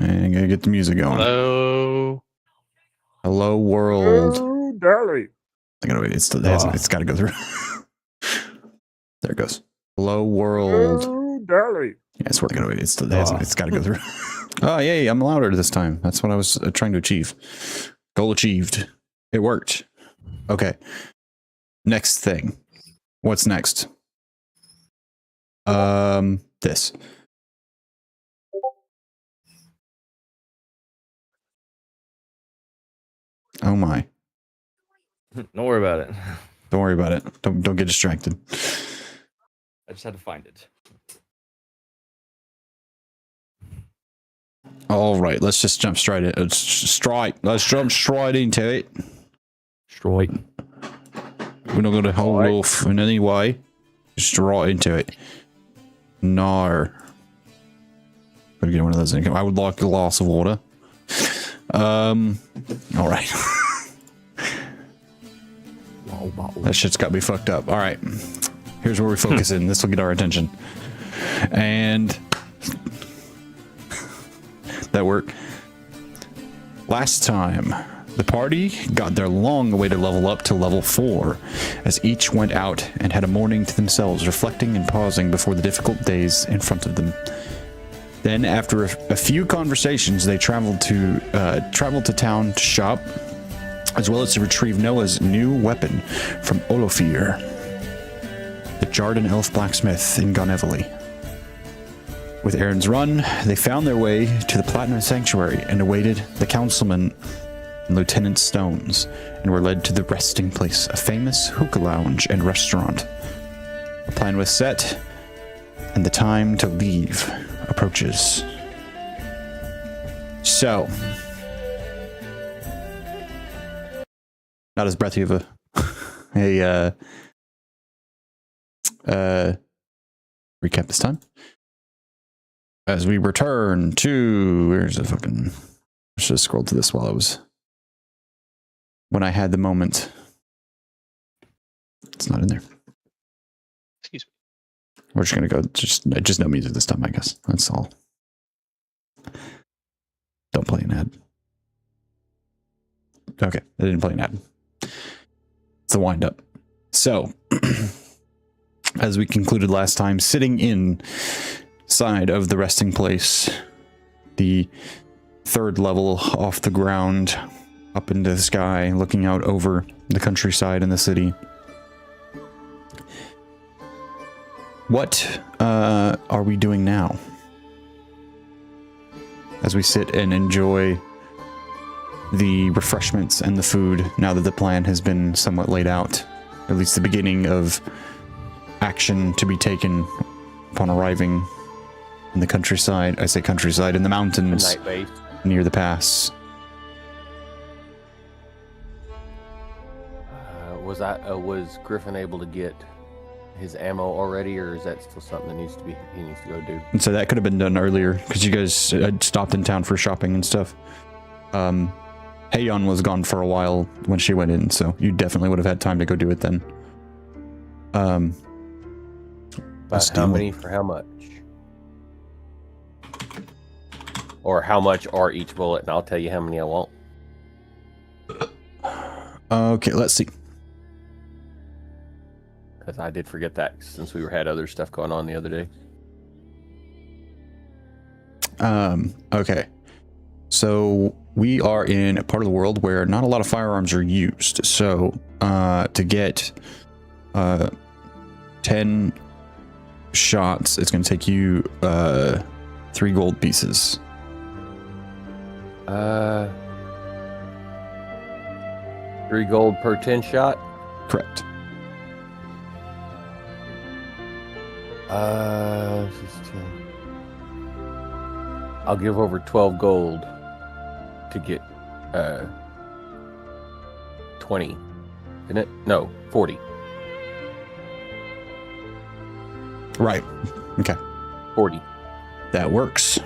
And gotta get the music going. Hello. Hello, world. Oh, darling. I gotta wait. It's got to go through. There it goes. Hello, world. Oh, darling. Yeah, it's working. Wait. It's got to go through. Oh, yay! I'm louder this time. That's what I was trying to achieve. Goal achieved. It worked. Okay. Next thing. What's next? This. Oh my. Don't worry about it. Don't worry about it. Don't get distracted. I just had to find it. All right, let's just jump straight in. Let's jump straight into it. Straight. We're not going to hold off in any way. Just right into it. No. Gotta get one of those. I would like a glass of water. All right. That shit's got me fucked up. All right. Here's where we focus in. This will get our attention. And that worked. Last time, the party got their long-awaited level up to level 4, as each went out and had a morning to themselves, reflecting and pausing before the difficult days in front of them. Then, after a few conversations, they traveled to town to shop, as well as to retrieve Noah's new weapon from Olofir, the Jarhdan elf blacksmith in Goneveli. With errands run, they found their way to the Platinum Sanctuary and awaited the councilman and Lieutenant Stones, and were led to the resting place, a famous hookah lounge and restaurant. A plan was set, and the time to leave approaches. So, not as breathy of a recap this time. As we return to, where's the fucking, I should have scrolled to this when I had the moment. It's not in there. Excuse me. We're just gonna go, just no music this time, I guess. That's all. Don't play an ad. Okay, I didn't play an ad. It's a wind up. So, as we concluded last time, sitting inside of the resting place, the third level off the ground, up into the sky, looking out over the countryside and the city. What are we doing now? As we sit and enjoy the refreshments and the food, now that the plan has been somewhat laid out, at least the beginning of action to be taken upon arriving in the countryside. I say countryside, in the mountains near the pass. Was Griffin able to get his ammo already, or is that still something that he needs to go do? And so that could have been done earlier, because you guys had stopped in town for shopping and stuff. Heion was gone for a while when she went in, so you definitely would have had time to go do it then. But how many for how much? Or how much are each bullet, and I'll tell you how many I want. Okay, let's see. Because I did forget that since we had other stuff going on the other day. Okay. So we are in a part of the world where not a lot of firearms are used. So to get 10 shots, it's going to take you 3 gold pieces. 3 gold per 10 shot? Correct. This is 10. I'll give over 12 gold to get 20. Isn't it? No, 40. Right. Okay. 40. That works.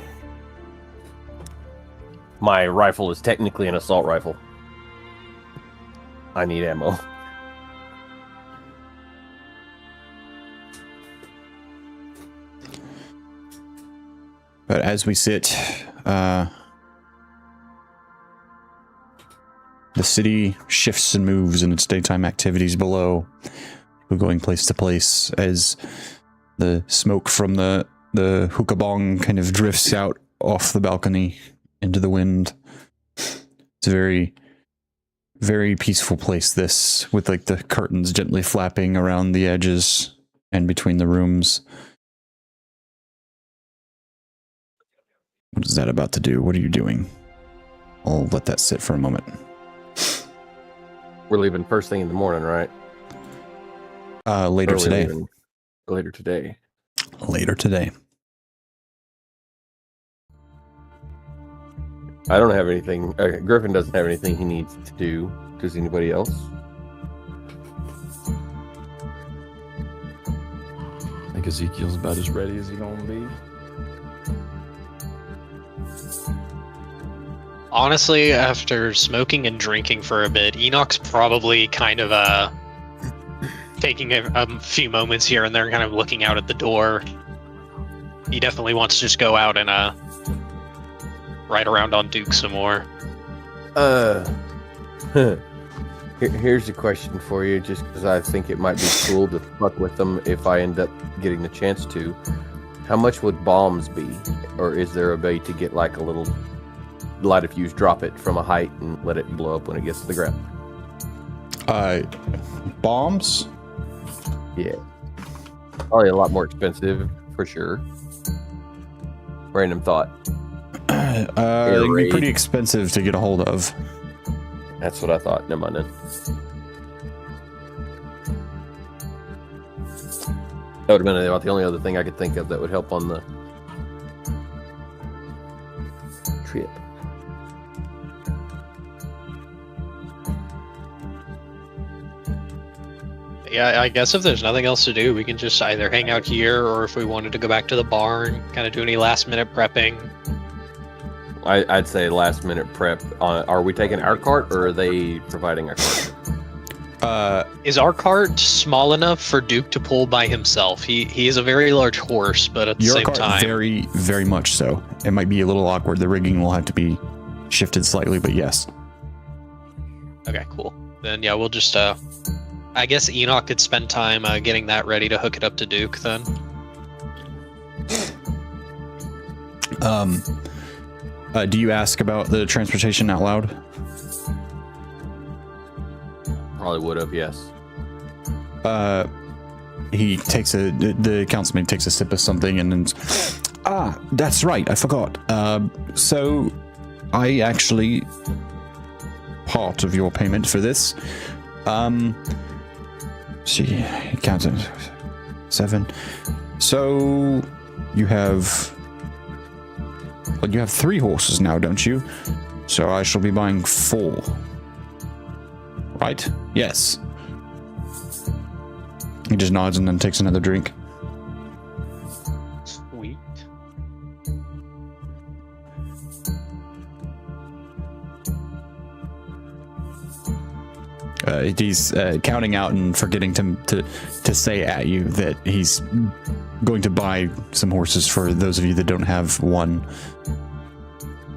My rifle is technically an assault rifle. I need ammo. But as we sit The city shifts and moves in its daytime activities below, going place to place as the smoke from the hookah bong kind of drifts out off the balcony into the wind. It's a very, very peaceful place, this, with like the curtains gently flapping around the edges and between the rooms. What is that about to do? What are you doing? I'll let that sit for a moment. We're leaving first thing in the morning, right? Later today. Later today. Later today. I don't have anything. Griffin doesn't have anything he needs to do. Does anybody else? I think Ezekiel's about as ready as he's gonna be. Honestly, after smoking and drinking for a bit, Enoch's probably kind of taking a few moments here and there, kind of looking out at the door. He definitely wants to just go out and ride around on Duke some more. Here's a question for you, just because I think it might be cool to fuck with them if I end up getting the chance to. How much would bombs be? Or is there a way to get like a little light of fuse, drop it from a height and let it blow up when it gets to the ground? Bombs? Yeah. Probably a lot more expensive, for sure. Random thought. It'd be pretty expensive to get a hold of. That's what I thought. Never mind then. That would have been about the only other thing I could think of that would help on the trip. Yeah, I guess if there's nothing else to do, we can just either hang out here, or if we wanted to go back to the barn, kind of do any last minute prepping. I'd say last minute prep. Are we taking our cart, or are they providing a cart? Is our cart small enough for Duke to pull by himself? He is a very large horse, but at the Your same cart, time, very, very much so. It might be a little awkward. The rigging will have to be shifted slightly, but yes. Okay, cool. Then yeah, we'll just I guess Enoch could spend time getting that ready to hook it up to Duke then. Do you ask about the transportation out loud? Probably would have, yes. He takes the councilman takes a sip of something and then, that's right, I forgot. So I actually, part of your payment for this, see, counted 7. So you have 3 horses now, don't you? So I shall be buying 4. Right? Yes. He just nods and then takes another drink. Sweet. He's counting out and forgetting to say at you that he's going to buy some horses for those of you that don't have one.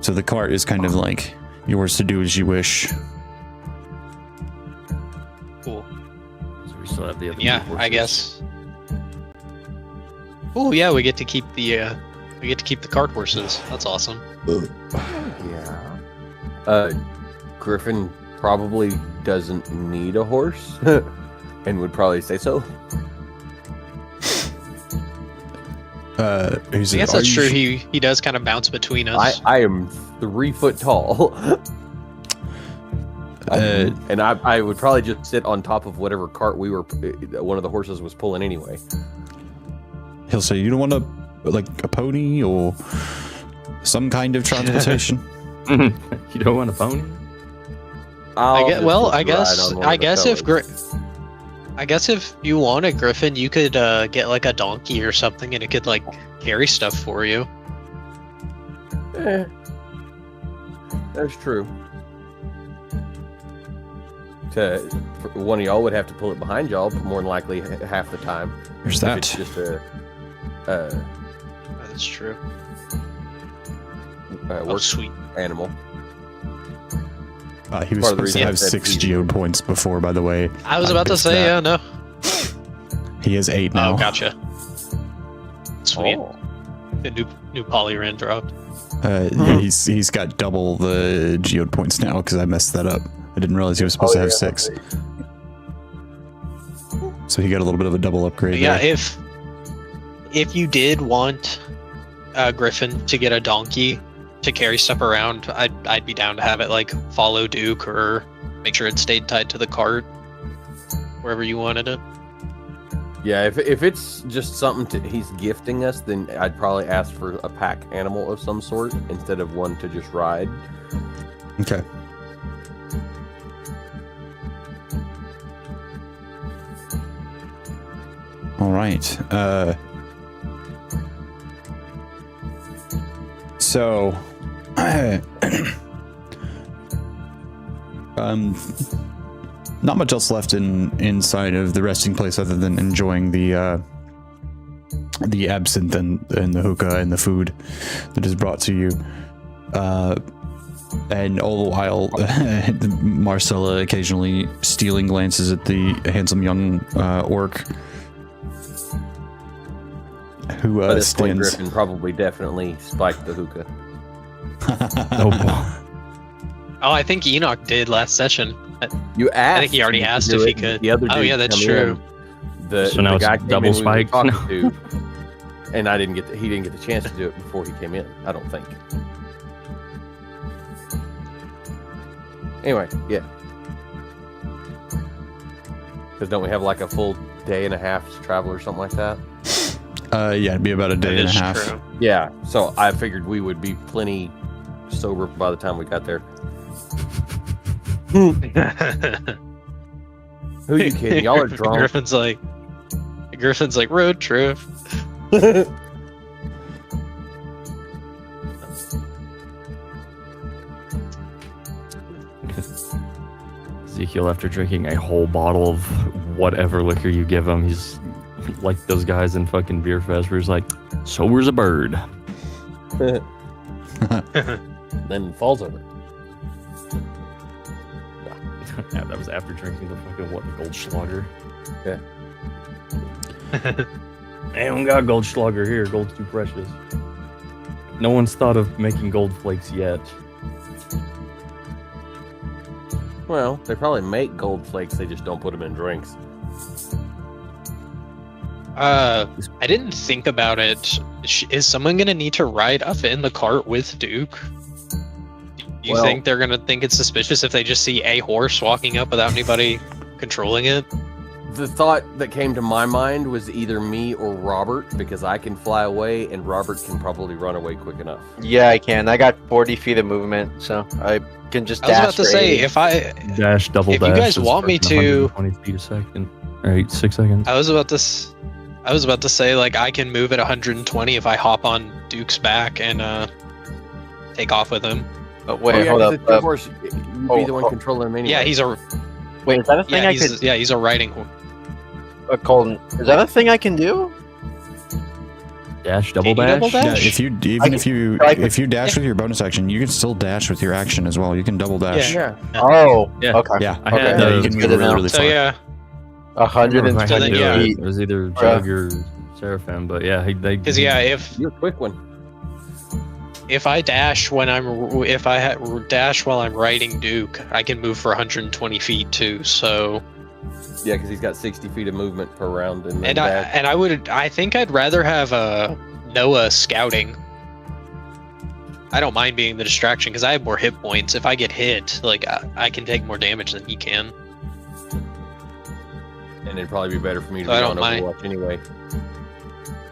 So the cart is kind of like yours to do as you wish. Cool. So we still have the other Yeah, two I horses. guess. Oh yeah, we get to keep the cart horses. That's awesome. Yeah. Griffin probably doesn't need a horse, and would probably say so. I guess that's true. He does kind of bounce between us. I am 3 foot tall. And I would probably just sit on top of whatever cart one of the horses was pulling anyway. He'll say, you don't want a pony or some kind of transportation? You don't want a pony? I guess if you wanted, Griffin, you could get like a donkey or something, and it could like carry stuff for you. That's true. One of y'all would have to pull it behind y'all, but more than likely half the time. There's that. It's just a That's true. work Sweet. animal. He was Part of the supposed to reason I have said 6 he- geode points before, by the way. I was about to missed say, that. yeah, no. He has 8 now. Oh, gotcha. Sweet. Oh. The new polyran dropped. Yeah, he's got double the geode points now because I messed that up. I didn't realize he was supposed to have 6. So he got a little bit of a double upgrade. Yeah, there. if you did want Griffin to get a donkey to carry stuff around, I'd be down to have it like follow Duke or make sure it stayed tied to the cart wherever you wanted it. Yeah, if it's just something he's gifting us, then I'd probably ask for a pack animal of some sort instead of one to just ride. Okay. All right. So, not much else left inside of the resting place other than enjoying the absinthe and the hookah and the food that is brought to you. And all the while, Marcella occasionally stealing glances at the handsome young orc who By this point, stands. Griffin probably definitely spiked the hookah. Oh, I think Enoch did last session. You asked. I think he already him to asked do if he it, could. The other Oh, dude yeah, that's come true. in, The, So now the it's guy came double in we were spiked? talking No. to, and I didn't get. He didn't get the chance to do it before he came in. I don't think. Anyway, yeah. Because don't we have like a full day and a half to travel or something like that? Yeah, it'd be about a That day and a is half. true. Yeah. So I figured we would be plenty sober by the time we got there. Who you kidding? Y'all are drunk. Griffin's like road trip. Ezekiel, after drinking a whole bottle of whatever liquor you give him, he's like those guys in fucking Beer Fest where he's like, sober's a bird. Then falls over. Yeah, that was after drinking the fucking Goldschlager. Yeah. I don't got Goldschlager here. Gold's too precious. No one's thought of making gold flakes yet. Well, they probably make gold flakes. They just don't put them in drinks. I didn't think about it. Is someone gonna need to ride up in the cart with Duke? Do you Well- think they're gonna think it's suspicious if they just see a horse walking up without anybody controlling it? The thought that came to my mind was either me or Robert, because I can fly away and Robert can probably run away quick enough. Yeah, I can. I got 40 feet of movement, so I can just I was dash about to for say 80. if I Dash, double If you dash. guys is want me fucking to- 120 feet a second. Alright, 6 seconds. I was about to say like I can move at 120 if I hop on Duke's back and take off with him. But wait, oh, yeah, hold 'cause up. it's your horse. You'd be the one oh. controlling him anyway. Yeah, he's a Wait, is that a thing I could... he's a riding horse. Colton, is that a thing I can do? Dash, double Can you dash. double dash? Yeah, if you I can- if you dash with your bonus action, you can still dash with your action as well. You can double dash. Yeah. Oh, Yeah. okay. Yeah. I had Yeah, Okay. you can move Good to really, know. really So far. yeah, I don't remember if I 120 had to yeah. do feet. it. It was either Jug or Seraphim, but yeah, they. because yeah, if You're a quick one. I dash dash while I'm riding Duke, I can move for 120 feet too. So Yeah, because he's got 60 feet of movement per round. And then dash. I think I'd rather have Noah scouting. I don't mind being the distraction because I have more hit points. If I get hit, like I can take more damage than he can. And it'd probably be better for me to So be I on don't mind. Overwatch anyway.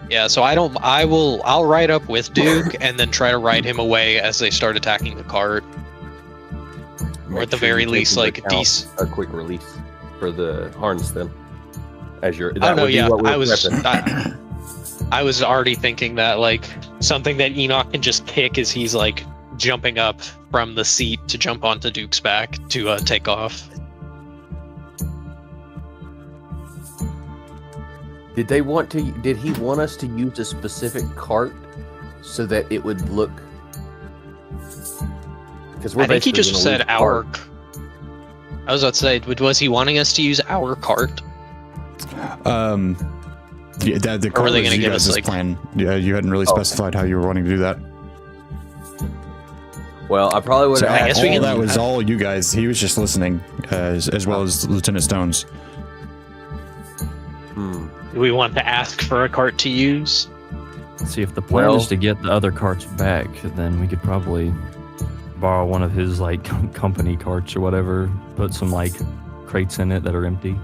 Yeah, so I'll ride up with Duke and then try to ride him away as they start attacking the cart. Or Make at the sure very you take least, into like account a quick release for the harness then. As your I don't know, would be yeah. what we're I was prepping. I was already thinking that like something that Enoch can just kick as he's like jumping up from the seat to jump onto Duke's back to take off. Did he want us to use a specific cart so that it would look? Because I think he just said our. I was about to say, was he wanting us to use our cart? Yeah, the Or were cart they was gonna you give us, guys' like- plan. Yeah, you hadn't really specified how you were wanting to do that. Well, I probably would So have I guess we all can- that was all you guys. He was just listening, as well as Lieutenant Stones. Do we want to ask for a cart to use? See, if the plan Well- is to get the other carts back, then we could probably borrow one of his like company carts or whatever. Put some like crates in it that are empty.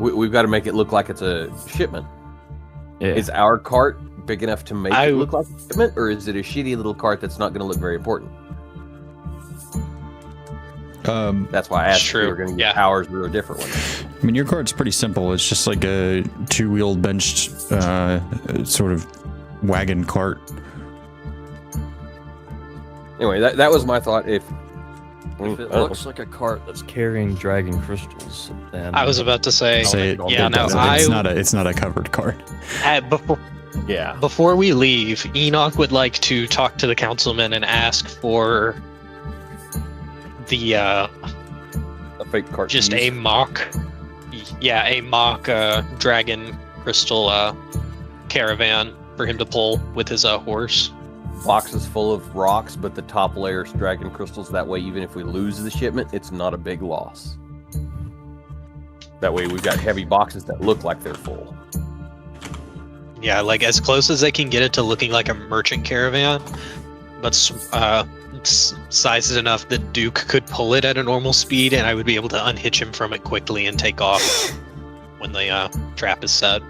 We've got to make it look like it's a shipment. Yeah. Is our cart big enough to make I- it look like a shipment, or is it a shitty little cart that's not going to look very important? That's why I asked if we True, were going to get yeah. ours or a different one. I mean, your cart's pretty simple. It's just like a two-wheeled benched sort of wagon cart. Anyway, that was my thought. If If it looks like a cart that's carrying dragon crystals, then I was about to say, Say it. yeah, it no, doesn't. It's not a covered cart. yeah, before we leave, Enoch would like to talk to the councilman and ask for the a fake cart. to just use. a mock dragon crystal caravan for him to pull with his horse. boxes full of rocks, but the top layer's dragon crystals. That way, even if we lose the shipment, it's not a big loss. That way, we've got heavy boxes that look like they're full. Yeah, like as close as they can get it to looking like a merchant caravan, but it's sized enough that Duke could pull it at a normal speed, and I would be able to unhitch him from it quickly and take off when the trap is set.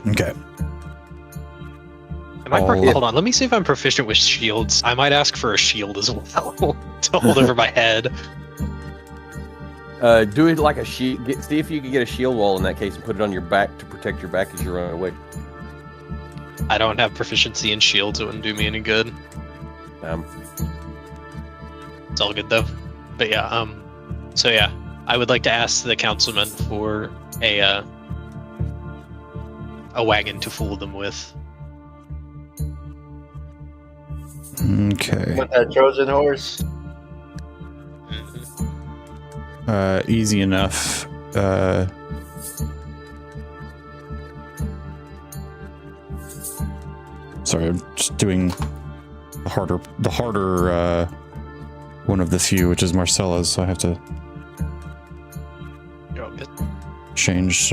Okay. Hold on, let me see if I'm proficient with shields. I might ask for a shield as well to hold over my head. Do it like a shield. See if you can get a shield wall in that case and put it on your back to protect your back as you run away. I don't have proficiency in shields, it wouldn't do me any good. It's all good though. But yeah, so yeah, I would like to ask the councilman for a wagon to fool them with. Okay. Want that Trojan horse? Easy enough. Sorry, I'm just doing the harder one of the few, which is Marcella's, so I have to You're all good. change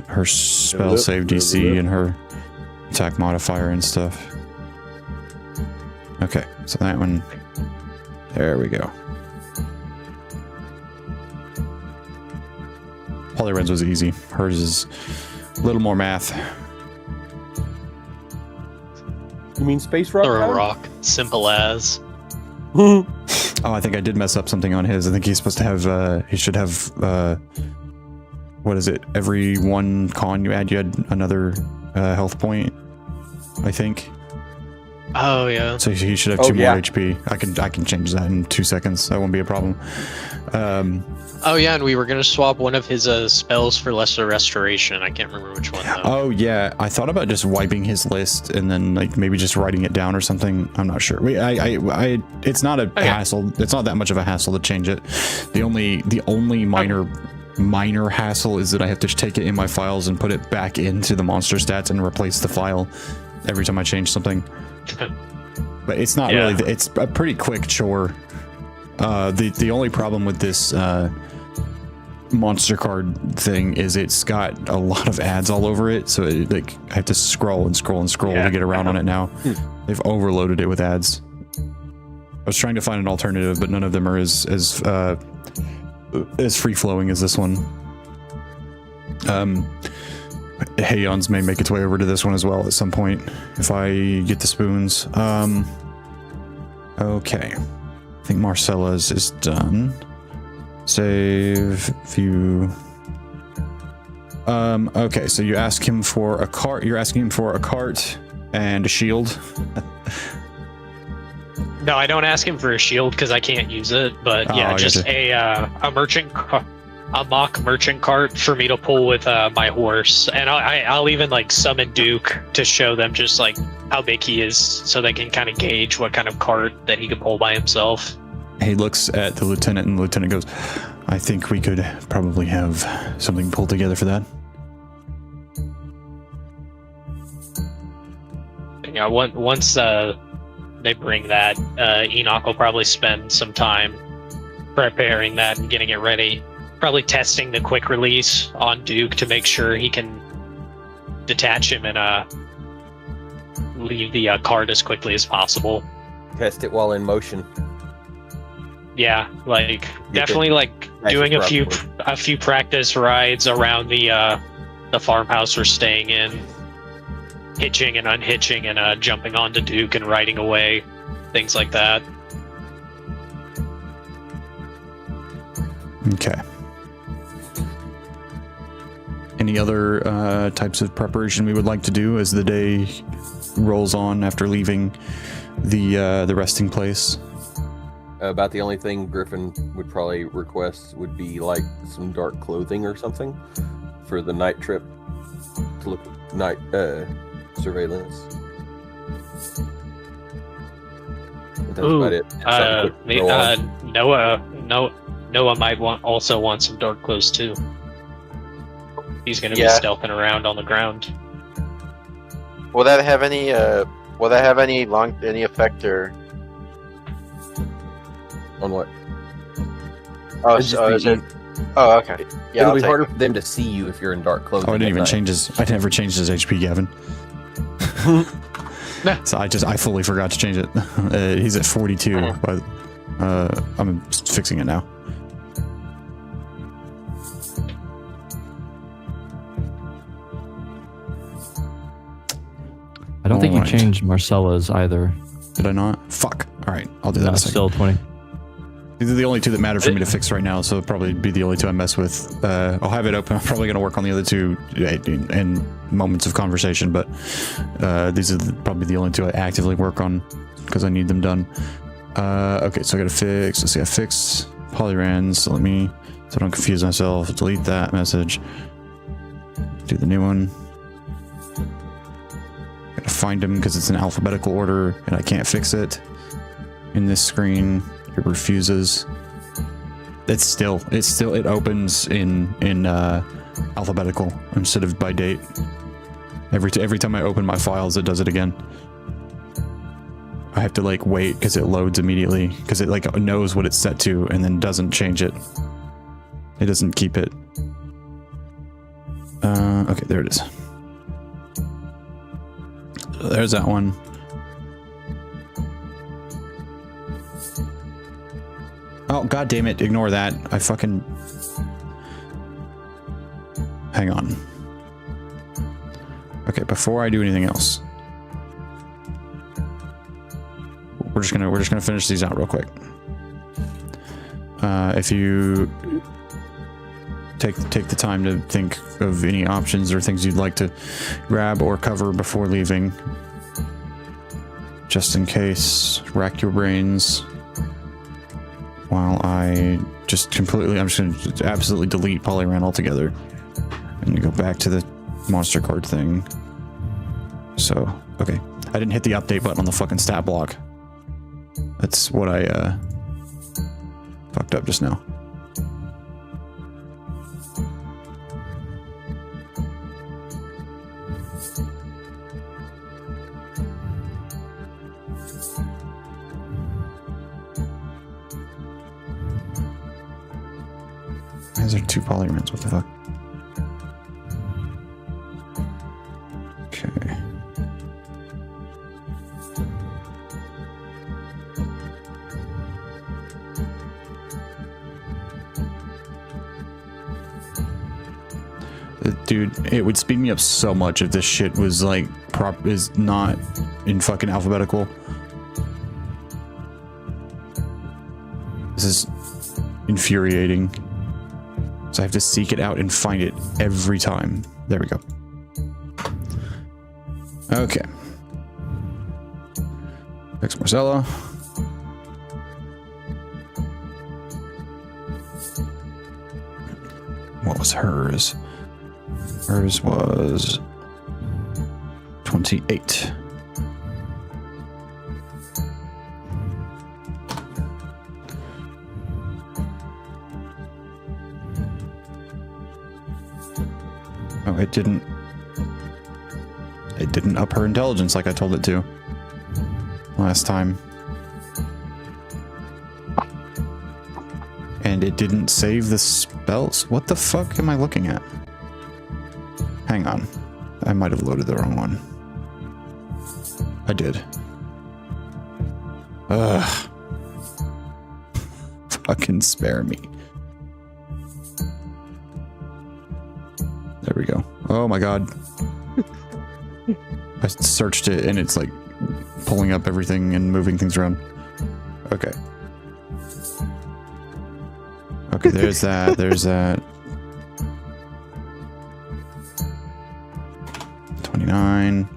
her spell save DC and her attack modifier and stuff. Okay, so that one, there we go. Polyren's was easy. Hers is a little more math. You mean space rock? Throw a rock, simple as. Oh, I think I did mess up something on his. I think he's supposed to have, he should have, what is it? Every one con you add, you add another health point, I think. Oh yeah. So he should have Oh, 2 yeah. more HP. I can change that in 2 seconds. That won't be a problem. Oh yeah, and we were gonna swap one of his spells for lesser restoration. I can't remember which one though. Oh yeah, I thought about just wiping his list and then like maybe just writing it down or something. I'm not sure. It's not a hassle. It's not that much of a hassle to change it. The only minor hassle is that I have to take it in my files and put it back into the monster stats and replace the file every time I change something. But it's not really. It's a pretty quick chore. The only problem with this monster card thing is it's got a lot of ads all over it, so I have to scroll and scroll and scroll to get around on it now. They've overloaded it with ads. I was trying to find an alternative, but none of them are as free flowing as this one. Hayon's may make its way over to this one as well at some point if I get the spoons. Okay. I think Marcella's is done. Save view. Okay, so you ask him for a cart. You're asking him for a cart and a shield. No, I don't ask him for a shield because I can't use it. But yeah, I just gotcha. a mock merchant cart for me to pull with my horse, and I'll even like summon Duke to show them just like how big he is, so they can kind of gauge what kind of cart that he can pull by himself. He looks at the lieutenant, and the lieutenant goes, I think we could probably have something pulled together for that. Yeah, once they bring that, Enoch will probably spend some time preparing that and getting it ready. Probably testing the quick release on Duke to make sure he can detach him and leave the cart as quickly as possible. Test it while in motion. Yeah, like definitely like doing a few practice rides around the farmhouse we're staying in, hitching and unhitching and jumping onto Duke and riding away, things like that. Okay. Any other types of preparation we would like to do as the day rolls on after leaving the resting place? About the only thing Griffin would probably request would be like some dark clothing or something for the night trip to look at night surveillance. That's about it. Noah might also want some dark clothes too. He's going to be stealthing around on the ground. Will that have any? Will that have any effect or? On what? Oh, so is it? Oh, okay. Yeah, it'll be harder for them to see you if you're in dark clothing. Oh, I didn't even change his. I never changed his HP, Gavin. So I fully forgot to change it. He's at 42, but I'm fixing it now. I don't think you changed Marcella's either. Did I not? Fuck. All right, I'll do that. Still 20. These are the only two that matter for me to fix right now, so it'll probably be the only two I mess with. I'll have it open. I'm probably going to work on the other two in moments of conversation, but these are probably the only two I actively work on because I need them done. Okay, so I got to fix. Let's see, I fix polyrans. So I don't confuse myself. Delete that message. Do the new one. Got to find them because it's in alphabetical order, and I can't fix it in this screen. It refuses. It opens in alphabetical instead of by date. Every time I open my files, it does it again. I have to like wait because it loads immediately because it like knows what it's set to and then doesn't change it. It doesn't keep it. Okay, there it is. So there's that one. Oh, god damn it, ignore that. I fucking... Hang on. Okay, before I do anything else. We're just gonna finish these out real quick. If you take the time to think of any options or things you'd like to grab or cover before leaving. Just in case, rack your brains. While I'm just going to absolutely delete Polyran altogether and go back to the monster card thing. So, okay. I didn't hit the update button on the fucking stat block. That's what I fucked up just now. Why is there two polyrans? What the fuck? Okay. Dude, it would speed me up so much if this shit was like is not in fucking alphabetical. This is infuriating. So I have to seek it out and find it every time. There we go. Okay. Fix Marcella. What was hers? Hers was 28. Oh, it didn't. It didn't up her intelligence like I told it to last time. And it didn't save the spells. What the fuck am I looking at? Hang on. I might have loaded the wrong one. I did. Ugh. Fucking spare me. There we go. Oh my god. I searched it and it's like pulling up everything and moving things around. Okay. Okay, there's that. There's that. 29.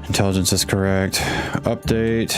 Intelligence is correct. Update.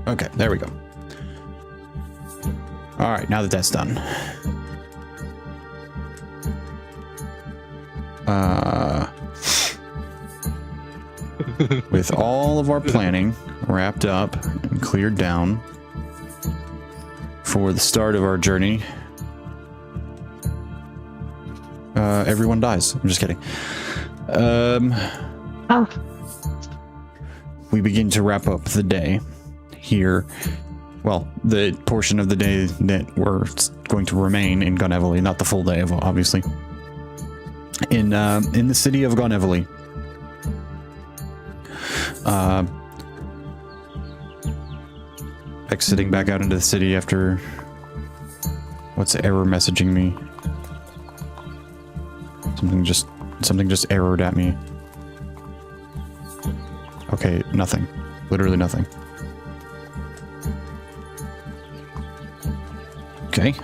Okay, there we go. All right, now that that's done. With all of our planning wrapped up and cleared down for the start of our journey, everyone dies. I'm just kidding. We begin to wrap up the day here. Well, the portion of the day that we're going to remain in Goneveli, not the full day, obviously. In the city of Goneveli. Exiting back out into the city after... What's error messaging me? Something just errored at me. Okay, nothing. Literally nothing. Okay,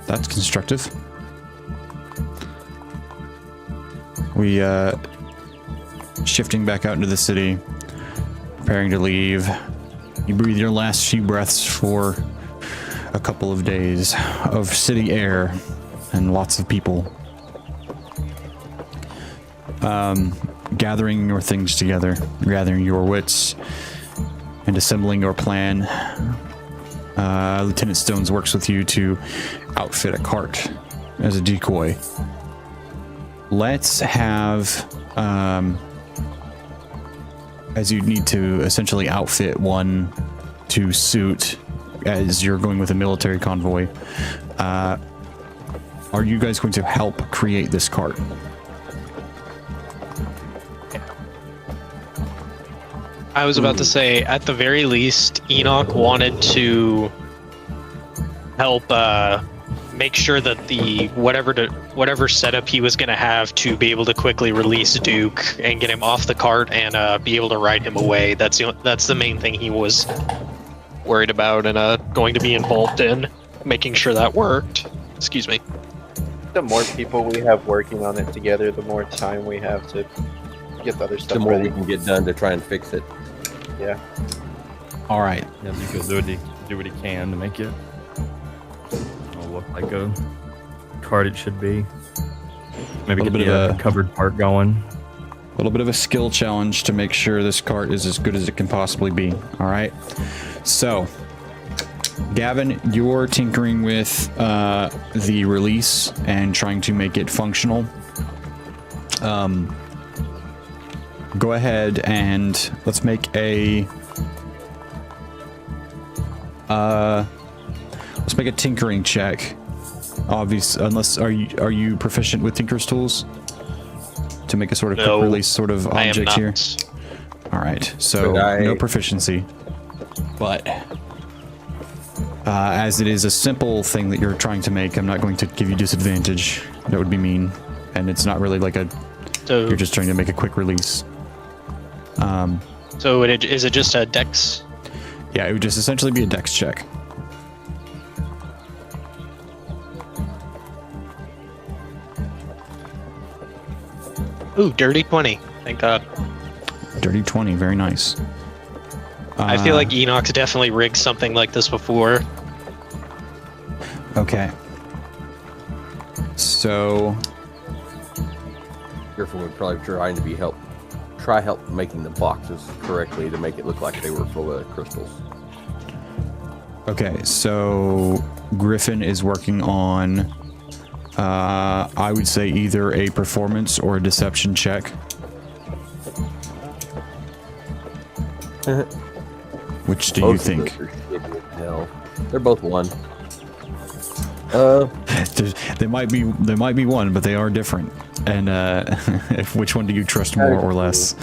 that's constructive. We, shifting back out into the city, preparing to leave. You breathe your last few breaths for a couple of days of city air and lots of people. Gathering your things together, gathering your wits, and assembling your plan. Lieutenant Stones works with you to outfit a cart as a decoy. Let's have, as you need to essentially outfit one to suit as you're going with a military convoy. Are you guys going to help create this cart? I was about to say, at the very least, Enoch wanted to help make sure that the whatever setup he was going to have to be able to quickly release Duke and get him off the cart and be able to ride him away. That's the main thing he was worried about and going to be involved in, making sure that worked. Excuse me. The more people we have working on it together, the more time we have to get the other stuff The more ready. we can get done to try and fix it. Yeah. All right. Yeah, he'll do what he can to make it look like a cart it should be. Maybe get the covered part going. A little bit of a skill challenge to make sure this cart is as good as it can possibly be. All right. So, Gavin, you're tinkering with the release and trying to make it functional. Go ahead and let's make a tinkering check. Unless are you proficient with tinker's tools to make a sort of No, quick release sort of I am object not. here? All right, so But no proficiency, but As it is a simple thing that you're trying to make, I'm not going to give you disadvantage. That would be mean. And it's not really like a... So You're just trying to make a quick release. So is it just a dex? Yeah, it would just essentially be a dex check. Ooh, dirty 20. Thank God. Dirty 20, very nice. I feel like Enoch's definitely rigged something like this before. Okay. So... Griffin would probably try help making the boxes correctly to make it look like they were full of crystals. Okay, so Griffin is working on, I would say either a performance or a deception check. Which do you Both of think? those are shitty as hell. They're both 1. There might be one, but they are different. And which one do you trust more or less?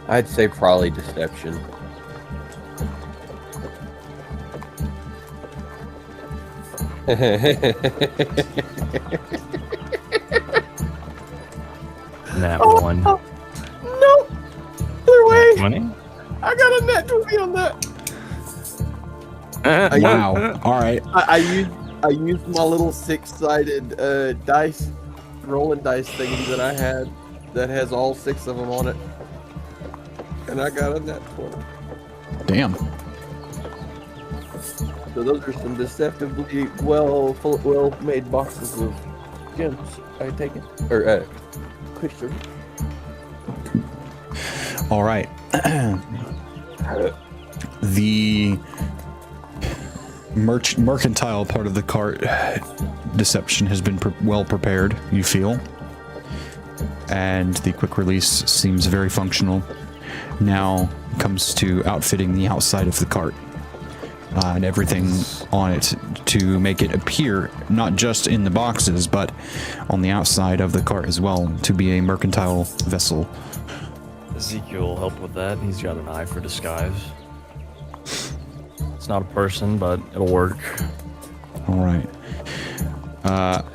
I'd say probably deception. Nat 1. No! Other way! 20? I got a net 20 on that! Wow. All right. I used my little 6-sided dice, rolling dice thingy that I had that has all 6 of them on it. And I got a net 20. Damn. So those are some deceptively well-made boxes of gems. I take it. Or, Christian. All right. The mercantile part of the cart deception has been well prepared, you feel. And the quick release seems very functional. Now comes to outfitting the outside of the cart. And everything on it to make it appear not just in the boxes, but on the outside of the cart as well, to be a mercantile vessel. Ezekiel will help with that. He's got an eye for disguise. It's not a person, but it'll work. All right.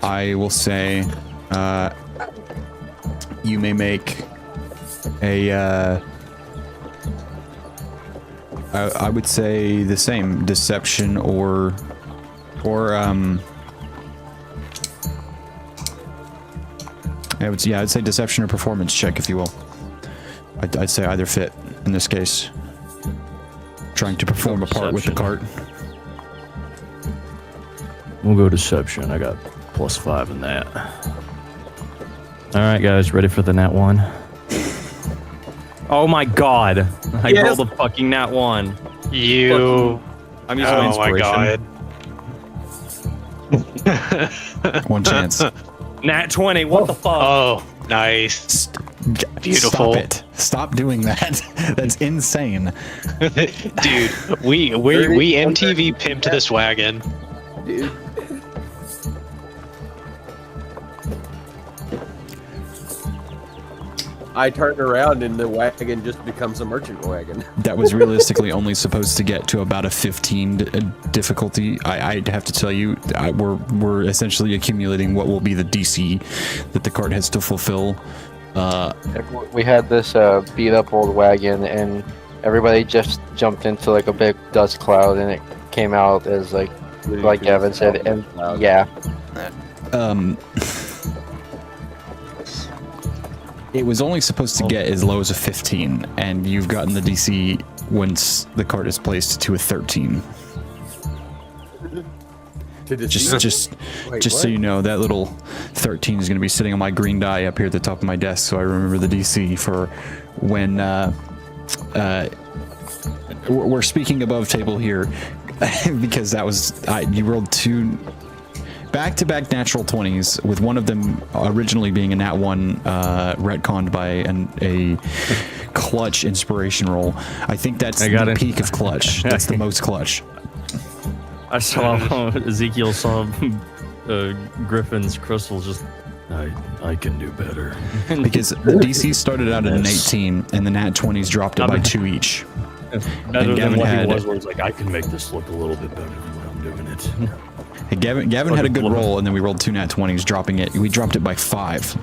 I will say you may make a... I would say the same, deception or I'd say deception or performance check, if you will. I'd say either fit in this case. Trying to perform a part with the cart. We'll go deception. I got +5 in that. All right, guys, ready for the nat 1? Oh my God! I rolled a fucking nat 1. I'm using my inspiration. One chance. Nat 20. What the fuck? Oh, nice. Beautiful. Stop it. Stop doing that. That's insane. Dude, we MTV pimped this wagon. Dude. I turn around and the wagon just becomes a merchant wagon. That was realistically only supposed to get to about a 15 difficulty. I'd have to tell you, we're essentially accumulating what will be the DC that the cart has to fulfill. We had this beat up old wagon, and everybody just jumped into like a big dust cloud, and it came out as like Evan said, and yeah. It was only supposed to get as low as a 15, and you've gotten the DC once the cart is placed to a 13. Just so you know, that little 13 is going to be sitting on my green die up here at the top of my desk, so I remember the DC for when we're speaking above table here, because that was you rolled 2 back-to-back natural 20s, with one of them originally being a nat 1 retconned by a clutch inspiration roll. I think that's the peak of clutch. That's the most clutch. I saw Ezekiel saw Griffin's crystals just I can do better. Because the DC started out at an 18, and the nat 20s dropped it by 2 each. Better than Gavin what had- he was, where he's like, I can make this look a little bit better than what I'm doing it. Hey, Gavin had a good roll, and then we rolled 2 nat 20s, dropping it. We dropped it by 5.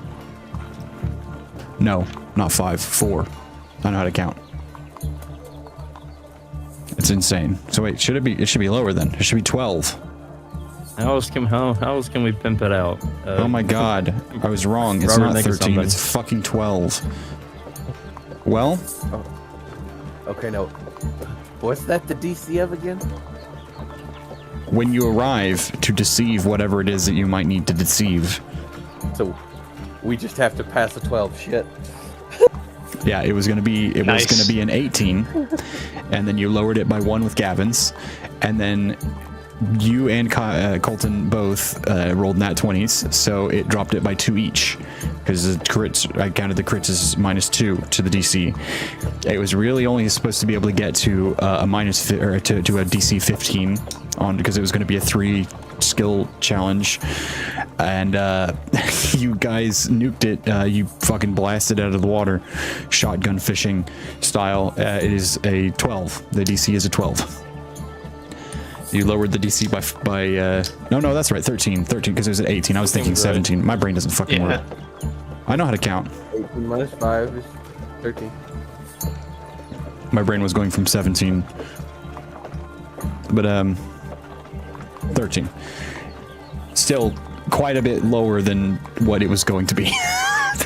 No, not 5, 4. I don't know how to count. It's insane. So wait, should it be? It should be lower then. It should be 12. How else can we pimp it out? Oh my god, I was wrong. It's Robert, not think of 13. something. It's fucking 12. Well, Okay, no. What's that the DC of again? when you arrive to deceive whatever it is that you might need to deceive. So we just have to pass a 12. Shit. Yeah, it was gonna be Nice. was gonna be an 18, and then you lowered it by 1 with Gavin's, and then you and Colton both rolled nat 20s, so it dropped it by 2 each because the crits. I counted the crits as -2 to the DC. It was really only supposed to be able to get to a minus or to a DC 15 on because it was going to be a 3 skill challenge, and you guys nuked it. You fucking blasted it out of the water, shotgun fishing style. It is a 12. The DC is a 12. You lowered the DC by no, that's right, 13 because it was at 18. I was thinking 17. My brain doesn't fucking work. I know how to count. 18 minus 5 is 13. My brain was going from 17, but 13. Still quite a bit lower than what it was going to be.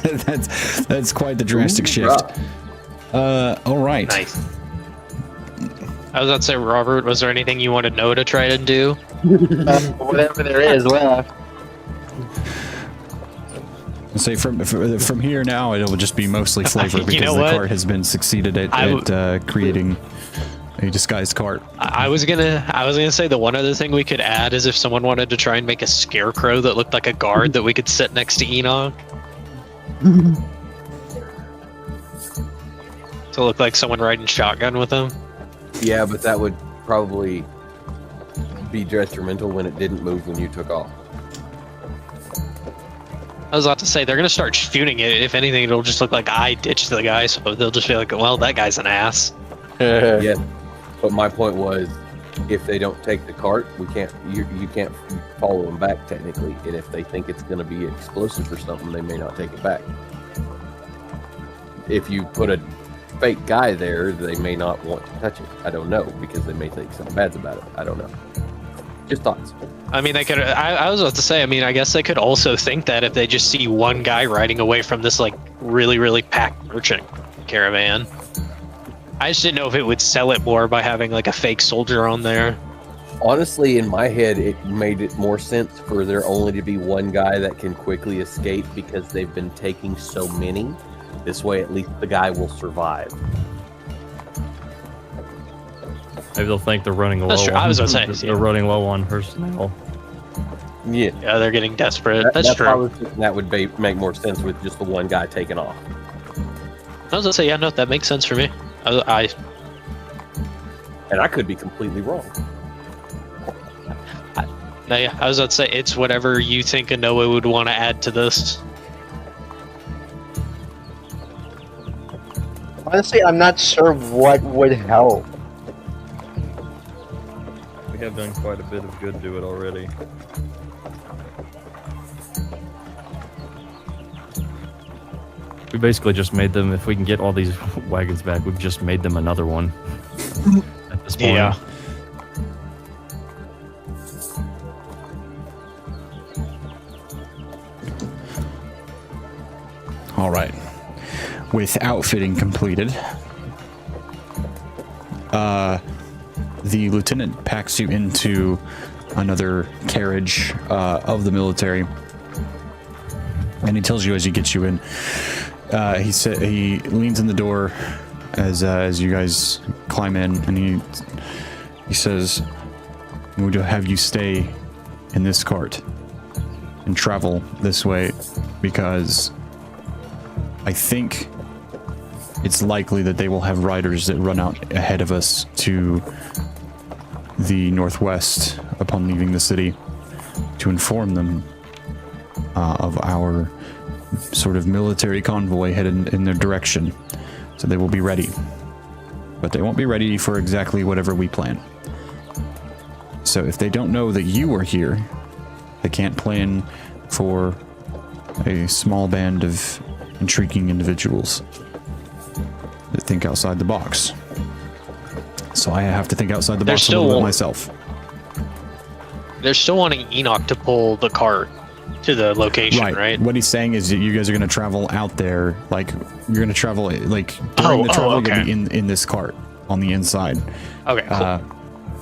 that's quite the drastic shift. All right. Nice. I was about to say, Robert, was there anything you wanted Noah to try to do? Whatever there is left. Say from here now, it'll just be mostly flavor You because know the what? cart has been succeeded at creating a disguised cart. I was gonna say the one other thing we could add is if someone wanted to try and make a scarecrow that looked like a guard that we could sit next to Enoch. To look like someone riding shotgun with him. Yeah, but that would probably be detrimental when it didn't move when you took off. I was about to say they're gonna start shooting it. If anything, it'll just look like I ditched the guy, so they'll just be like, "Well, that guy's an ass." Yes, but my point was, if they don't take the cart, we can't. You can't follow them back technically, and if they think it's going to be explosive or something, they may not take it back. If you put a fake guy there, they may not want to touch it. I don't know because they may think something bad's about it. I don't know. Just thoughts. I mean, they could. I was about to say. I mean, I guess they could also think that if they just see one guy riding away from this like really packed merchant caravan. I just didn't know if it would sell it more by having like a fake soldier on there. Honestly, in my head, it made it more sense for there only to be one guy that can quickly escape because they've been taking so many. This way, at least the guy will survive. Maybe they'll think they're running low. That's true. I was gonna say, they're running low on personnel. Yeah, Yeah, they're getting desperate. That's I true. was thinking that would make more sense with just the one guy taking off. I was gonna say, yeah, no, that makes sense for me. I And I could be completely wrong. no, yeah, I was about to say it's whatever you think Noah would want to add to this. Honestly, I'm not sure what would help. We have done quite a bit of good to it already. We basically just made them, if we can get all these wagons back, we've just made them another one. At this point. Yeah. All right. With outfitting completed, the lieutenant packs you into another carriage of the military, and he tells you as he gets you in. He leans in the door as you guys climb in, and he says, "We will have you stay in this cart and travel this way because I think it's likely that they will have riders that run out ahead of us to the northwest upon leaving the city to inform them of our sort of military convoy headed in their direction. So they will be ready. But they won't be ready for exactly whatever we plan. So if they don't know that you are here, they can't plan for a small band of intriguing individuals that think outside the box. So I have to think outside the box a little bit myself. They're still wanting Enoch to pull the cart to the location, right? What he's saying is that you guys are going to travel out there, like you're going to travel like during the travel, okay. you'll be in this cart on the inside. Okay, cool.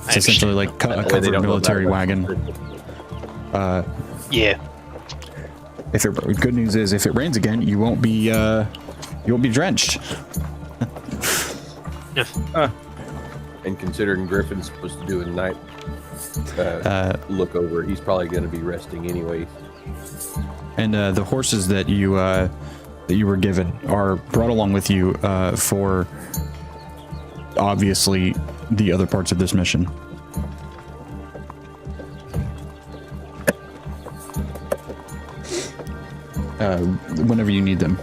It's essentially like a covered military wagon. Yeah. If it, good news is, if it rains again, you won't be drenched. And considering Griffin's supposed to do a night look over, he's probably going to be resting anyway. And the horses that you were given are brought along with you for obviously the other parts of this mission. Whenever you need them.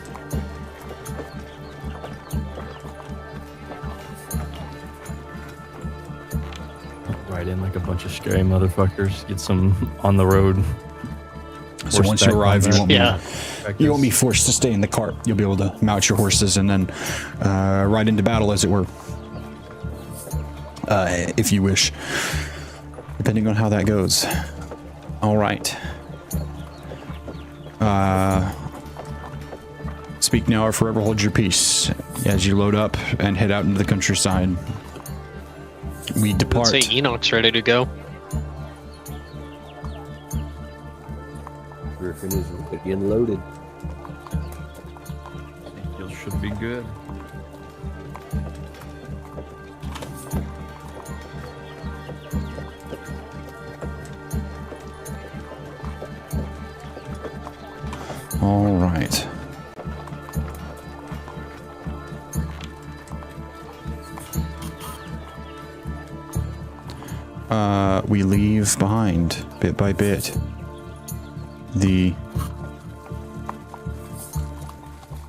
Ride in like a bunch of scary motherfuckers. Get some on the road. So once you arrive, you won't be Yeah. forced to stay in the cart. You'll be able to mount your horses and then ride into battle, as it were, if you wish, depending on how that goes. All right. Speak now or forever hold your peace. As you load up and head out into the countryside, we depart. Let's say Enoch's ready to go. Griffin is again loaded. You should be good. All right. We leave behind, bit by bit, the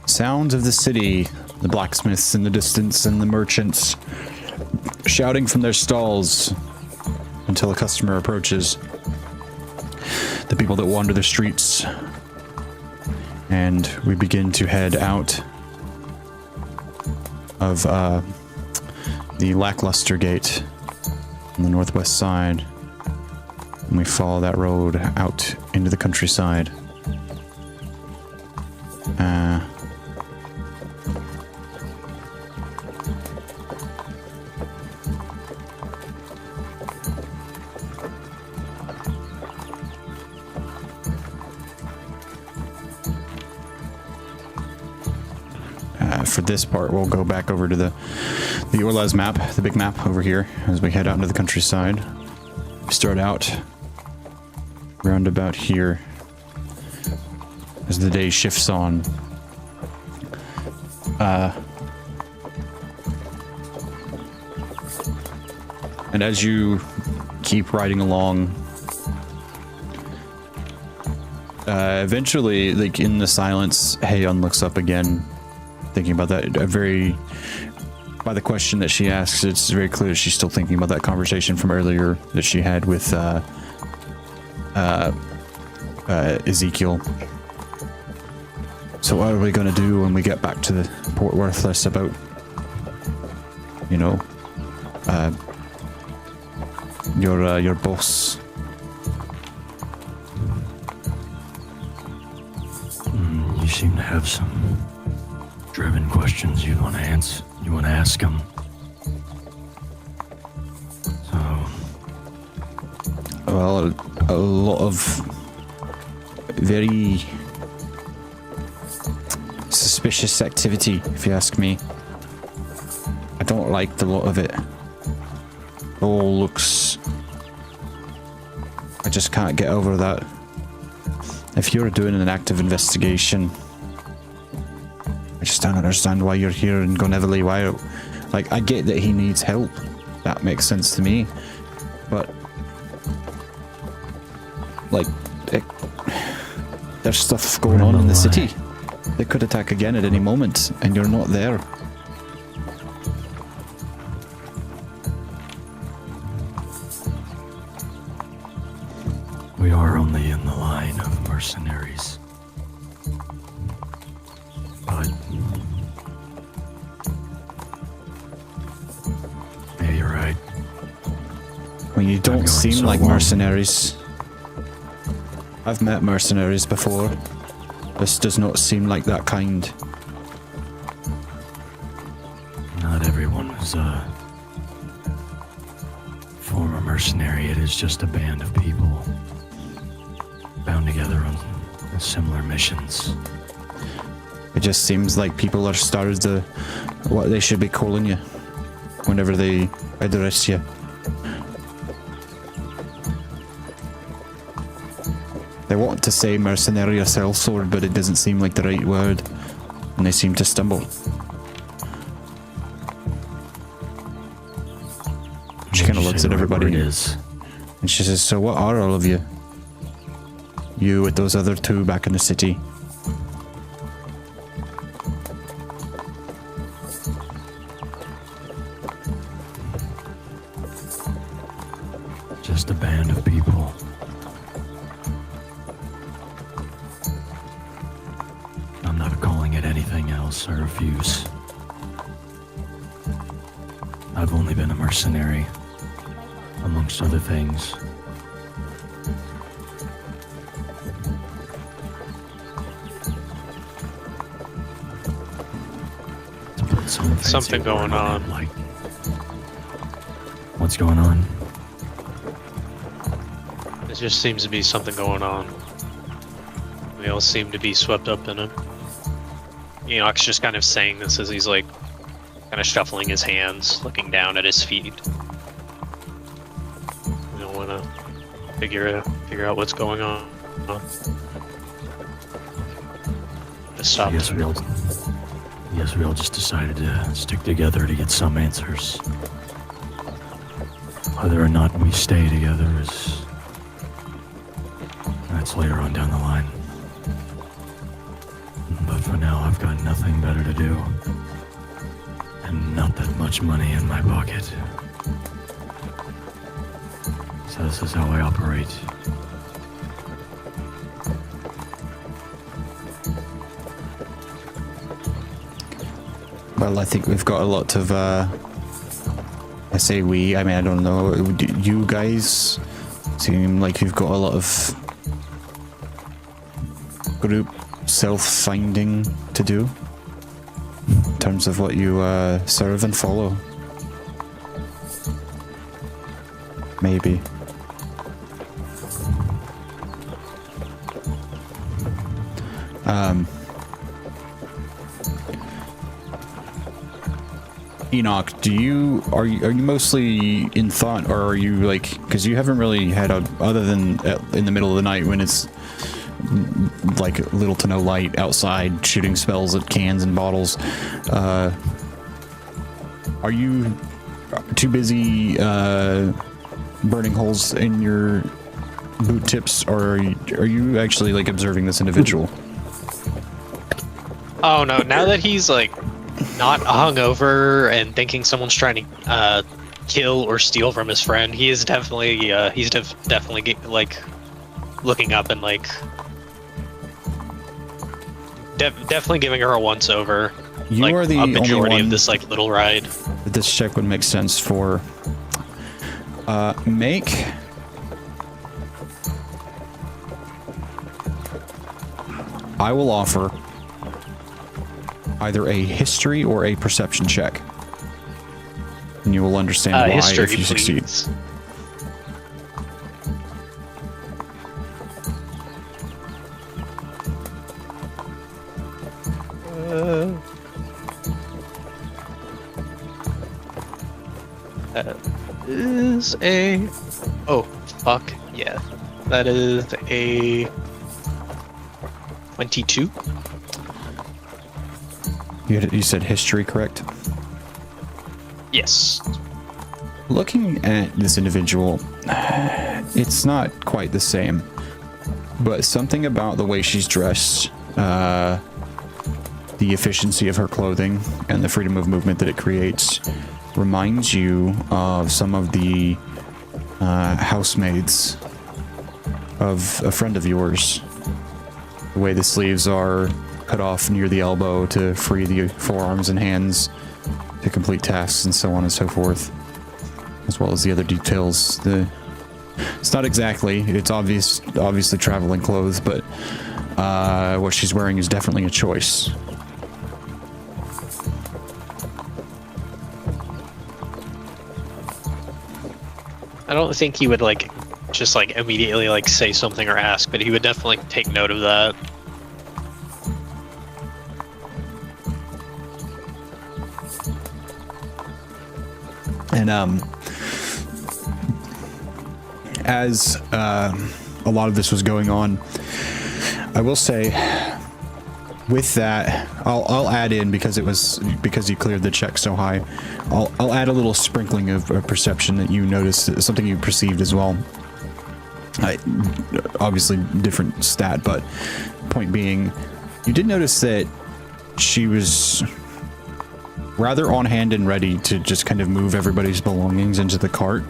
sounds of the city, the blacksmiths in the distance and the merchants shouting from their stalls until a customer approaches, the people that wander the streets, and we begin to head out of the Lackluster Gate on the northwest side, and we follow that road out into the countryside. For this part, we'll go back over to the Orlaz map, the big map over here, as we head out into the countryside. We start out round about here as the day shifts on. And as you keep riding along, eventually, like in the silence, Heion looks up again, thinking about that. By the question that she asks, it's very clear she's still thinking about that conversation from earlier that she had with Ezekiel. So what are we going to do when we get back to the Port Worthless about, you know, your boss? You seem to have some driven questions you want to answer. You want to ask him. So, well, a lot of very suspicious activity, if you ask me. I don't like the lot of it. All looks... I just can't get over that. If you're doing an active investigation, I just don't understand why you're here in Goneveli. Why? Like, I get that he needs help. That makes sense to me. But, like, There's stuff going on in the city. They could attack again at any moment, and you're not there. We are only in the line of mercenaries. But... yeah, you're right. Well, you don't going seem so like long. mercenaries. I've met mercenaries before. This does not seem like that kind. Not everyone was a former mercenary. It is just a band of people bound together on similar missions. It just seems like people are started to what they should be calling you whenever they address you. They want to say mercenary or sellsword, but it doesn't seem like the right word, and they seem to stumble. She kind of looks at everybody, and she says, "So what are all of you? You with those other two back in the city?" Just a band of people. I'm not calling it anything else. I refuse. I've only been a mercenary, amongst other things. To put some fancy Something going word on. it, like, what's going on? There just seems to be something going on. We all seem to be swept up in it. Enoch's just kind of saying this as he's like kind of shuffling his hands, looking down at his feet. I don't want to figure out what's going on. Just stop. Yes, we all just decided to stick together to get some answers. Whether or not we stay together that's later on down the line. But for now, I've got nothing better to do. And not that much money in my pocket. So this is how I operate. Well, I think we've got a lot of, I say we, I mean, I don't know, you guys seem like you've got a lot of group self-finding to do in terms of what you serve and follow. Maybe. Enoch, are you mostly in thought, or are you like, because you haven't really had other than in the middle of the night when it's like little to no light outside shooting spells at cans and bottles, are you too busy burning holes in your boot tips, or are you actually like observing this individual? Oh no! Now that he's like not hungover and thinking someone's trying to kill or steal from his friend, he is definitely definitely like looking up and like definitely giving her a once over. You like, are the a only majority one of this like little ride. that this check would make sense for. Make I will offer either a history or a perception check, and you will understand why History, if you succeed. please. That is a... Oh, fuck, yeah. That is a... 22? You said history, correct? Yes. Looking at this individual, it's not quite the same. but something about the way she's dressed, the efficiency of her clothing, and the freedom of movement that it creates reminds you of some of the housemaids of a friend of yours. The way the sleeves are cut off near the elbow to free the forearms and hands to complete tasks and so on and so forth, as well as the other details. It's not exactly, it's obviously traveling clothes, but what she's wearing is definitely a choice. I don't think he would just immediately say something or ask, but he would definitely take note of that. And as a lot of this was going on, I will say with that, I'll add in, because you cleared the check so high, I'll add a little sprinkling of perception that you noticed, something you perceived as well. Obviously different stat, but point being, you did notice that she was rather on hand and ready to just kind of move everybody's belongings into the cart.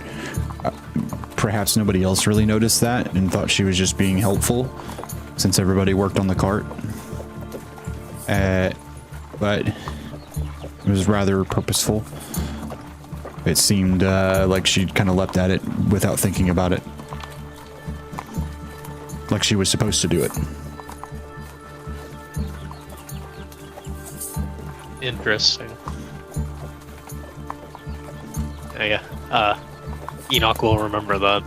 Perhaps nobody else really noticed that and thought she was just being helpful, since everybody worked on the cart. But it was rather purposeful. It seemed like she kind of leapt at it without thinking about it. Like she was supposed to do it. Interesting. Yeah. Enoch will remember that.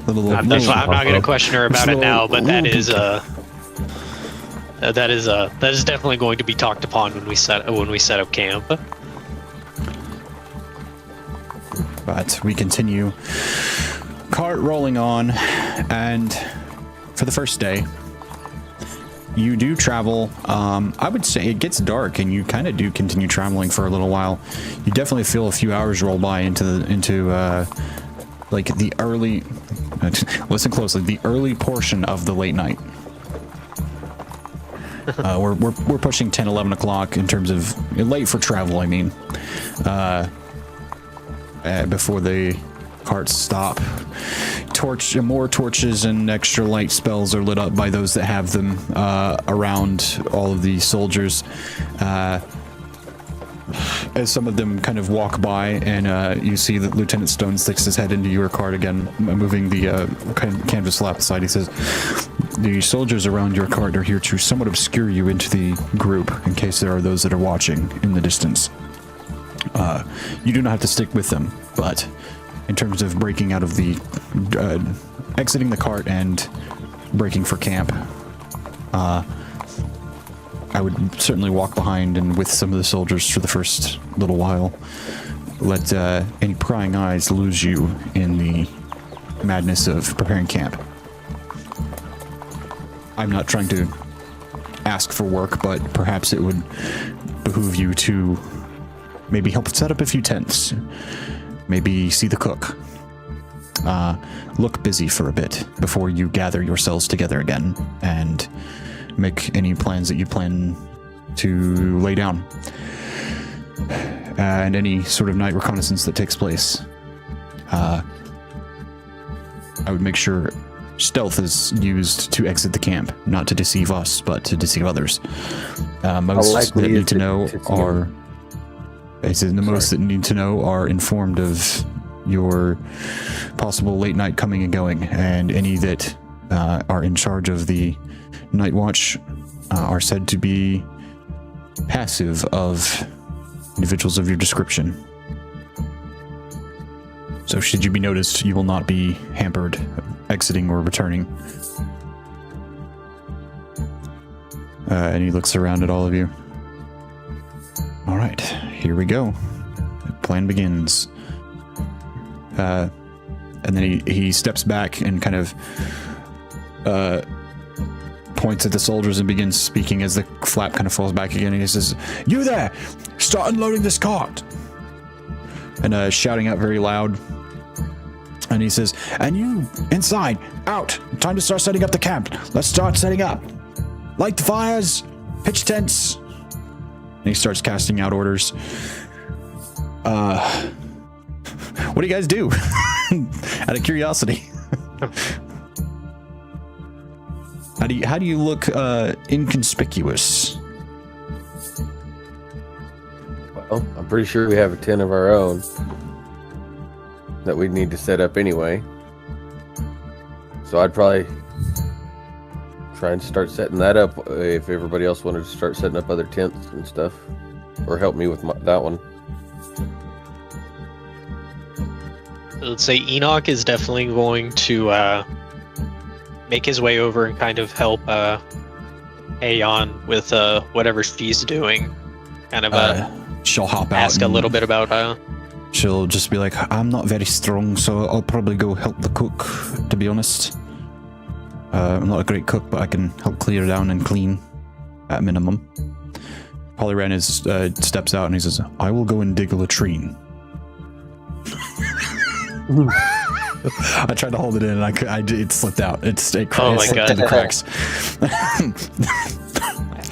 I'm not going to question her about it now, but that is definitely going to be talked upon when we set up camp. But we continue. Cart rolling on, and for the first day, you do travel. I would say it gets dark, and you kind of do continue traveling for a little while. You definitely feel a few hours roll by into like the early. Listen closely. The early portion of the late night. We're pushing 10, 11 o'clock in terms of late for travel. I mean, before the carts stop. More torches and extra light spells are lit up by those that have them around all of the soldiers. As some of them kind of walk by, and you see that Lieutenant Stone sticks his head into your cart again, moving the canvas flap aside. He says, "The soldiers around your cart are here to somewhat obscure you into the group, in case there are those that are watching in the distance. You do not have to stick with them, but in terms of breaking out of the, exiting the cart and breaking for camp, I would certainly walk behind and with some of the soldiers for the first little while. Let any prying eyes lose you in the madness of preparing camp. I'm not trying to ask for work, but perhaps it would behoove you to maybe help set up a few tents. Maybe see the cook. Look busy for a bit before you gather yourselves together again and make any plans that you plan to lay down. And any sort of night reconnaissance that takes place. I would make sure stealth is used to exit the camp, not to deceive us, but to deceive others. Most that need to know are... most that need to know are informed of your possible late night coming and going, and any that are in charge of the night watch are said to be passive of individuals of your description. So should you be noticed, you will not be hampered exiting or returning. And he looks around at all of you. All right, here we go. The plan begins. And then he steps back and kind of points at the soldiers and begins speaking as the flap kind of falls back again. And he says, "You there! Start unloading this cart!" And shouting out very loud, And he says, and you, inside, out. Time to start setting up the camp. Let's start setting up. Light the fires, pitch tents. And he starts casting out orders. What do you guys do? Out of curiosity. How do you look inconspicuous? Well, I'm pretty sure we have a tent of our own that we'd need to set up anyway. So I'd probably try and start setting that up if everybody else wanted to start setting up other tents and stuff. Or help me with that one. Let's say Enoch is definitely going to make his way over and kind of help Aeon with whatever she's doing. Kind of she'll hop out. Ask a little bit about She'll just be like, I'm not very strong, so I'll probably go help the cook, to be honest. I'm not a great cook, but I can help clear down and clean, at minimum. Polyran steps out and he says, I will go and dig a latrine. I tried to hold it in and it slipped out. It slipped through the cracks.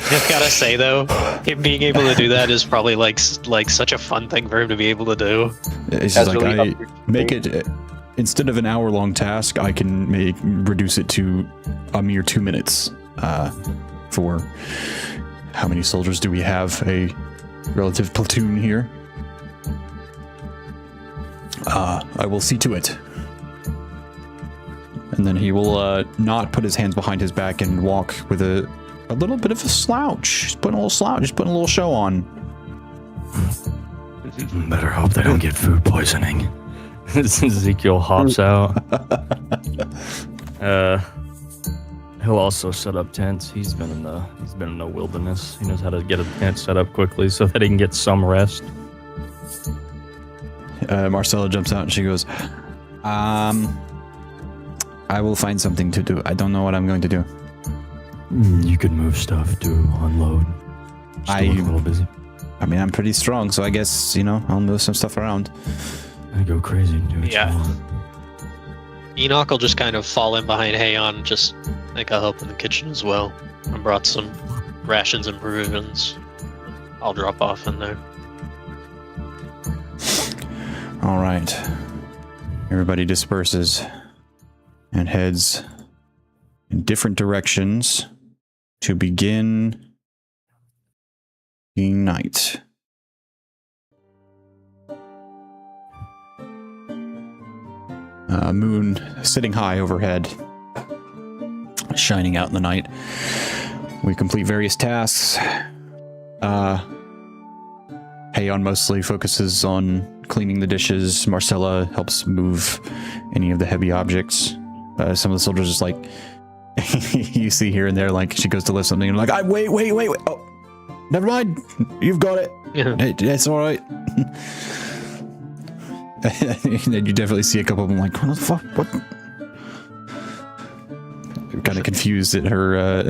Just gotta say though, him being able to do that is probably like such a fun thing for him to be able to do. It's just like I make it instead of an hour-long task, I can reduce it to a mere 2 minutes. For how many soldiers do we have? A relative platoon here. I will see to it. And then he will not put his hands behind his back and walk with a little bit of a slouch. He's putting a little slouch. He's putting a little show on. Better hope they don't get food poisoning. Ezekiel hops out. He'll also set up tents. He's been in the wilderness. He knows how to get a tent set up quickly so that he can get some rest. Marcella jumps out and she goes, I will find something to do. I don't know what I'm going to do. You could move stuff to unload. Still look a little busy. I mean, I'm pretty strong, so I guess, I'll move some stuff around. I go crazy and do what you want. Enoch will just kind of fall in behind Hayon, just like I'll help in the kitchen as well. I brought some rations and provisions. I'll drop off in there. All right. Everybody disperses and heads in different directions to begin the night. Moon sitting high overhead, shining out in the night. We complete various tasks. Hayon mostly focuses on cleaning the dishes. Marcella helps move any of the heavy objects. Some of the soldiers just like you see here and there, like she goes to lift something and like, wait. Oh, never mind. You've got it. Yeah. It's all right. And then you definitely see a couple of them like, what the fuck? What? Kind of confused at her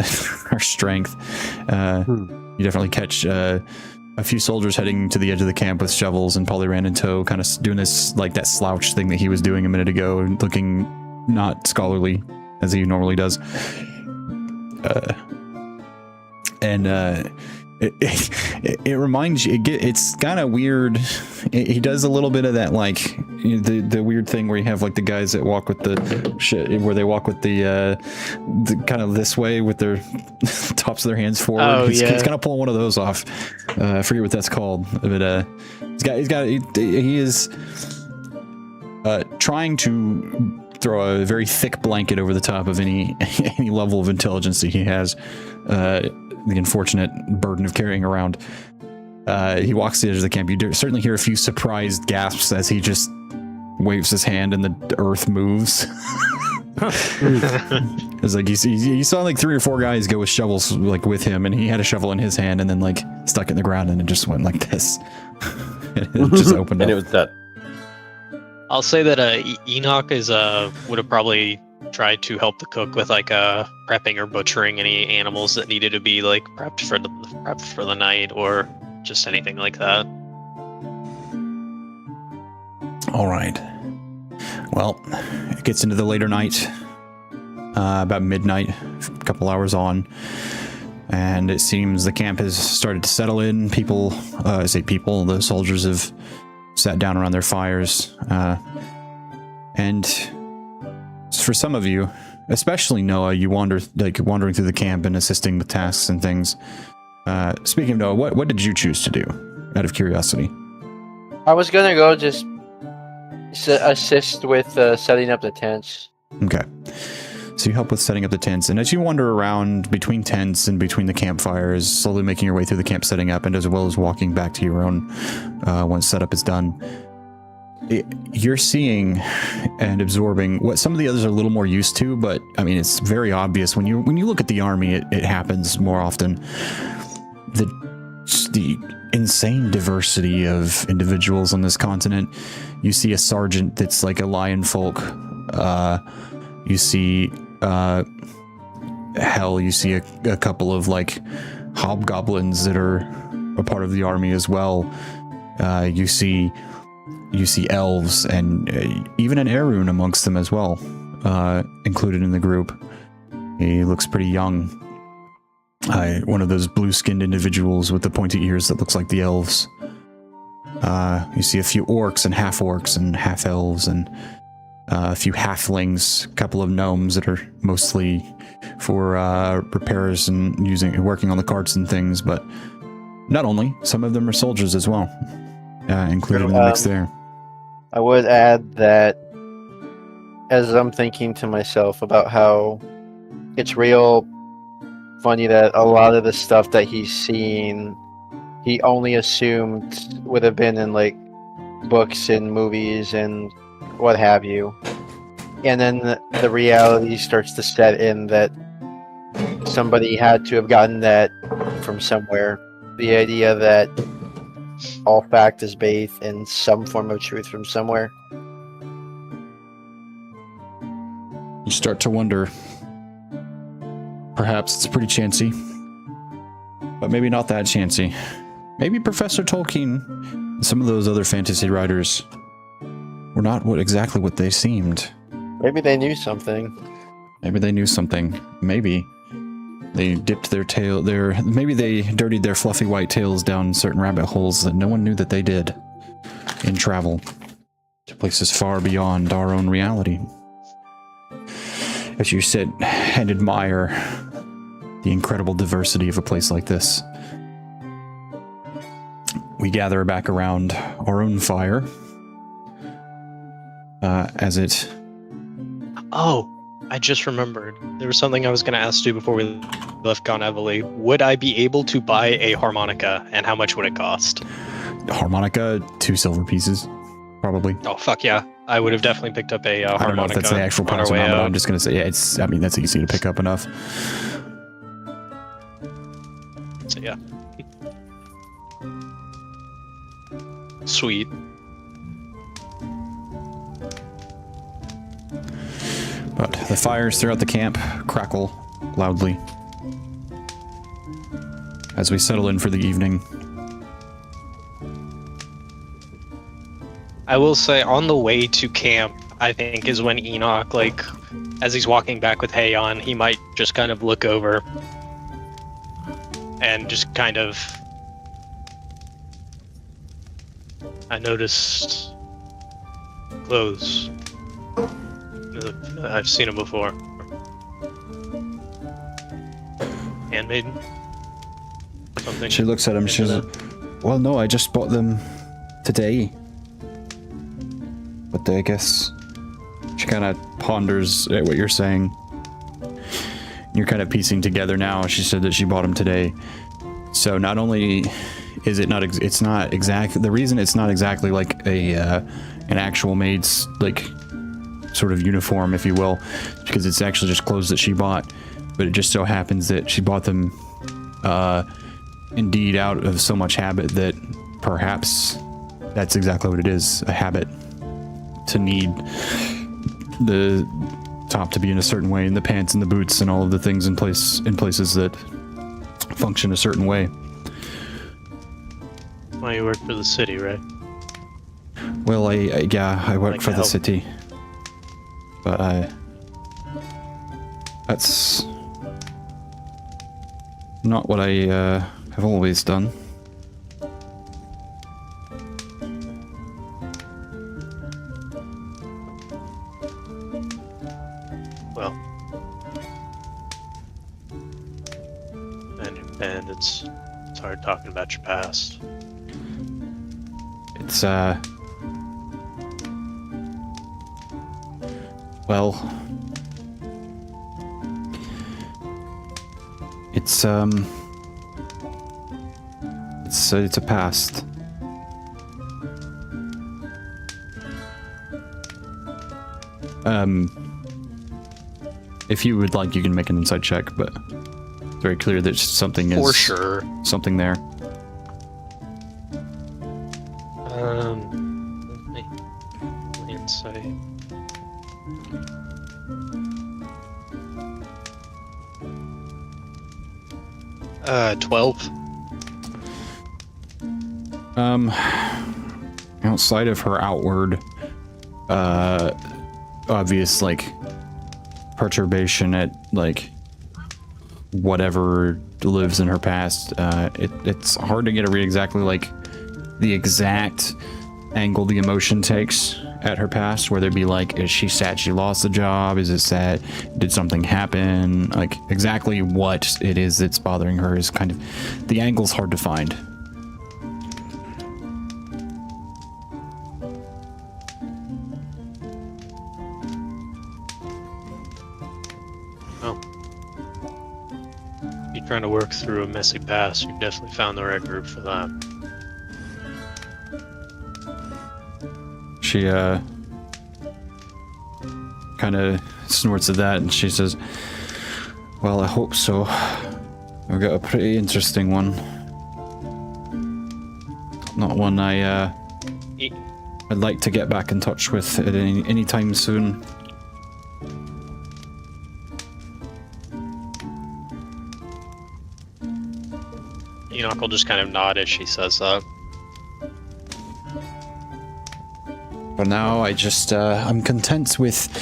her strength. You definitely catch a few soldiers heading to the edge of the camp with shovels and Polyran in tow, kind of doing this like that slouch thing that he was doing a minute ago, looking not scholarly as he normally does. It reminds you. It's kind of weird. He does a little bit of that, like the weird thing where you have like the guys that walk with the shit, where they walk with the kind of this way with their tops of their hands forward. Oh, he's yeah. kind of pulling one of those off. I forget what that's called, but he is trying to throw a very thick blanket over the top of any level of intelligence that he has. The unfortunate burden of carrying around. He walks to the edge of the camp. You certainly hear a few surprised gasps as he just waves his hand and the earth moves. It's like you saw like 3 or 4 guys go with shovels like with him, and he had a shovel in his hand and then like stuck it in the ground, and it just went like this. It just opened up. And it was that. I'll say that Enoch would have probably tried to help the cook with like prepping or butchering any animals that needed to be like prepped for the night, or just anything like that. All right. Well, it gets into the later night, about midnight, a couple hours on, and it seems the camp has started to settle in. People, the soldiers have sat down around their fires, and for some of you, especially Noah, you wandering through the camp and assisting with tasks and things. Speaking of Noah, what did you choose to do, out of curiosity? I was gonna go just assist with setting up the tents. Okay. So you help with setting up the tents, and as you wander around between tents and between the campfires, slowly making your way through the camp setting up, and as well as walking back to your own once setup is done, you're seeing and absorbing what some of the others are a little more used to, but I mean it's very obvious when you look at the army, it happens more often. The insane diversity of individuals on this continent. You see a sergeant that's like a lion folk. You see you see a couple of like hobgoblins that are a part of the army as well. You see elves and even an Erun amongst them as well, included in the group. He looks pretty young. One of those blue-skinned individuals with the pointy ears that looks like the elves. You see a few orcs and half-elves and a few halflings, a couple of gnomes that are mostly for repairs and working on the carts and things, but not only, some of them are soldiers as well, included in the mix there. I would add that as I'm thinking to myself about how it's real funny that a lot of the stuff that he's seen, he only assumed would have been in like books and movies and what have you. And then the reality starts to set in that somebody had to have gotten that from somewhere. The idea that all fact is bathed in some form of truth from somewhere. You start to wonder, perhaps it's pretty chancy, but maybe not that chancy. Maybe Professor Tolkien and some of those other fantasy writers were not exactly what they seemed. Maybe they knew something. Maybe they knew something. Maybe they dipped maybe they dirtied their fluffy white tails down certain rabbit holes that no one knew that they did in travel to places far beyond our own reality. As you sit and admire the incredible diversity of a place like this, we gather back around our own fire as it... Oh, I just remembered. There was something I was going to ask you before we left Goneveli. Would I be able to buy a harmonica, and how much would it cost? Harmonica, 2 silver pieces, probably. Oh, fuck yeah. I would have definitely picked up a harmonica. I don't know if that's the actual price or not, but I'm just going to say, yeah, that's easy to pick up enough. So, yeah. Sweet. But the fires throughout the camp crackle loudly as we settle in for the evening. I will say, on the way to camp, I think is when Enoch, like, as he's walking back with Hayon, he might just kind of look over and just kind of... I noticed clothes. I've seen them before. Handmaiden? Something. She looks at him. She says, "Well, no, I just bought them today." But I guess she kind of ponders at what you're saying. You're kind of piecing together now. She said that she bought them today. So not only is it not, it's not exactly the reason it's not exactly like an actual maid's like sort of uniform, if you will, because it's actually just clothes that she bought. But it just so happens that she bought them indeed out of so much habit that perhaps that's exactly what it is, a habit to need the top to be in a certain way, and the pants and the boots and all of the things in places that function a certain way. Well, you work for the city, right? Well, I work Like for the help. city. But that's not what I have always done. Well, and it's hard talking about your past. It's well, it's a past. If you would like, you can make an insight check, but it's very clear that something is For sure. something there. Let me insight. Uh, 12. Outside of her outward, obvious, like, perturbation at, like, whatever lives in her past, it's hard to get a read exactly, like, the exact angle the emotion takes at her past, whether it be, like, is she sad she lost the job, is it sad, did something happen, like, exactly what it is that's bothering her is kind of, the angle's hard to find. Trying to work through a messy past, you've definitely found the right group for that. She kind of snorts at that and she says, well, I hope so. I've got a pretty interesting one. Not one I'd like to get back in touch with at any time soon. Enoch will just kind of nod as she says that. For now, I just, I'm content with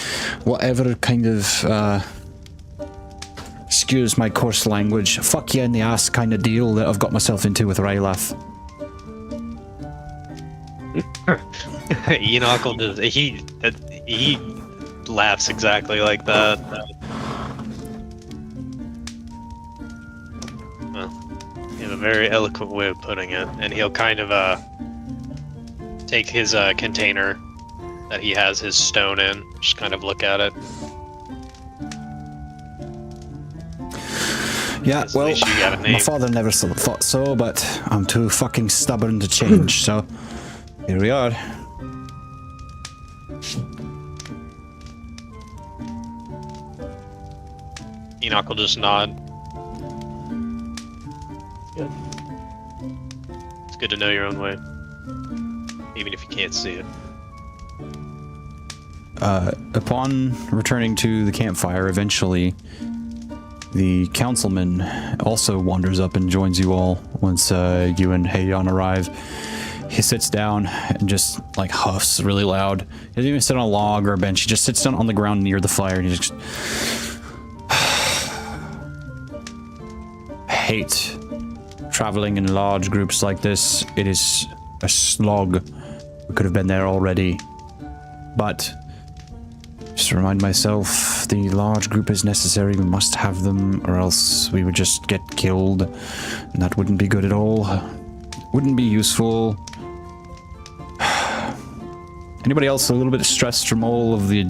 whatever kind of, excuse my coarse language, fuck you in the ass kind of deal that I've got myself into with Rylath. Enoch will just, he laughs exactly like that. In a very eloquent way of putting it, and he'll kind of take his container that he has his stone in, just kind of look at it. Yeah, At well, least you got a my name. father never thought so, but I'm too fucking stubborn to change, so here we are. Enoch will just nod. Good. It's good to know your own way, even if you can't see it. Upon returning to the campfire, eventually, the councilman also wanders up and joins you all once you and Heian arrive. He sits down and just, like, huffs really loud. He doesn't even sit on a log or a bench. He just sits down on the ground near the fire and he just... hate traveling in large groups like this. It is a slog. We could have been there already. But just to remind myself, the large group is necessary. We must have them, or else we would just get killed. And that wouldn't be good at all. Wouldn't be useful. Anybody else a little bit stressed from all of the...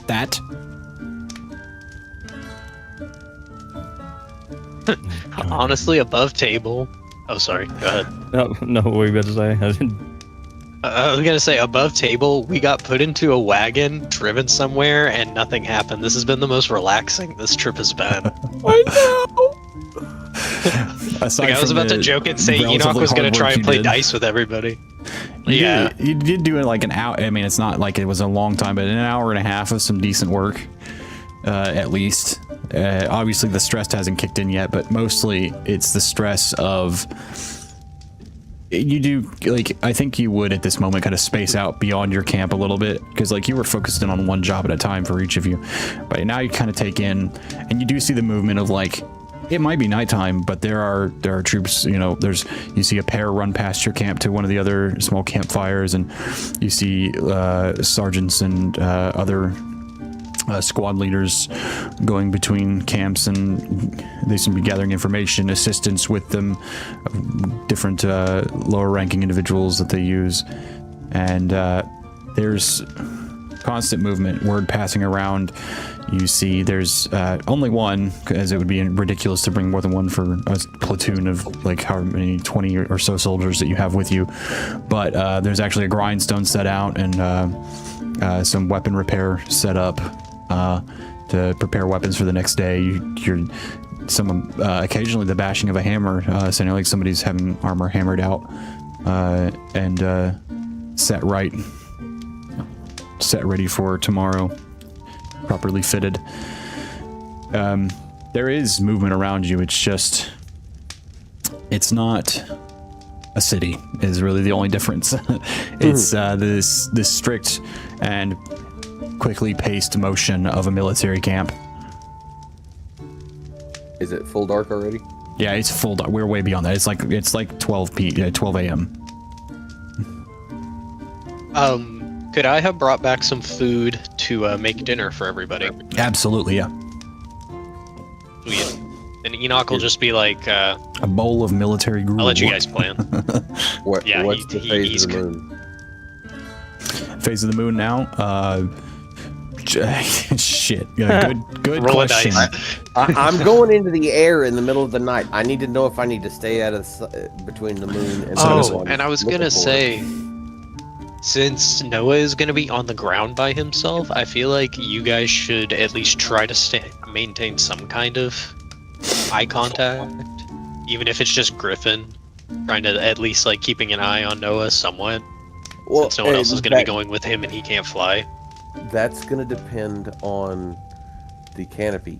that? Honestly, above table. Oh, sorry. Go ahead. No, what were you about to say? I didn't... I was gonna say, above table, we got put into a wagon, driven somewhere, and nothing happened. This has been the most relaxing this trip has been. I know! Like, I was about to joke and say Enoch was gonna try and play dice with everybody. Yeah. You did do it like an hour. I mean, it's not like it was a long time, but an hour and a half of some decent work, at least. Obviously, the stress hasn't kicked in yet, but mostly it's the stress of You do, like, I think you would at this moment kind of space out beyond your camp a little bit, because like you were focused in on one job at a time for each of you, but now you kind of take in, and you do see the movement of like, it might be nighttime, but there are troops, you know, you see a pair run past your camp to one of the other small campfires, and you see sergeants and other squad leaders going between camps, and they seem to be gathering information, assistance with them, different lower ranking individuals that they use, and there's constant movement, word passing around. You see there's only one, as it would be ridiculous to bring more than one for a platoon of like however many 20 or so soldiers that you have with you, but there's actually a grindstone set out and some weapon repair set up to prepare weapons for the next day. You're occasionally the bashing of a hammer, sounding like somebody's having armor hammered out and set ready for tomorrow, properly fitted. There is movement around you. It's not a city is really the only difference. It's this strict and quickly paced motion of a military camp. Is it full dark already? Yeah, it's full dark. We're way beyond that. It's like 12 a.m. Could I have brought back some food to make dinner for everybody? Absolutely, yeah. Sweet. And Enoch will just be like, a bowl of military gruel. I'll let you guys plan. Yeah, what's the phase of the moon? Phase of the moon now? Shit. Yeah, good Roll question. a dice. I'm going into the air in the middle of the night. I need to know if I need to stay out of between the moon and the sun. And I was gonna say, since Noah is gonna be on the ground by himself, I feel like you guys should at least try to maintain some kind of eye contact, even if it's just Griffin, trying to at least like keeping an eye on Noah somewhat. Well, since no one else is gonna be going with him and he can't fly. That's going to depend on the canopy.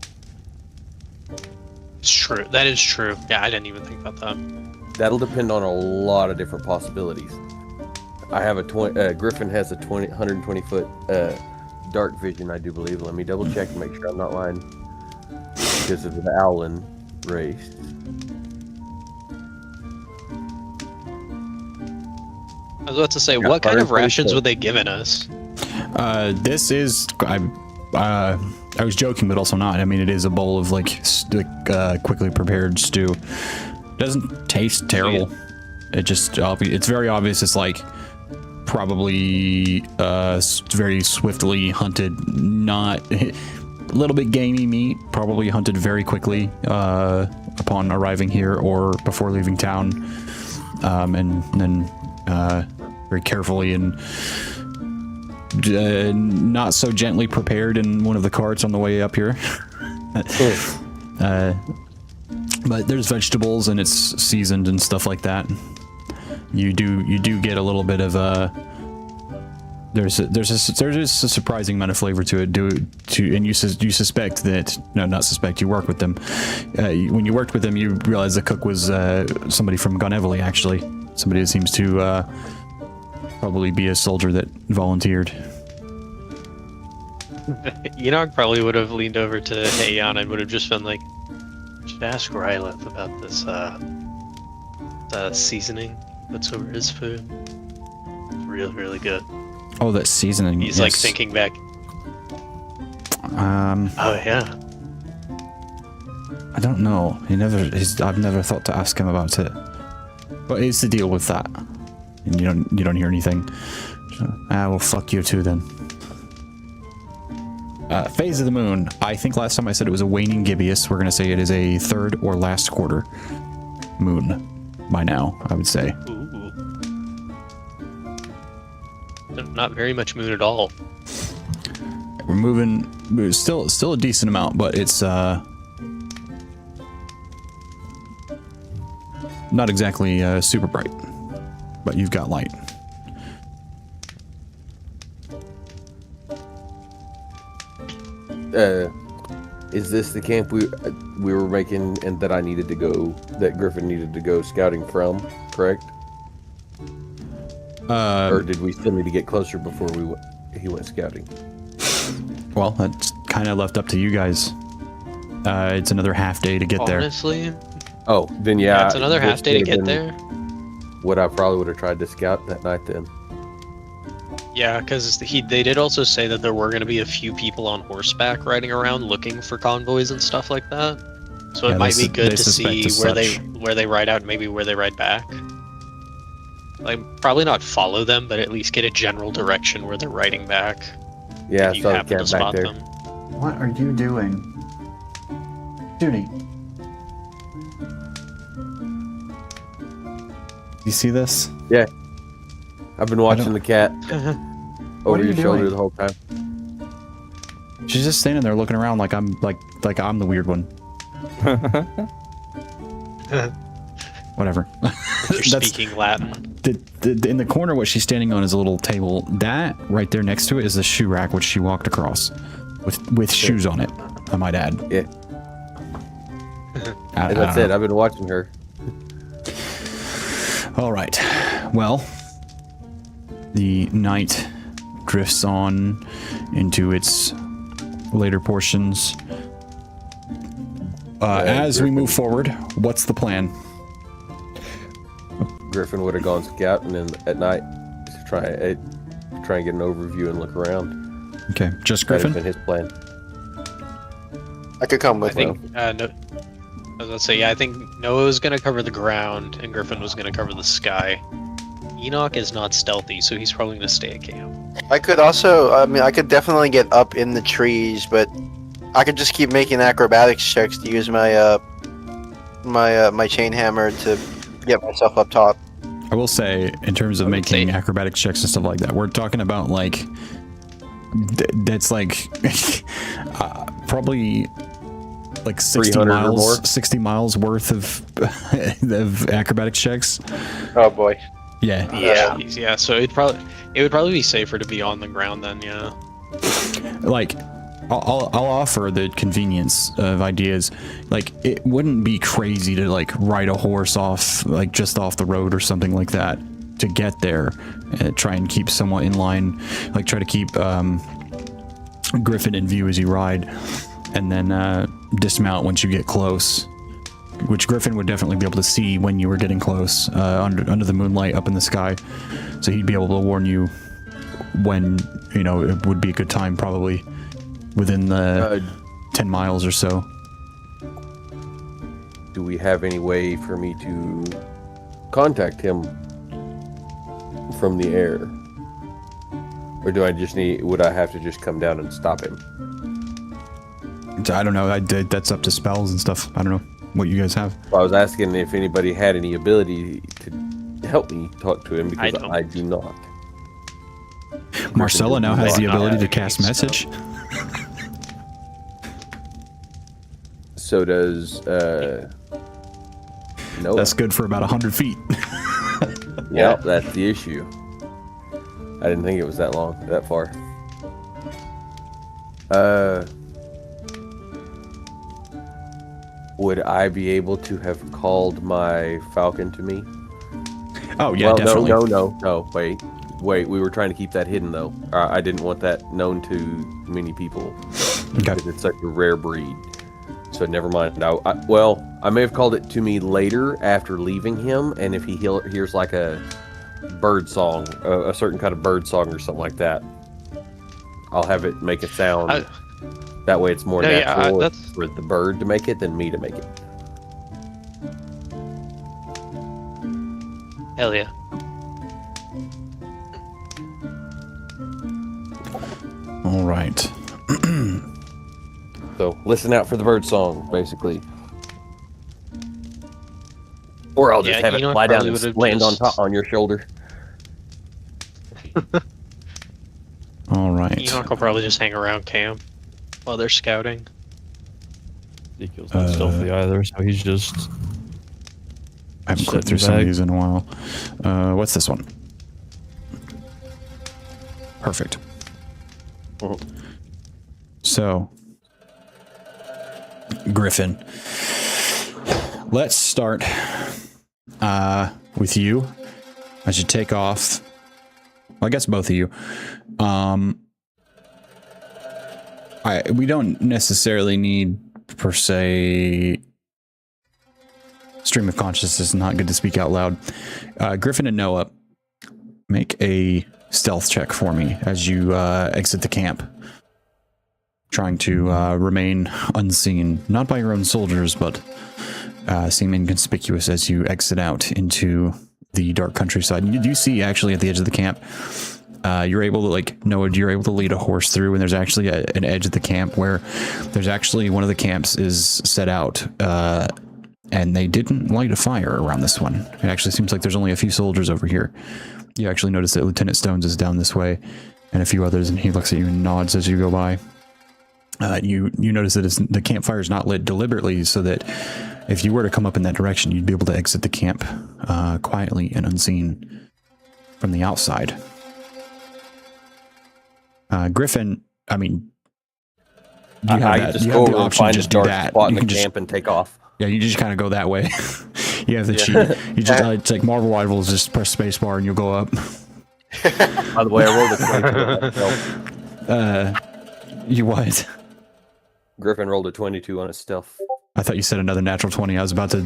It's true. That is true. Yeah, I didn't even think about that. That'll depend on a lot of different possibilities. I have Griffin has a 120 foot dark vision, I do believe. Let me double check and make sure I'm not lying. Because of the Owlin race. I was about to say, what kind of rations would they given us? This is I was joking, but also not. I mean, it is a bowl of like quickly prepared stew. It doesn't taste terrible. It just it's very obvious. It's like probably very swiftly hunted, not a little bit gamey meat. Probably hunted very quickly upon arriving here or before leaving town, and then very carefully and not so gently prepared in one of the carts on the way up here. But there's vegetables and it's seasoned and stuff like that. You do get a little bit of there's a surprising amount of flavor to it. And you suspect that you work with them. When you worked with them, you realized the cook was somebody from Goneveli, actually. Somebody that seems to probably be a soldier that volunteered. Enoch probably would have leaned over to Heian and would have just been like, "You should ask Rylith about this seasoning that's over his food. It's really, really good." Oh, that seasoning. He's like thinking back. Oh yeah. I don't know. I've never thought to ask him about it. What is the deal with that? And you don't hear anything. Well, fuck you too then. Phase of the moon. I think last time I said it was a waning gibbous. We're gonna say it is a third or last quarter moon by now, I would say. Ooh. Not very much moon at all. We're moving. Still a decent amount, but it's not exactly super bright. But you've got light. Is this the camp we were making and that I needed to go, that Griffin needed to go scouting from, correct? Or did we still need to get closer before he went scouting? Well, that's kind of left up to you guys. It's another half day to get Honestly, Oh, then yeah. it's another half this day to would have get been there. What I probably would have tried to scout that night then. Yeah, because they did also say that there were going to be a few people on horseback riding around looking for convoys and stuff like that. So Yeah, it might they be good they to suspect see as where they ride out and maybe where they ride back. Like probably not follow them, but at least get a general direction where they're riding back. Yeah, if you so the happen to camp spot back there. them. What are you doing? Judy. You see this? I've been watching the cat What over are your you shoulder doing? the whole time. She's just standing there looking around like I'm I'm the weird one. Whatever. You're speaking Latin. In the corner, what she's standing on is a little table. That right there next to it is the shoe rack, which she walked across, with shoes on it. I might add. Yeah. I And that's don't it. know. I've been watching her. All right. Well, the night drifts on into its later portions. As we move forward, what's the plan? Griffin would have gone scouting and at night to try and get an overview and look around. Okay, just That has Griffin? been his plan. I could come I with think him. no. I was gonna say I think Noah was gonna cover the ground and Griffin was gonna cover the sky. Enoch is not stealthy, so he's probably gonna stay at camp. I could also, I mean, I could definitely get up in the trees, but I could just keep making acrobatics checks to use my my chain hammer to get myself up top. I will say, in terms of I would making say- acrobatic checks and stuff like that, we're talking about like that's like probably like 60 300 or more? miles, 60 miles worth of acrobatic checks. Oh boy. Yeah, Yeah. Yeah. So it would probably be safer to be on the ground then. Yeah. like I'll offer the convenience of ideas. Like it wouldn't be crazy to like ride a horse off like just off the road or something like that to get there. Try and keep somewhat in line. Like try to keep Griffin in view as you ride, and then dismount once you get close. Which Griffin would definitely be able to see when you were getting close under the moonlight up in the sky, so he'd be able to warn you when it would be a good time, probably within the 10 miles or so. Do we have any way for me to contact him from the air? Or do I just would I have to just come down and stop him? I don't know. That's up to spells and stuff. I don't know what you guys have. Well, I was asking if anybody had any ability to help me talk to him because don't. I do not. Marcella now has the Not ability to having cast any message. So does Noah. That's good for about 100 feet. Yeah, that's the issue. I didn't think it was that far. Would I be able to have called my falcon to me? Oh yeah, Well, definitely. no. Wait. We were trying to keep that hidden though. I didn't want that known to many people Okay. because it's such a rare breed. So never mind. I may have called it to me later after leaving him, and if he hears like a bird song, a certain kind of bird song or something like that, I'll have it make a sound. That way, it's more No, yeah, natural that's- for the bird to make it than me to make it. Hell yeah. All right. So listen out for the bird song, basically. Or I'll just Yeah, have it Enoch fly down probably and would've land on just- top on your shoulder. All right. Enoch will probably just hang around camp while they're scouting. Ezekiel's not stealthy either, so he's just. I haven't Set clicked through in some of bag. these in a while. What's this one? Perfect. Mhm. So, Griffin, let's start with you as you take off I guess both of you. We don't necessarily need, per se, stream of consciousness is not good to speak out loud. Griffin and Noah, make a stealth check for me as you exit the camp. Trying to remain unseen, not by your own soldiers, but seem inconspicuous as you exit out into the dark countryside. And you do see, actually, at the edge of the camp, you're able to, like, Noah, you're able to lead a horse through, and there's actually an edge of the camp where there's actually one of the camps is set out, and they didn't light a fire around this one. It actually seems like there's only a few soldiers over here. You actually notice that Lieutenant Stones is down this way, and a few others, and he looks at you and nods as you go by. You notice that the campfire is not lit deliberately, so that if you were to come up in that direction, you'd be able to exit the camp quietly and unseen from the outside. Griffin, I mean, you have just you go have the over and option to find a just do dark that. spot in You the can camp and take off. yeah, you just kind of go that way. You have the cheat. You just it's like Marvel Rivals, just press spacebar and you'll go up. By the way, I rolled a 22 on stealth. You what? Griffin rolled a 22 on his stealth. I thought you said another natural 20. I was about to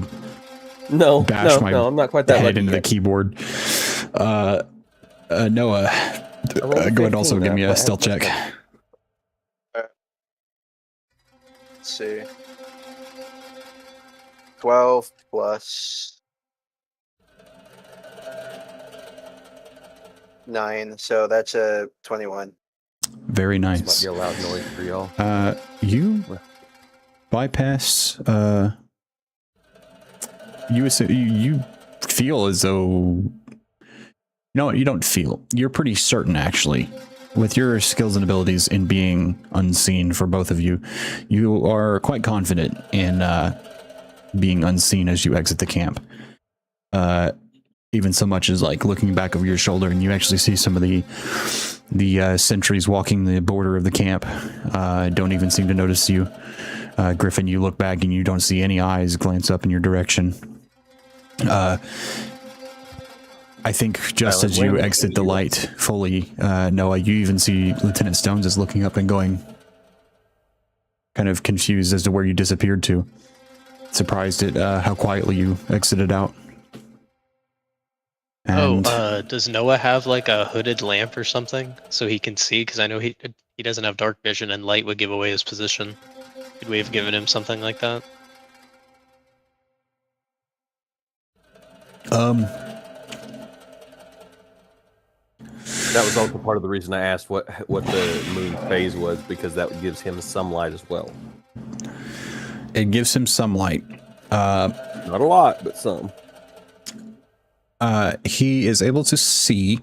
No, bash my I'm not quite that head lucky into the yet. keyboard. Noah, go ahead and also give me a stealth check. Let's see. 12 plus 9, so that's a 21. Very This nice. might be a loud noise for y'all. You bypass. You feel as though. No, you don't feel. You're pretty certain, actually, with your skills and abilities in being unseen for both of you. You are quite confident in being unseen as you exit the camp. Even so much as like looking back over your shoulder, and you actually see some of the sentries walking the border of the camp. Don't even seem to notice you. Griffin, you look back and you don't see any eyes glance up in your direction. I think just as you exit the light fully, Noah, you even see Lieutenant Stones is looking up and going, kind of confused as to where you disappeared to. Surprised at how quietly you exited out. And does Noah have like a hooded lamp or something so he can see? Because I know he doesn't have dark vision, and light would give away his position. Could we have given him something like that? That was also part of the reason I asked what the moon phase was, because that gives him some light as well. it gives him some light. Not a lot, but some. He is able to see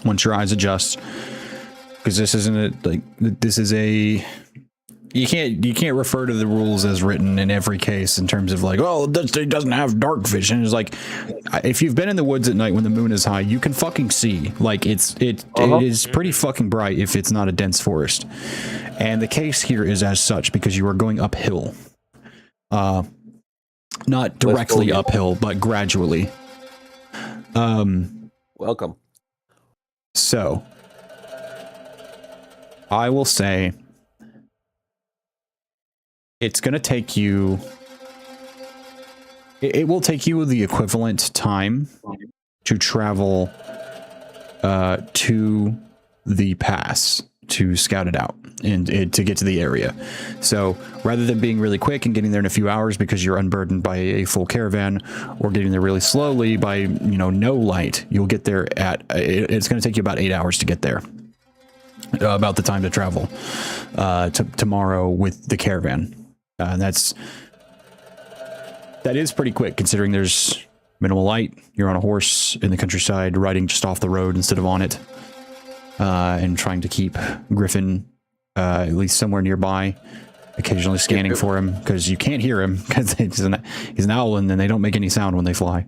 once your eyes adjust, because this isn't this is a, you can't refer to the rules as written in every case in terms of like, oh, it doesn't have dark vision. It's like, if you've been in the woods at night when the moon is high, you can fucking see. Like it is pretty fucking bright if it's not a dense forest. And the case here is as such because you are going uphill. Not directly uphill, but gradually. Welcome. So, I will say it's going to take you, it will take you the equivalent time to travel to the pass to scout it out and to get to the area. So rather than being really quick and getting there in a few hours because you're unburdened by a full caravan, or getting there really slowly by, no light, you'll get there at, it's going to take you about 8 hours to get there. About the time to travel tomorrow with the caravan. And that is pretty quick considering there's minimal light. You're on a horse in the countryside riding just off the road instead of on it. And trying to keep Griffin at least somewhere nearby, occasionally scanning for him because you can't hear him because he's an owl and they don't make any sound when they fly.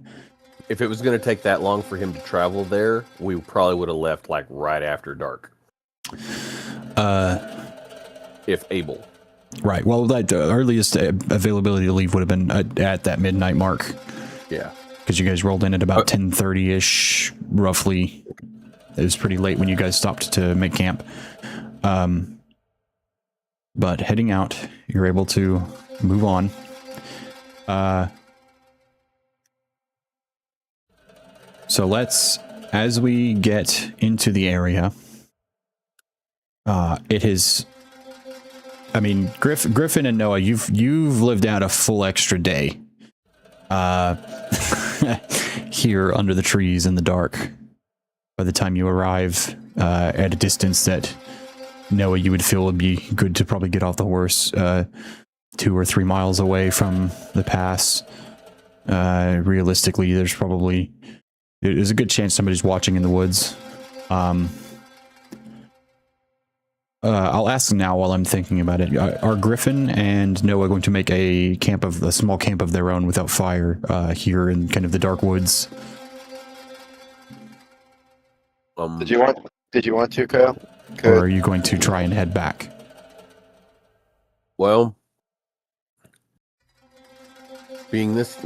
If it was going to take that long for him to travel there, we probably would have left like right after dark. If able. Right. Well, that earliest availability to leave would have been at that midnight mark. Yeah. Because you guys rolled in at about 10:30ish, roughly. It was pretty late when you guys stopped to make camp. But heading out, you're able to move on. So let's, as we get into the area, it is, I mean, Griffin and Noah, you've lived out a full extra day here under the trees in the dark. By the time you arrive at a distance that Noah, you would feel would be good to probably get off the horse 2 or 3 miles away from the pass. Realistically, there's a good chance somebody's watching in the woods. I'll ask now while I'm thinking about it. Are Griffin and Noah going to make a small camp of their own without fire here in kind of the dark woods? Did you want to, Kyle? Or are you going to try and head back? Well, being this,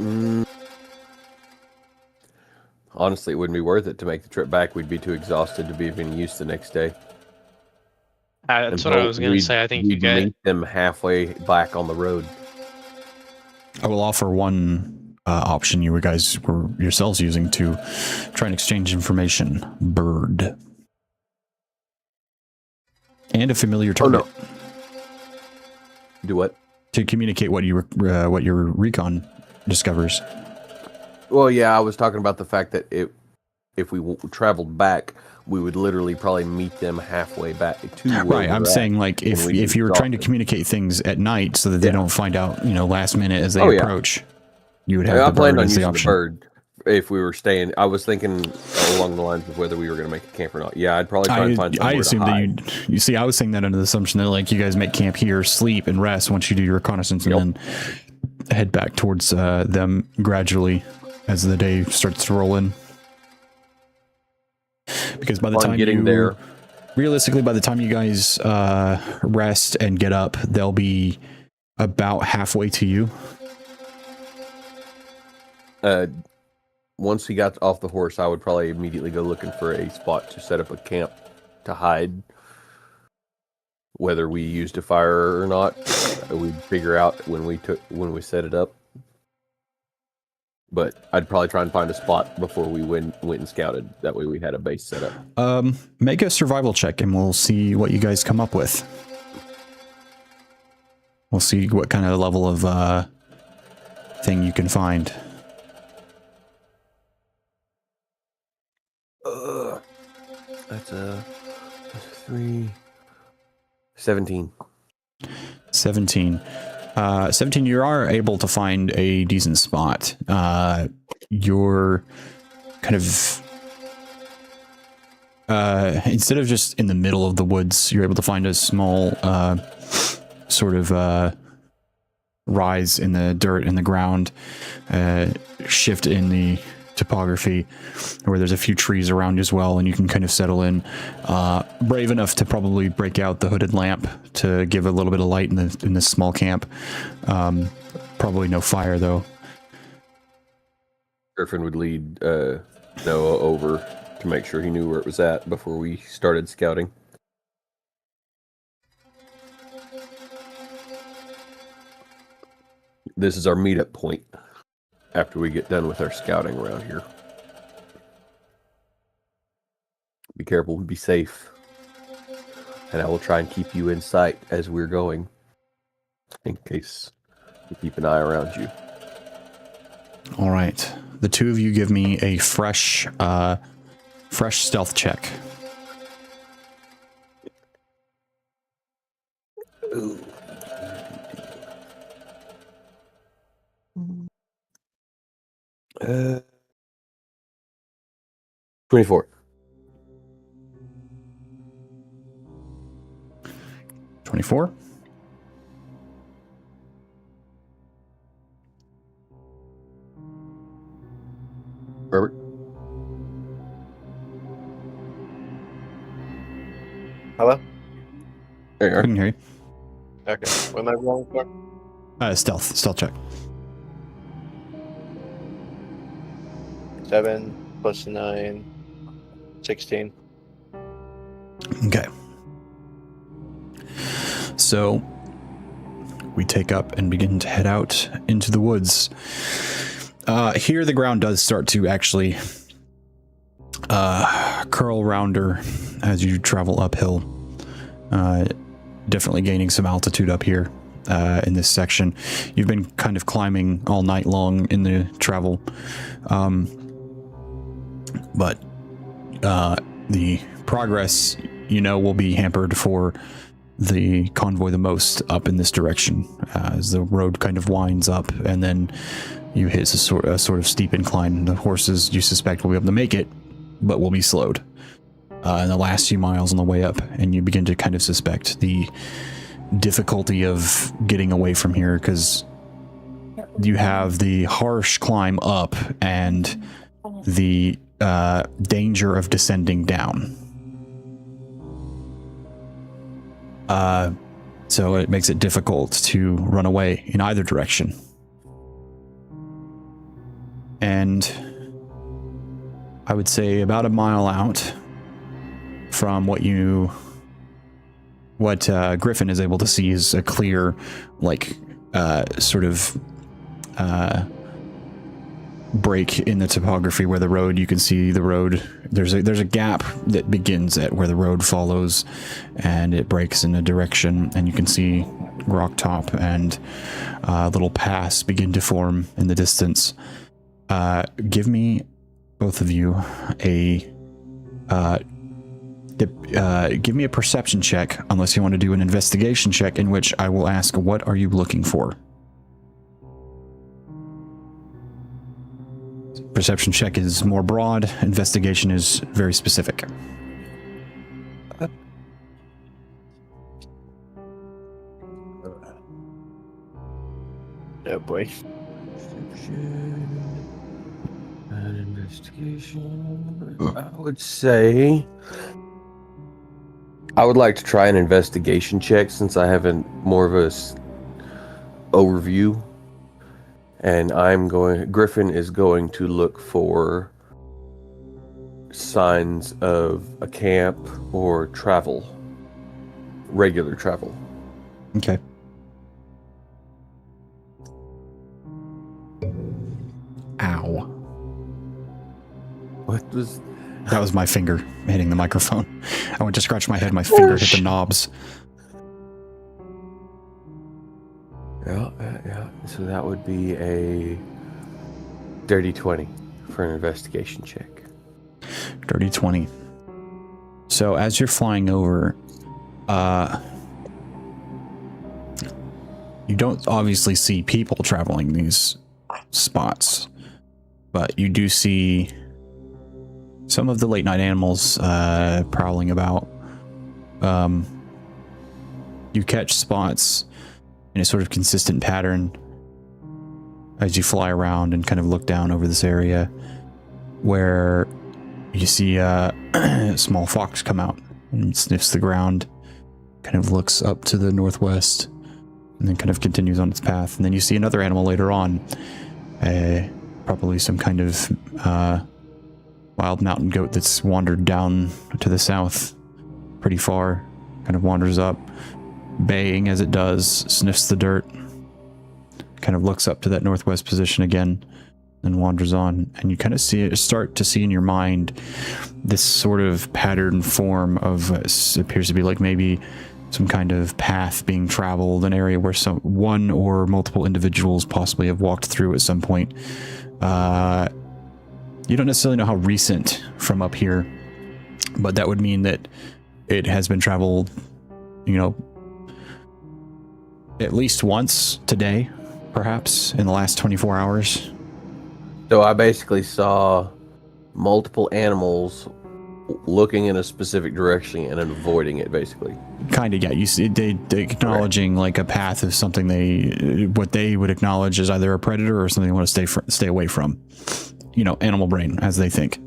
honestly, it wouldn't be worth it to make the trip back. We'd be too exhausted to be of any use the next day. That's what I was going to say. I think you get meet them halfway back on the road. I will offer one option you guys were yourselves using to try and exchange information. Bird. And a familiar target. Oh, no. Do what? To communicate what your recon discovers. Well, yeah, I was talking about the fact that if we traveled back, we would literally probably meet them halfway back to where right. I'm saying, like, if you were trying to communicate things at night so that they don't find out, last minute as they approach, you would have the bird as the option. The bird if we were staying. I was thinking along the lines of whether we were going to make a camp or not. Yeah, I'd probably try and find somewhere I assumed to hide. that you see, I was saying that under the assumption that, like, you guys make camp here, sleep, and rest once you do your reconnaissance, and then head back towards them gradually as the day starts to roll in. Because by the time getting there, realistically, by the time you guys rest and get up, they'll be about halfway to you. Once he got off the horse, I would probably immediately go looking for a spot to set up a camp to hide. Whether we used a fire or not, we'd figure out when we set it up. But I'd probably try and find a spot before we went and scouted. That way we had a base set up. Make a survival check and we'll see what you guys come up with. We'll see what kind of level of thing you can find. That's a 3. 17. 17. 17, you are able to find a decent spot. You're kind of... instead of just in the middle of the woods, you're able to find a small sort of rise in the dirt in the ground, shift in the topography where there's a few trees around as well, and you can kind of settle in. Brave enough to probably break out the hooded lamp to give a little bit of light in this small camp. Probably no fire though. Griffin would lead Noah over to make sure he knew where it was at before we started scouting. This is our meetup point after we get done with our scouting around here. Be careful and be safe. And I will try and keep you in sight as we're going, in case you keep an eye around you. All right. The two of you give me a fresh stealth check. Ooh. 24. 24. Robert? Hello? There you I are. can hear you. Okay. What am I rolling for? Stealth check. 7 plus 9, 16. Okay. So we take up and begin to head out into the woods. Here the ground does start to actually curl rounder as you travel uphill. Definitely gaining some altitude up here in this section. You've been kind of climbing all night long in the travel. But the progress, will be hampered for the convoy the most up in this direction as the road kind of winds up and then you hit a sort of steep incline. The horses, you suspect, will be able to make it, but will be slowed in the last few miles on the way up, and you begin to kind of suspect the difficulty of getting away from here because you have the harsh climb up and the danger of descending down. So it makes it difficult to run away in either direction. And I would say about a mile out from what Griffin is able to see is a clear, break in the topography where the road, you can see the road, there's a gap that begins at where the road follows and it breaks in a direction, and you can see rock top and little paths begin to form in the distance. Give me, both of you, give me a perception check, unless you want to do an investigation check, in which I will ask, what are you looking for? Perception check is more broad. Investigation is very specific. Oh boy. And investigation. I would say I would like to try an investigation check since I have more of a overview. And Griffin is going to look for signs of a camp or regular travel. Okay. Ow. What was... That was my finger hitting the microphone. I went to scratch my head, my finger hit the knobs. Yeah. So that would be a dirty 20 for an investigation check. Dirty 20. So as you're flying over, you don't obviously see people traveling these spots, but you do see some of the late night animals prowling about. You catch spots in a sort of consistent pattern as you fly around and kind of look down over this area, where you see a small fox come out and sniffs the ground, kind of looks up to the northwest, and then kind of continues on its path. And then you see another animal later on, probably some kind of wild mountain goat that's wandered down to the south pretty far, kind of wanders up, baying as it does, sniffs the dirt, kind of looks up to that northwest position again, and wanders on. And you kind of start to see in your mind this sort of pattern form of appears to be like maybe some kind of path being traveled, an area where one or multiple individuals possibly have walked through at some point. You don't necessarily know how recent from up here, but that would mean that it has been traveled, at least once today, perhaps in the last 24 hours. So I basically saw multiple animals looking in a specific direction and avoiding it, basically. Kind of, yeah. You see, they acknowledging like a path of something what they would acknowledge as either a predator or something they want to stay away from. Animal brain, as they think.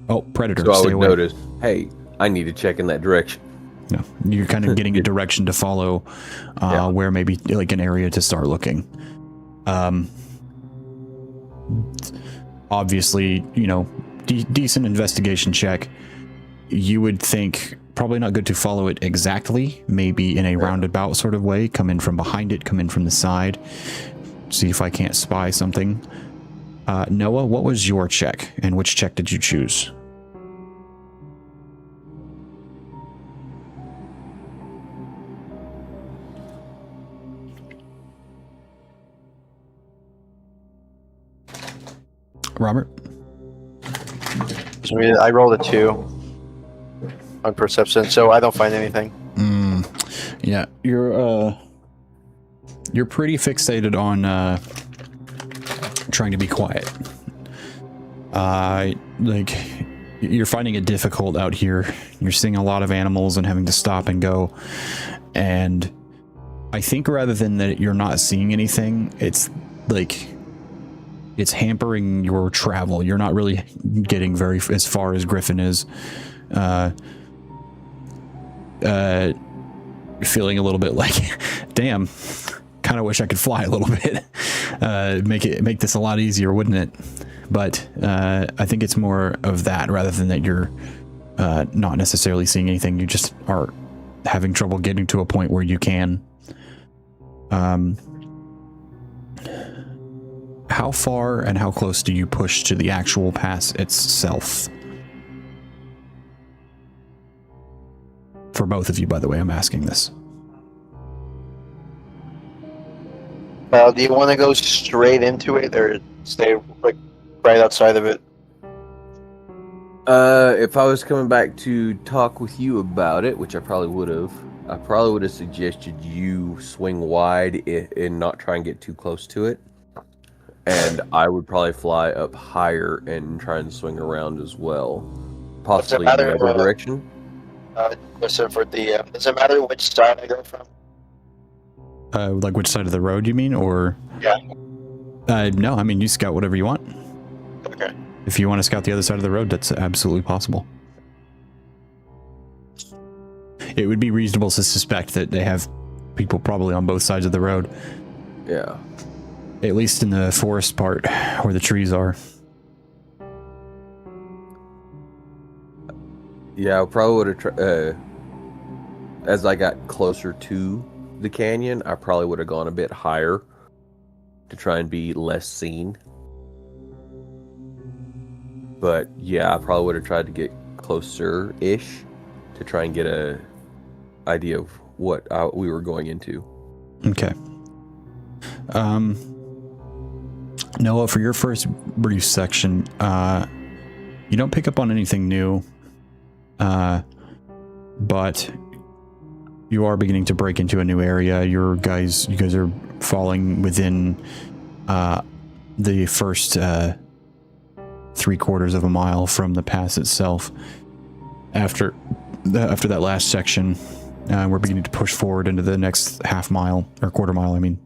Oh, predator. So I would notice, hey, I need to check in that direction. No, you're kind of getting a direction to follow, where maybe like an area to start looking. Obviously, decent investigation check. You would think probably not good to follow it exactly. Maybe in a roundabout sort of way. Come in from behind it, come in from the side. See if I can't spy something. Noah, what was your check? And which check did you choose? Robert? So I rolled a 2 on perception, so I don't find anything. Yeah, you're pretty fixated on trying to be quiet. Like, you're finding it difficult out here. You're seeing a lot of animals and having to stop and go. And I think rather than that you're not seeing anything, it's like it's hampering your travel. You're not really getting very as far as Griffin is. Feeling a little bit like, damn, kind of wish I could fly a little bit. Make this a lot easier, wouldn't it? But I think it's more of that rather than that you're not necessarily seeing anything. You just are having trouble getting to a point where you can. How far and how close do you push to the actual pass itself? For both of you, by the way, I'm asking this. Do you want to go straight into it or stay like right outside of it? If I was coming back to talk with you about it, which I probably would have suggested you swing wide and not try and get too close to it. And I would probably fly up higher and try and swing around as well. Possibly in the other direction. Listen, for the does it matter which side I go from? Like which side of the road you mean, or? Yeah. No, I mean you scout whatever you want. Okay. If you want to scout the other side of the road, that's absolutely possible. It would be reasonable to suspect that they have people probably on both sides of the road. Yeah. At least in the forest part where the trees are. Yeah, I probably would have tried. As I got closer to the canyon, I probably would have gone a bit higher to try and be less seen. But yeah, I probably would have tried to get closer-ish to try and get a idea of what we were going into. Okay. Noah, for your first brief section, you don't pick up on anything new, but you are beginning to break into a new area. You guys are falling within the first 3/4 of a mile from the pass itself. After that last section, we're beginning to push forward into the next half mile or quarter mile. I mean,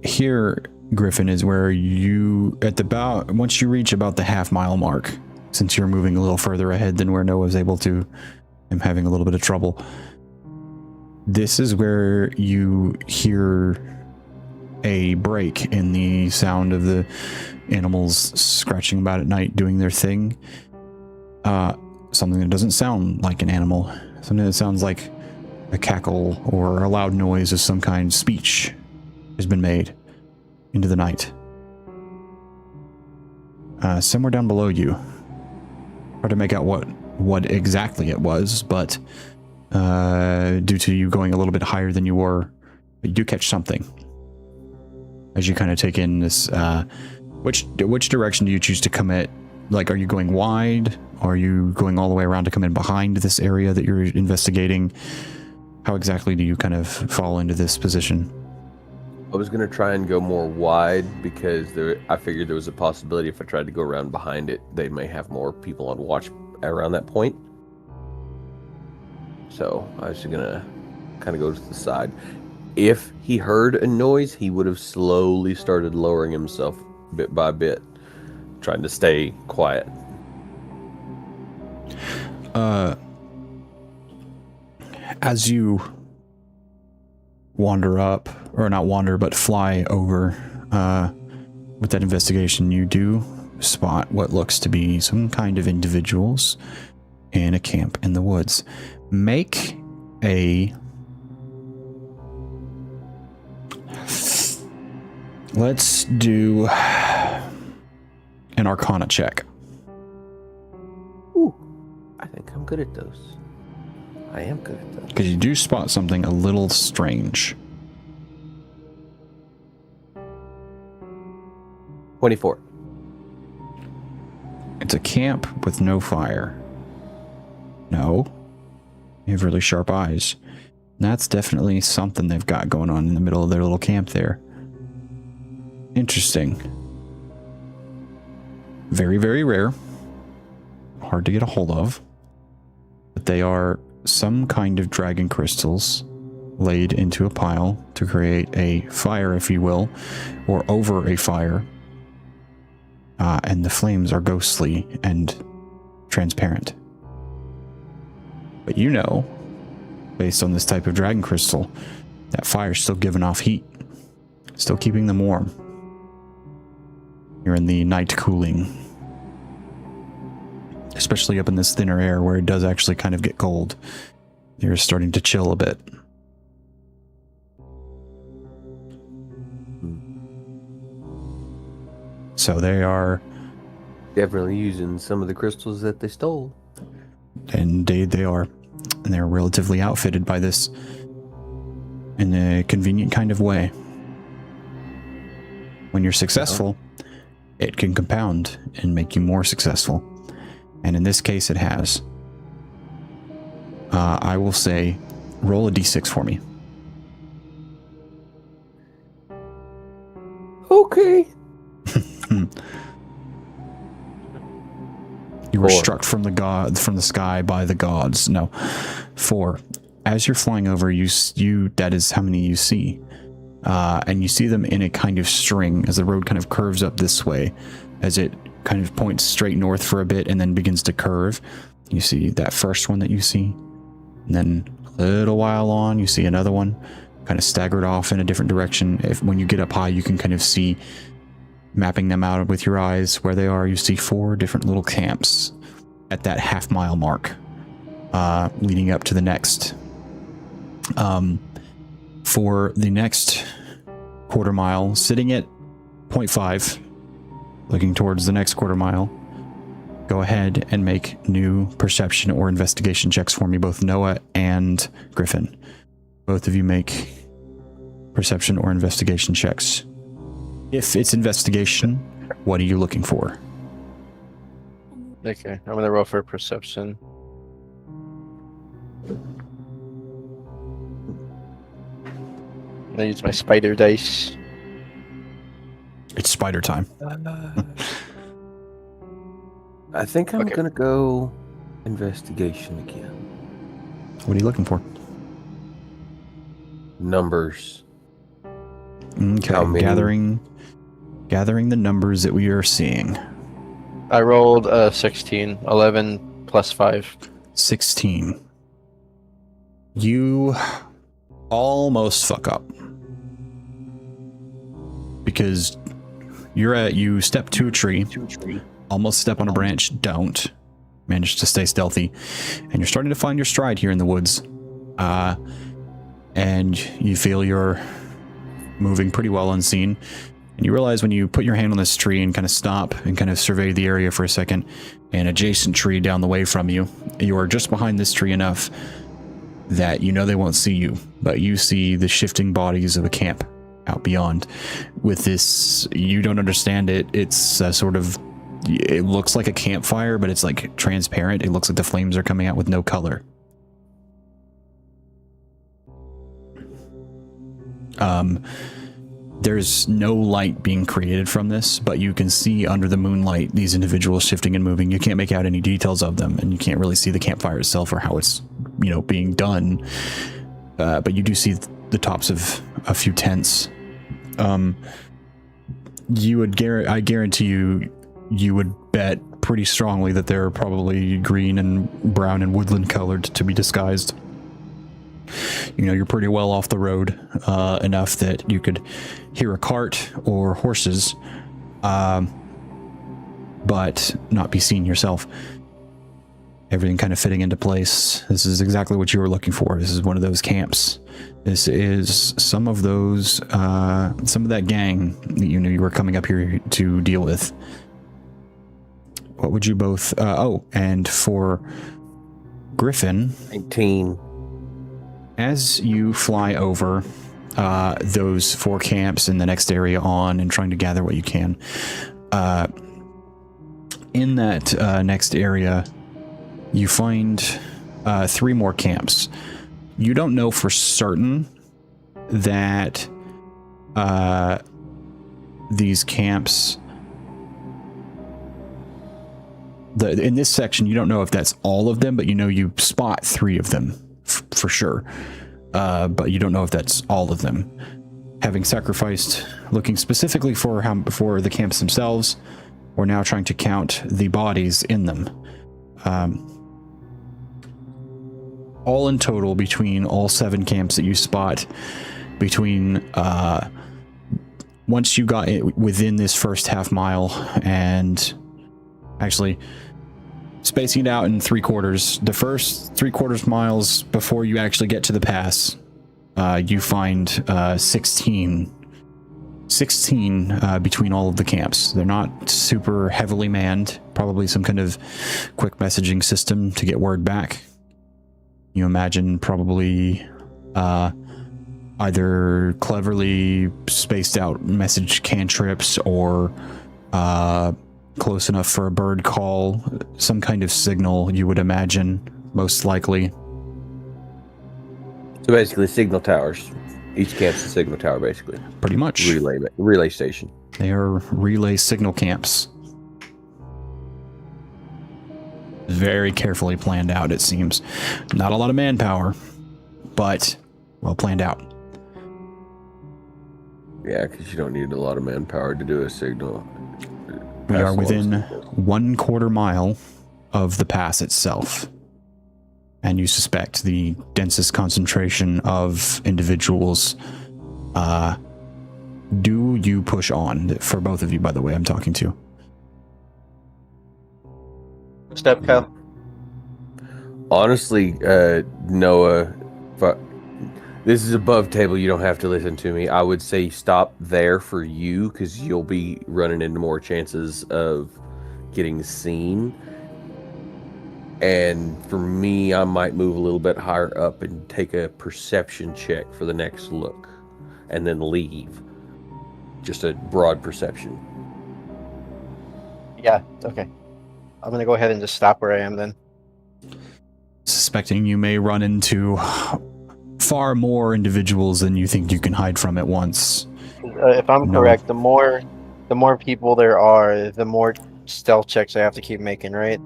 here, Griffin, is where you once you reach about the half mile mark. Since you're moving a little further ahead than where Noah's able to, I'm having a little bit of trouble. This is where you hear a break in the sound of the animals scratching about at night, doing their thing. Something that doesn't sound like an animal. Something that sounds like a cackle or a loud noise of some kind. Speech has been made into the night. Somewhere down below you. Hard to make out what exactly it was, but due to you going a little bit higher than you were, you do catch something. As you kind of take in this, which direction do you choose to come at? Like, are you going wide? Are you going all the way around to come in behind this area that you're investigating? How exactly do you kind of fall into this position? I was going to try and go more wide because I figured there was a possibility if I tried to go around behind it, they may have more people on watch around that point. So I was going to kind of go to the side. If he heard a noise, he would have slowly started lowering himself bit by bit, trying to stay quiet. As you wander up, or not wander, but fly over with that investigation, you do spot what looks to be some kind of individuals in a camp in the woods. Make a... Let's do an Arcana check. Ooh, I think I'm good at those. I am good at those. Because you do spot something a little strange. 24. It's a camp with no fire. No. You have really sharp eyes. That's definitely something they've got going on in the middle of their little camp there. Interesting. Very, very rare. Hard to get a hold of. But they are some kind of dragon crystals laid into a pile to create a fire, if you will, or over a fire. And the flames are ghostly and transparent. But you know, based on this type of dragon crystal, that fire's still giving off heat, still keeping them warm. You're in the night cooling, especially up in this thinner air where it does actually kind of get cold. You're starting to chill a bit. So they are definitely using some of the crystals that they stole. Indeed they are. And they're relatively outfitted by this in a convenient kind of way. When you're successful, it can compound and make you more successful. And in this case, it has. I will say, roll a d6 for me. Okay. You were 4. struck from the sky by the gods. No, 4. As you're flying over, you that is how many you see, and you see them in a kind of string as the road kind of curves up this way, as it kind of points straight north for a bit and then begins to curve. You see that first one that you see, and then a little while on, you see another one, kind of staggered off in a different direction. When you get up high, you can kind of see. Mapping them out with your eyes where they are, you see 4 different little camps at that half-mile mark, leading up to the next. For the next quarter mile, sitting at 0.5, looking towards the next quarter mile, go ahead and make new perception or investigation checks for me, both Noah and Griffin. Both of you make perception or investigation checks. If it's investigation, what are you looking for? Okay, I'm gonna roll for perception. I'm gonna use my spider dice. It's spider time. I think I'm gonna go investigation again. What are you looking for? Numbers. Okay, How many? Gathering the numbers that we are seeing. I rolled 16, 11 plus 5. 16. You almost fuck up. Because you step to a tree, almost step on a branch, don't. Manage to stay stealthy. And you're starting to find your stride here in the woods. And you feel you're moving pretty well unseen. And you realize when you put your hand on this tree and kind of stop and kind of survey the area for a second, an adjacent tree down the way from you, you are just behind this tree enough that you know they won't see you, but you see the shifting bodies of a camp out beyond. With this, you don't understand it. It's a sort of, it looks like a campfire, but it's like transparent. It looks like the flames are coming out with no color. There's no light being created from this, but you can see under the moonlight these individuals shifting and moving. You can't make out any details of them, and you can't really see the campfire itself or how it's, being done. But you do see the tops of a few tents. I guarantee you would bet pretty strongly that they're probably green and brown and woodland colored to be disguised. You're pretty well off the road, enough that you could hear a cart or horses. but not be seen yourself. Everything kind of fitting into place. This is exactly what you were looking for. This is one of those camps. This is some of that gang that you knew you were coming up here to deal with. What would you both... and for Griffin... 19. As you fly over those 4 camps in the next area on and trying to gather what you can, in that next area, you find 3 more camps. You don't know for certain that these camps... in this section, you don't know if that's all of them, but you know you spot 3 of them for sure. But you don't know if that's all of them. Having sacrificed, looking specifically for the camps themselves, we're now trying to count the bodies in them. All in total, between all 7 camps that you spot, once you got within this first half mile, and actually spacing it out in 3/4, the first 3/4 miles before you actually get to the pass, you find 16 between all of the camps. They're not super heavily manned, probably some kind of quick messaging system to get word back. You imagine probably either cleverly spaced out message cantrips or close enough for a bird call, some kind of signal, you would imagine, most likely. So basically signal towers. Each camp's a signal tower, basically. Pretty much. Relay station. They are relay signal camps. Very carefully planned out, it seems. Not a lot of manpower, but well planned out. Yeah, because you don't need a lot of manpower to do a signal. We are within 1/4 mile of the pass itself. And you suspect the densest concentration of individuals. Do you push on? For both of you, by the way, I'm talking to. Step Cal. Honestly, Noah, this is above table. You don't have to listen to me. I would say stop there for you, because you'll be running into more chances of getting seen. And for me, I might move a little bit higher up and take a perception check for the next look, and then leave. Just a broad perception. Yeah, okay. I'm going to go ahead and just stop where I am then. Suspecting you may run into far more individuals than you think you can hide from at once. If I'm correct, the more people there are, the more stealth checks I have to keep making, right?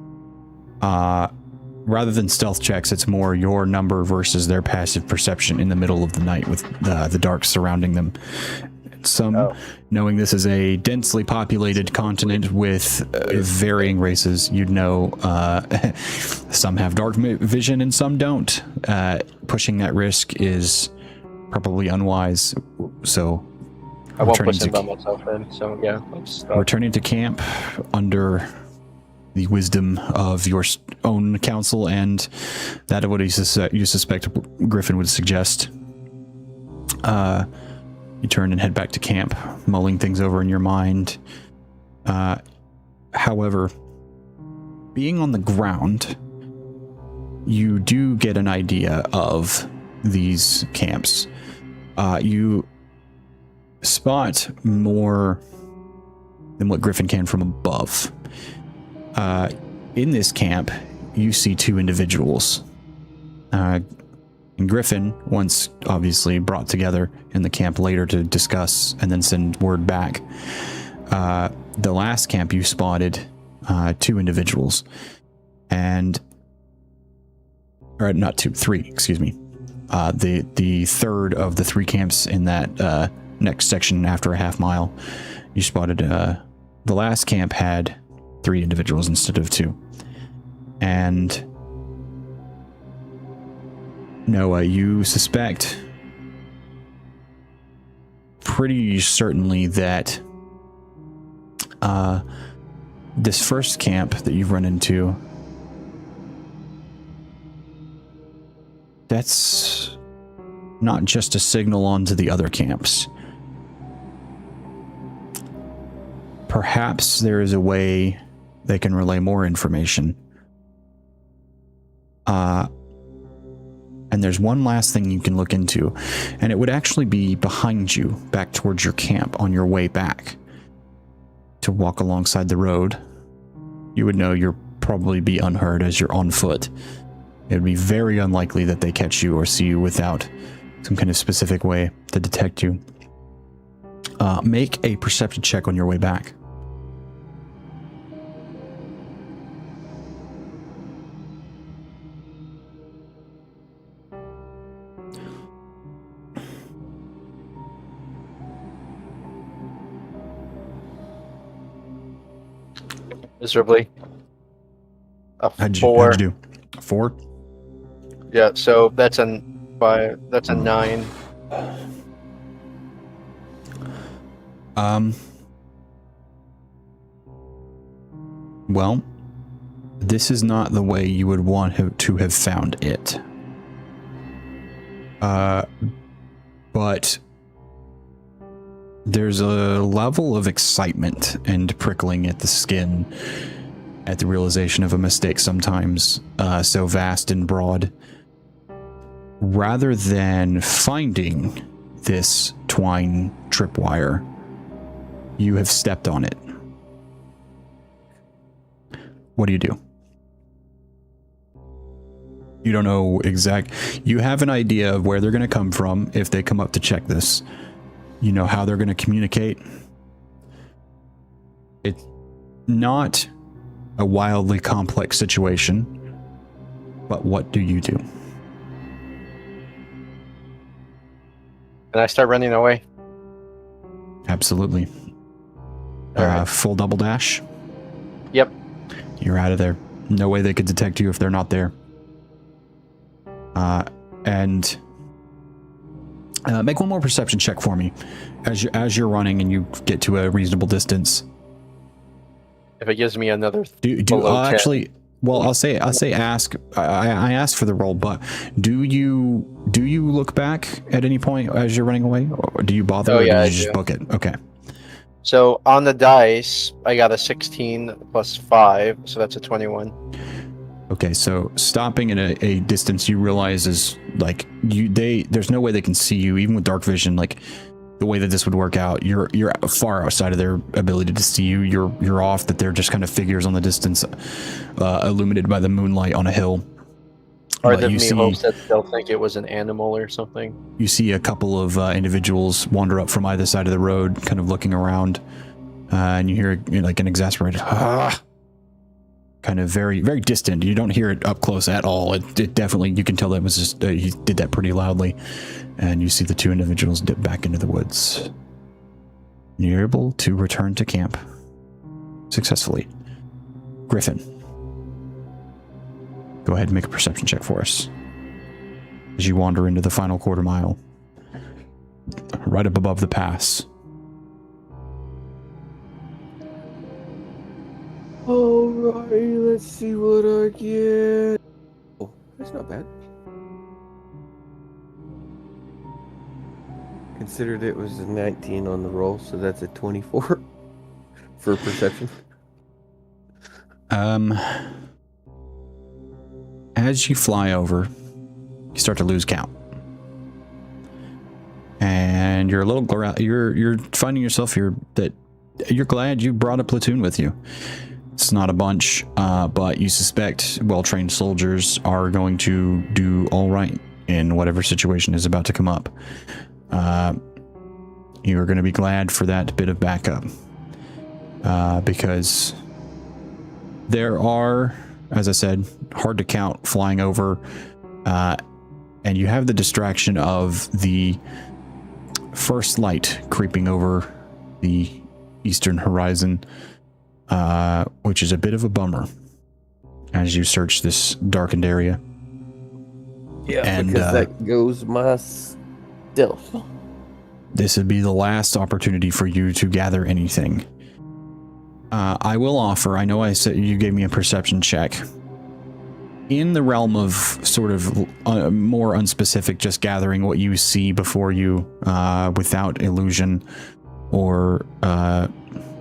Rather than stealth checks, it's more your number versus their passive perception in the middle of the night with the dark surrounding them. Knowing this is a densely populated continent with varying races, you'd know some have dark vision and some don't. Pushing that risk is probably unwise, so I won't push it by myself then, so yeah. Returning to camp under the wisdom of your own counsel and that of what you suspect Griffin would suggest. You turn and head back to camp, mulling things over in your mind. However, being on the ground, you do get an idea of these camps. You spot more than what Griffin can from above. In this camp, you see 2 individuals. And Griffin, once obviously brought together in the camp later to discuss and then send word back. The last camp you spotted 2 individuals. Or not 2, 3, excuse me. The third of the 3 camps in that next section after a half mile, you spotted the last camp had 3 individuals instead of 2. And Noah, you suspect pretty certainly that this first camp that you've run into, that's not just a signal onto the other camps. Perhaps there is a way they can relay more information. And there's one last thing you can look into, and it would actually be behind you, back towards your camp on your way back. To walk alongside the road, you would know you'll probably be unheard as you're on foot. It would be very unlikely that they catch you or see you without some kind of specific way to detect you. Make a perception check on your way back. Miserably. A How'd 4. you do? 4? Yeah, so that's a 5. That's a 9. Well, this is not the way you would want to have found it. But there's a level of excitement and prickling at the skin at the realization of a mistake sometimes so vast and broad. Rather than finding this twine tripwire, you have stepped on it. What do you do? You don't know you have an idea of where they're going to come from if they come up to check this. You know how they're going to communicate. It's not a wildly complex situation, but what do you do? And I start running away. Absolutely. Alright. Full double dash? Yep. You're out of there. No way they could detect you if they're not there. And make one more perception check for me as you're running and you get to a reasonable distance. If it gives me another actually, well, I'll say ask. I asked for the roll, but do you look back at any point as you're running away, or do you bother? Oh, or yeah, do I you just do. book it? Okay. So on the dice, I got a 16 plus 5, so that's a 21. Okay, so stopping at a distance you realize is like there's no way they can see you, even with dark vision. Like the way that this would work out, you're far outside of their ability to see you. You're off, that they're just kind of figures on the distance, illuminated by the moonlight on a hill. Part of me hopes that they'll think it was an animal or something. You see a couple of individuals wander up from either side of the road, kind of looking around, and you hear like an exasperated kind of very, very distant. You don't hear it up close at all. It definitely, you can tell that was just, he did that pretty loudly. And you see the two individuals dip back into the woods. You're able to return to camp successfully. Griffin, go ahead and make a perception check for us as you wander into the final quarter mile, right up above the pass. Alright, let's see what I get. Oh, that's not bad. Considered it was a 19 on the roll, so that's a 24 for perception. As you fly over, you start to lose count. And you're a little you're finding yourself you're glad you brought a platoon with you. It's not a bunch, but you suspect well-trained soldiers are going to do all right in whatever situation is about to come up. You are going to be glad for that bit of backup, because there are, as I said, hard to count flying over, and you have the distraction of the first light creeping over the eastern horizon, which is a bit of a bummer as you search this darkened area. Yeah, and because that goes my stealth. This would be the last opportunity for you to gather anything. I will offer, I know I said you gave me a perception check. In the realm of sort of more unspecific, just gathering what you see before you without illusion or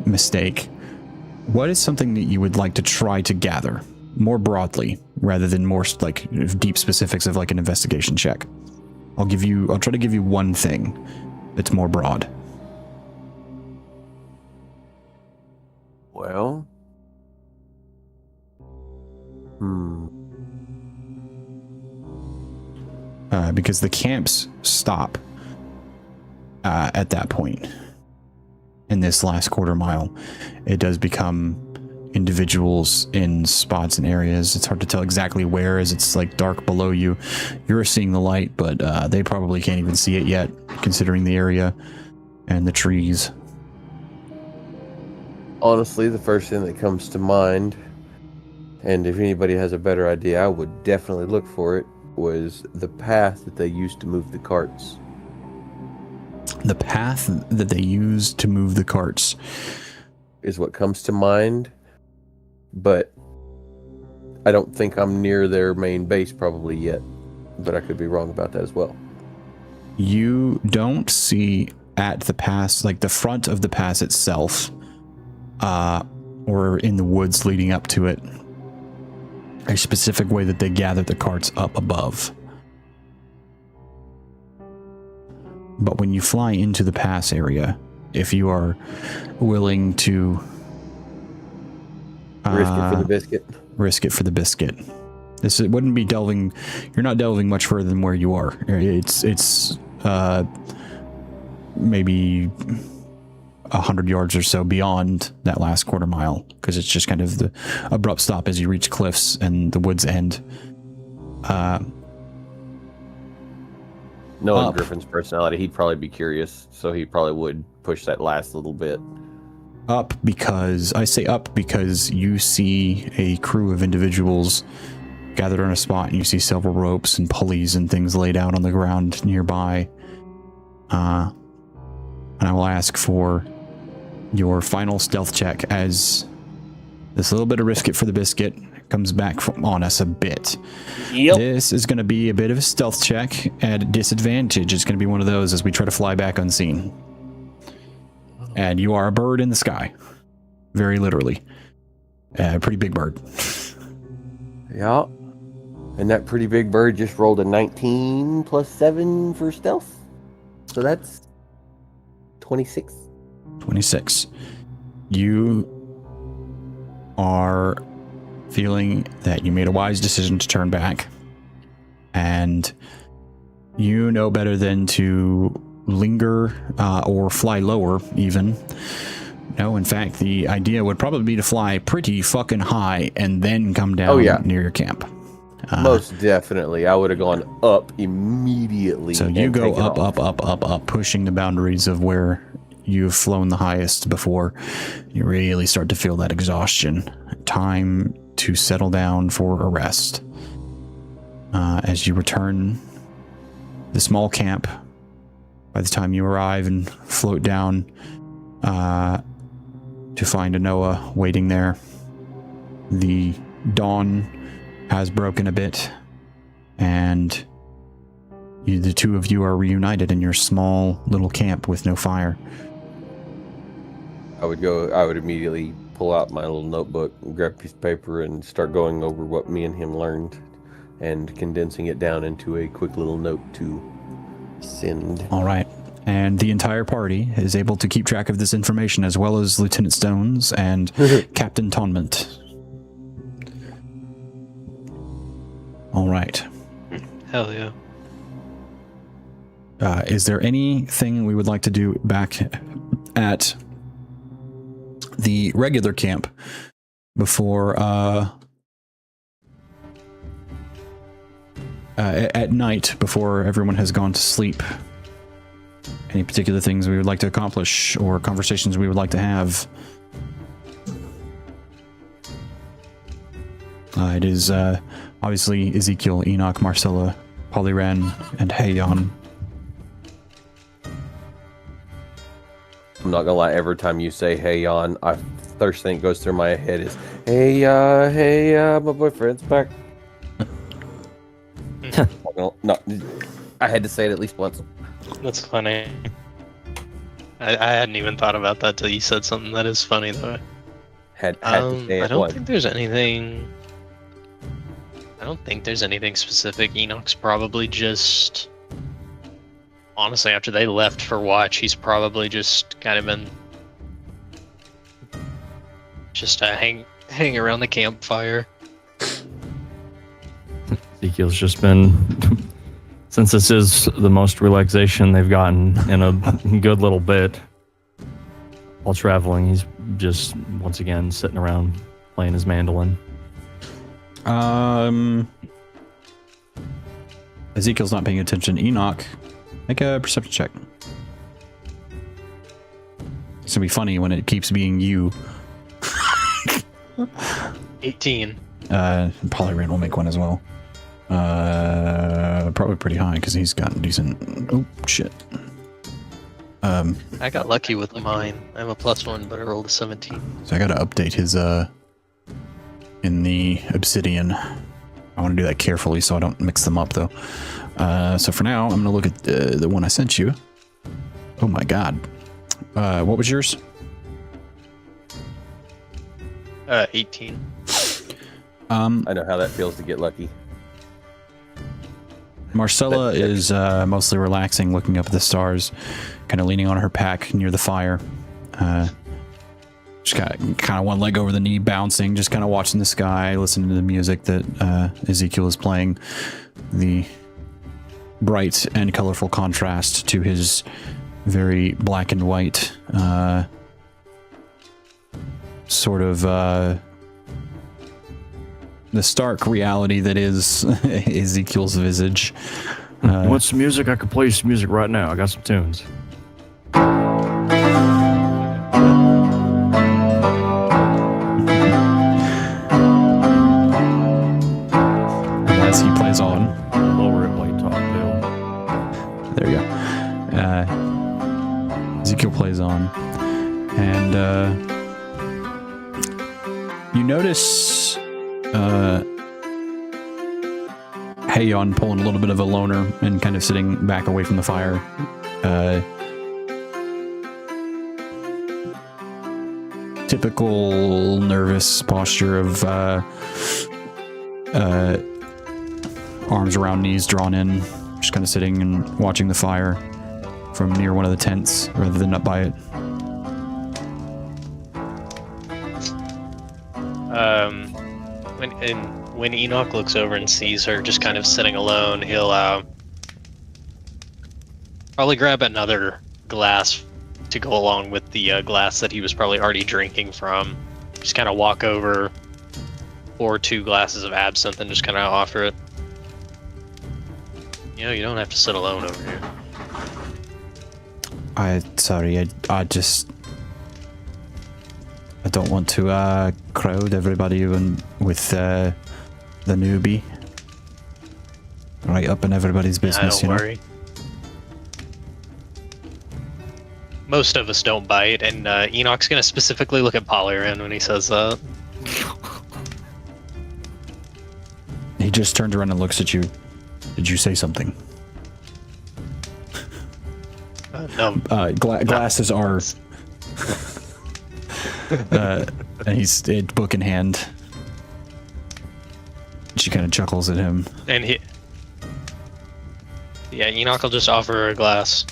mistake, what is something that you would like to try to gather more broadly rather than more like deep specifics of like an investigation check? I'll try to give you one thing that's more broad. Well, because the camps stop at that point. In this last quarter mile, it does become individuals in spots and areas. It's hard to tell exactly where, as it's like dark below you. You're seeing the light, but they probably can't even see it yet, considering the area and the trees. honestly, the first thing that comes to mind, and if anybody has a better idea, I would definitely look for it, was the path that they used to move the carts. The path that they used to move the carts Is what comes to mind, but I don't think I'm near their main base probably yet, but I could be wrong about that as well. You don't see at the pass, like the front of the pass itself, or in the woods leading up to it, a specific way that they gather the carts up above. But when you fly into the pass area, if you are willing to Risk it for the biscuit. Risk it for the biscuit. It wouldn't be delving. You're not delving much further than where you are. It's maybe 100 yards or so beyond that last quarter mile, because it's just kind of the abrupt stop as you reach cliffs and the woods end. Knowing up. Griffin's personality, he'd probably be curious, so he probably would push that last little bit. Up because, I say up because you see a crew of individuals gathered on a spot, and you see several ropes and pulleys and things laid out on the ground nearby. And I will ask for your final stealth check as this little bit of risk it for the biscuit comes back on us a bit. Yep. This is going to be a bit of a stealth check at disadvantage. It's going to be one of those as we try to fly back unseen. And you are a bird in the sky. Very literally. A pretty big bird. Yeah. And that pretty big bird just rolled a 19 plus 7 for stealth. So that's 26. 26. You are feeling that you made a wise decision to turn back. And you know better than to linger or fly lower even. No, in fact, the idea would probably be to fly pretty fucking high and then come down near your camp. Most definitely. I would have gone up immediately. So you go up, pushing the boundaries of where you've flown the highest before. You really start to feel that exhaustion. Time to settle down for a rest. As you return the small camp, by the time you arrive and float down to find Anoa waiting there, the dawn has broken a bit, and the two of you are reunited in your small little camp with no fire. I would immediately pull out my little notebook, grab a piece of paper, and start going over what me and him learned and condensing it down into a quick little note to send. All right. And the entire party is able to keep track of this information, as well as Lieutenant Stones and Captain Tonment. All right. Hell yeah. Is there anything we would like to do back at the regular camp before at night, before everyone has gone to sleep? Any particular things we would like to accomplish or conversations we would like to have? It is obviously Ezekiel, Enoch, Marcella, Polyran, and Hayon. I'm not gonna lie, every time you say hey on, I first thing that goes through my head is, hey, my boyfriend's back. Well, no, I had to say it at least once. That's funny. I hadn't even thought about that till you said something that is funny though. Had to say it I don't once. think there's anything. I don't think there's anything specific. Enoch's probably just. Honestly, after they left for watch, he's probably just kind of been. Just hang around the campfire. Ezekiel's just been, since this is the most relaxation they've gotten in a good little bit while traveling, he's just once again sitting around playing his mandolin. Ezekiel's not paying attention. Enoch, make a perception check. It's gonna be funny when it keeps being you. 18. Polyran will make one as well. Probably pretty high because he's got decent. Oh shit. I got lucky with mine. I have a +1, but I rolled a 17. So I gotta update his in the obsidian. I want to do that carefully so I don't mix them up though. So for now, I'm gonna look at the one I sent you. Oh my god. What was yours? 18. I know how that feels to get lucky. Marcella is mostly relaxing, looking up at the stars, kind of leaning on her pack near the fire. She's got kind of one leg over the knee, bouncing, just kind of watching the sky, listening to the music that Ezekiel is playing. The bright and colorful contrast to his very black and white sort of the stark reality that is Ezekiel's visage. You want some music? I could play you some music right now. I got some tunes. As he plays on. Lower it while you talk, Bill. There you go. Ezekiel plays on. And you notice Hayon pulling a little bit of a loner and kind of sitting back away from the fire. Typical nervous posture of arms around knees drawn in, just kind of sitting and watching the fire from near one of the tents rather than up by it. When Enoch looks over and sees her just kind of sitting alone, he'll probably grab another glass to go along with the glass that he was probably already drinking from. Just kind of walk over, pour 2 glasses of absinthe, and just kind of offer it. You know, you don't have to sit alone over here. Sorry, I don't want to crowd everybody with the newbie right up in everybody's business. Don't worry. Most of us don't bite, and Enoch's gonna specifically look at Polyran when he says that. He just turns around and looks at you. Did you say something? No. Glasses are. And he's book in hand. She kind of chuckles at him. And Enoch will just offer her a glass.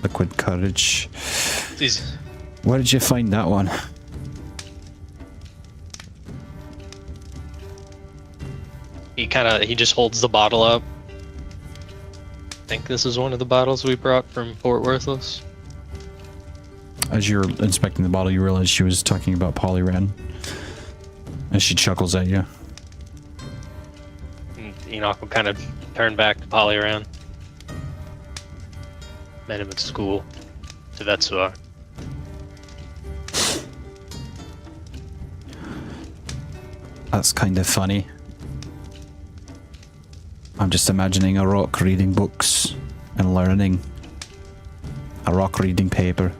Liquid courage. Jeez. Where did you find that one? He just holds the bottle up. I think this is one of the bottles we brought from Fort Worthless. As you're inspecting the bottle, you realize she was talking about Polyran. As she chuckles at you. And Enoch will kind of turn back to Polyran. Met him at school. To Vetsuar. That's kind of funny. I'm just imagining a rock reading books and learning. A rock reading paper.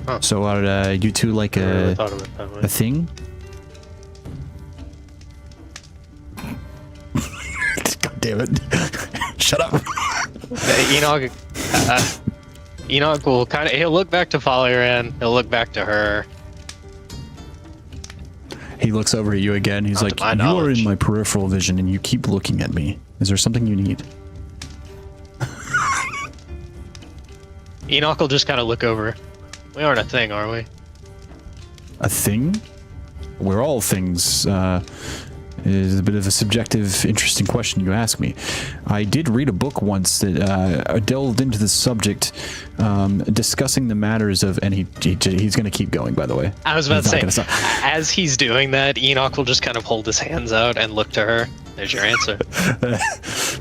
Huh. So are you two like I really a thought of it that way. thing? God damn it! Shut up. Enoch will he'll look back to Faliran, he'll look back to her. He looks over at you again. He's Not like, to my "You are knowledge." in my peripheral vision, and you keep looking at me. Is there something you need?" Enoch will just kind of look over. We aren't a thing, are we? A thing? We're all things. Is a bit of a subjective, interesting question you ask me. I did read a book once that delved into the subject, discussing the matters of, and he's going to keep going, by the way. I was about He's to not say, gonna stop. as he's doing that, Enoch will just kind of hold his hands out and look to her. There's your answer.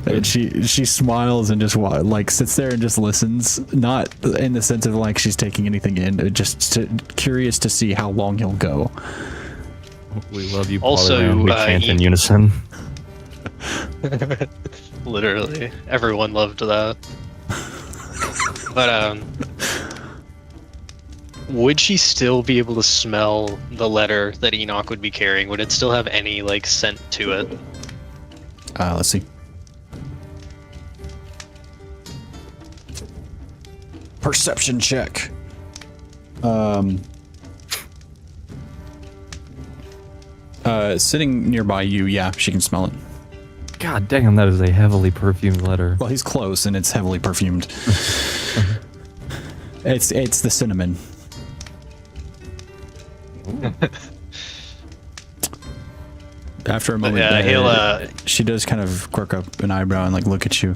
And she smiles and just like sits there and just listens, not in the sense of like she's taking anything in, just curious to see how long he'll go. We love you, Also, Polyland. We chant in unison. Literally, everyone loved that. But would she still be able to smell the letter that Enoch would be carrying? Would it still have any like scent to it? Let's see. Perception check. Sitting nearby you, yeah, she can smell it. God damn, that is a heavily perfumed letter. Well, he's close, and it's heavily perfumed. It's the cinnamon. After a moment, she does kind of quirk up an eyebrow and like look at you.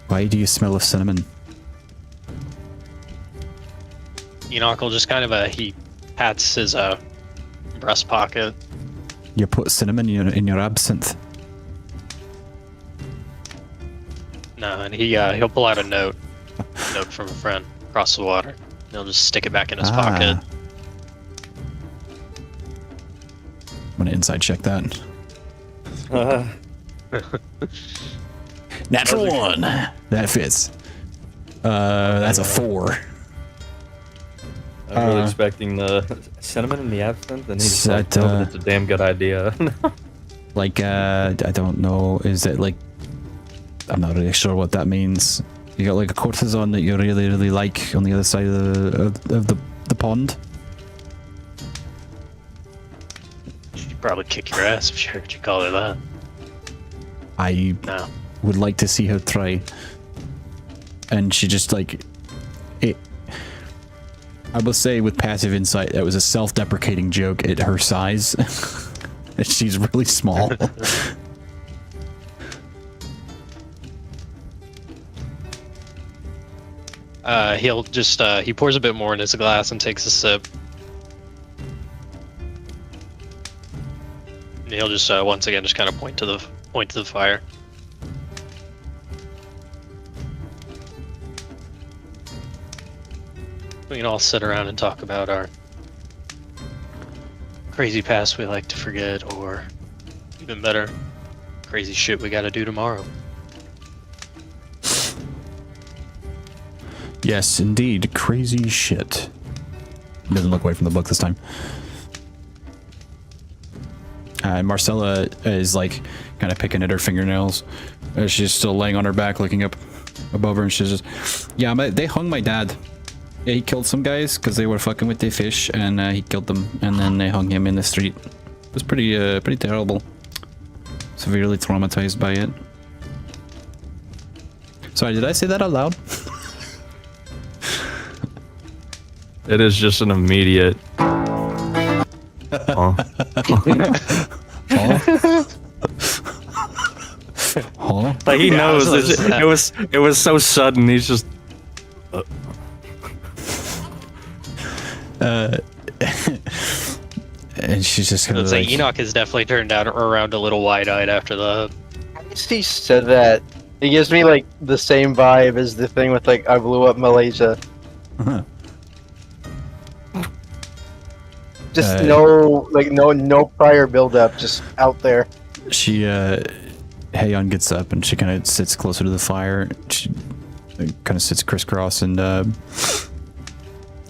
Why do you smell of cinnamon? Enoch will just kind of he pats his breast pocket. You put cinnamon in your absinthe. No, and he'll pull out a note from a friend across the water. He'll just stick it back in his pocket. I'm gonna inside check that. Natural one. That fits. That's a 4. I was really expecting the cinnamon and the absinthe, and he just like, That, "Oh, it's a damn good idea." Like, I don't know. Is it like? I'm not really sure what that means. You got like a courtesan that you really, really like on the other side of the pond. She'd probably kick your ass if she heard you call her that. I No. would like to see her try. And she just like it. I will say with passive insight, that was a self-deprecating joke at her size. She's really small. He'll just he pours a bit more in his glass and takes a sip. And he'll just once again just kind of point to the fire. We can all sit around and talk about our crazy past we like to forget, or even better, crazy shit we gotta do tomorrow. Yes, indeed. Crazy shit. Doesn't look away from the book this time. Marcella is like kind of picking at her fingernails. She's still laying on her back looking up above her, and she's just, yeah, they hung my dad. Yeah, he killed some guys because they were fucking with their fish, and he killed them, and then they hung him in the street. It was pretty terrible. Severely traumatized by it. Sorry, did I say that out loud? It is just an immediate. Huh? Huh? Like he knows it was so sudden. He's just. And she's just kind of Let's say like, Enoch has definitely turned out around a little wide-eyed after that. He said that. It gives me like the same vibe as the thing with like I blew up Malaysia. uh-huh. Just no prior build up, just out there. She, Heian gets up and she kind of sits closer to the fire. She kind of sits crisscross and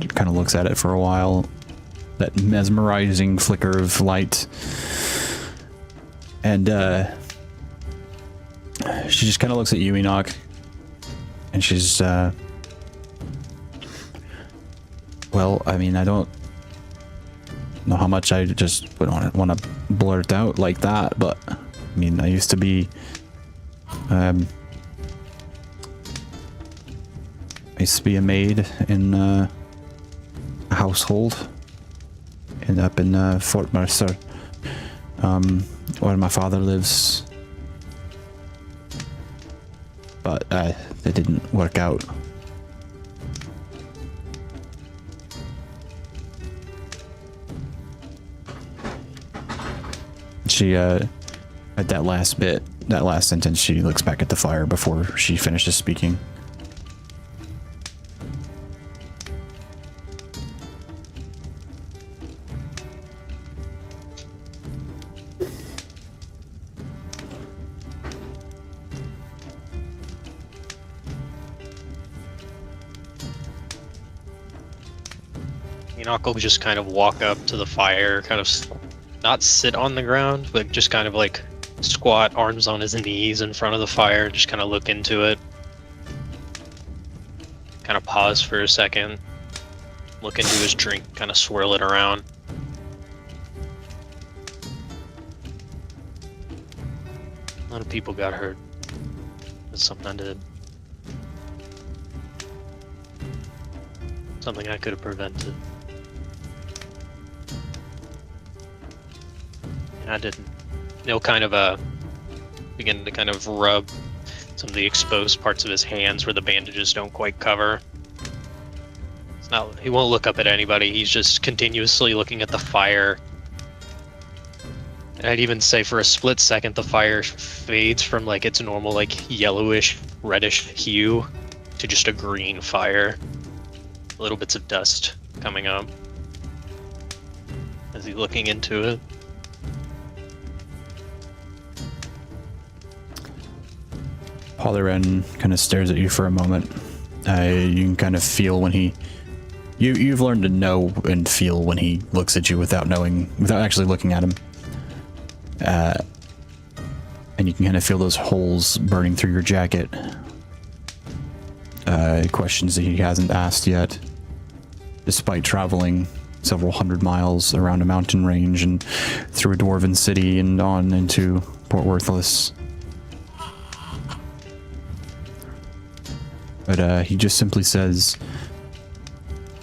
kind of looks at it for a while. That mesmerizing flicker of light. And she just kind of looks at you, Enoch. And she's, well, I mean, I don't know how much I just would want to blurt out like that, but I mean, I used to be, I used to be a maid in a household and up in Fort Mercer, where my father lives, but it didn't work out. She, at that last sentence, she looks back at the fire before she finishes speaking. Enoch will just kind of walk up to the fire, kind of not sit on the ground, but just kind of like squat, arms on his knees in front of the fire, just kind of look into it. Kind of pause for a second, look into his drink, kind of swirl it around. A lot of people got hurt. That's something I did. Something I could have prevented. I didn't. He'll kind of begin to kind of rub some of the exposed parts of his hands where the bandages don't quite cover. It's not. He won't look up at anybody. He's just continuously looking at the fire. And I'd even say for a split second the fire fades from like its normal like yellowish, reddish hue to just a green fire. Little bits of dust coming up as he's looking into it. Poliren kind of stares at you for a moment. You can kind of feel when you've learned to know and feel when he looks at you without actually looking at him. And you can kind of feel those holes burning through your jacket. Questions that he hasn't asked yet, despite traveling several hundred miles around a mountain range and through a dwarven city and on into Port Worthless. But he just simply says,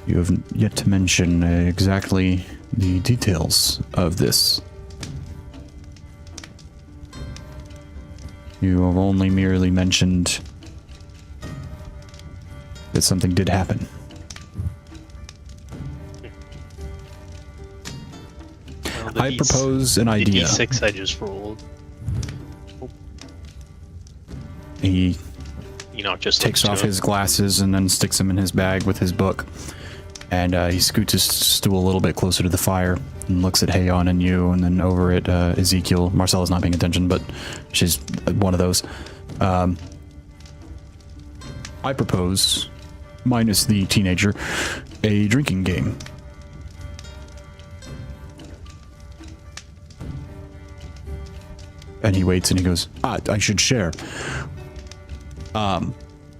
"You have yet to mention exactly the details of this. You have only merely mentioned that something did happen." Well, I propose an idea. The D6 I just rolled. He Just takes off his glasses and then sticks them in his bag with his book. And he scoots his stool a little bit closer to the fire and looks at Hayon and you, and then over at Ezekiel. Marcella's not paying attention, but she's one of those. I propose, minus the teenager, a drinking game. And he waits and he goes, I should share.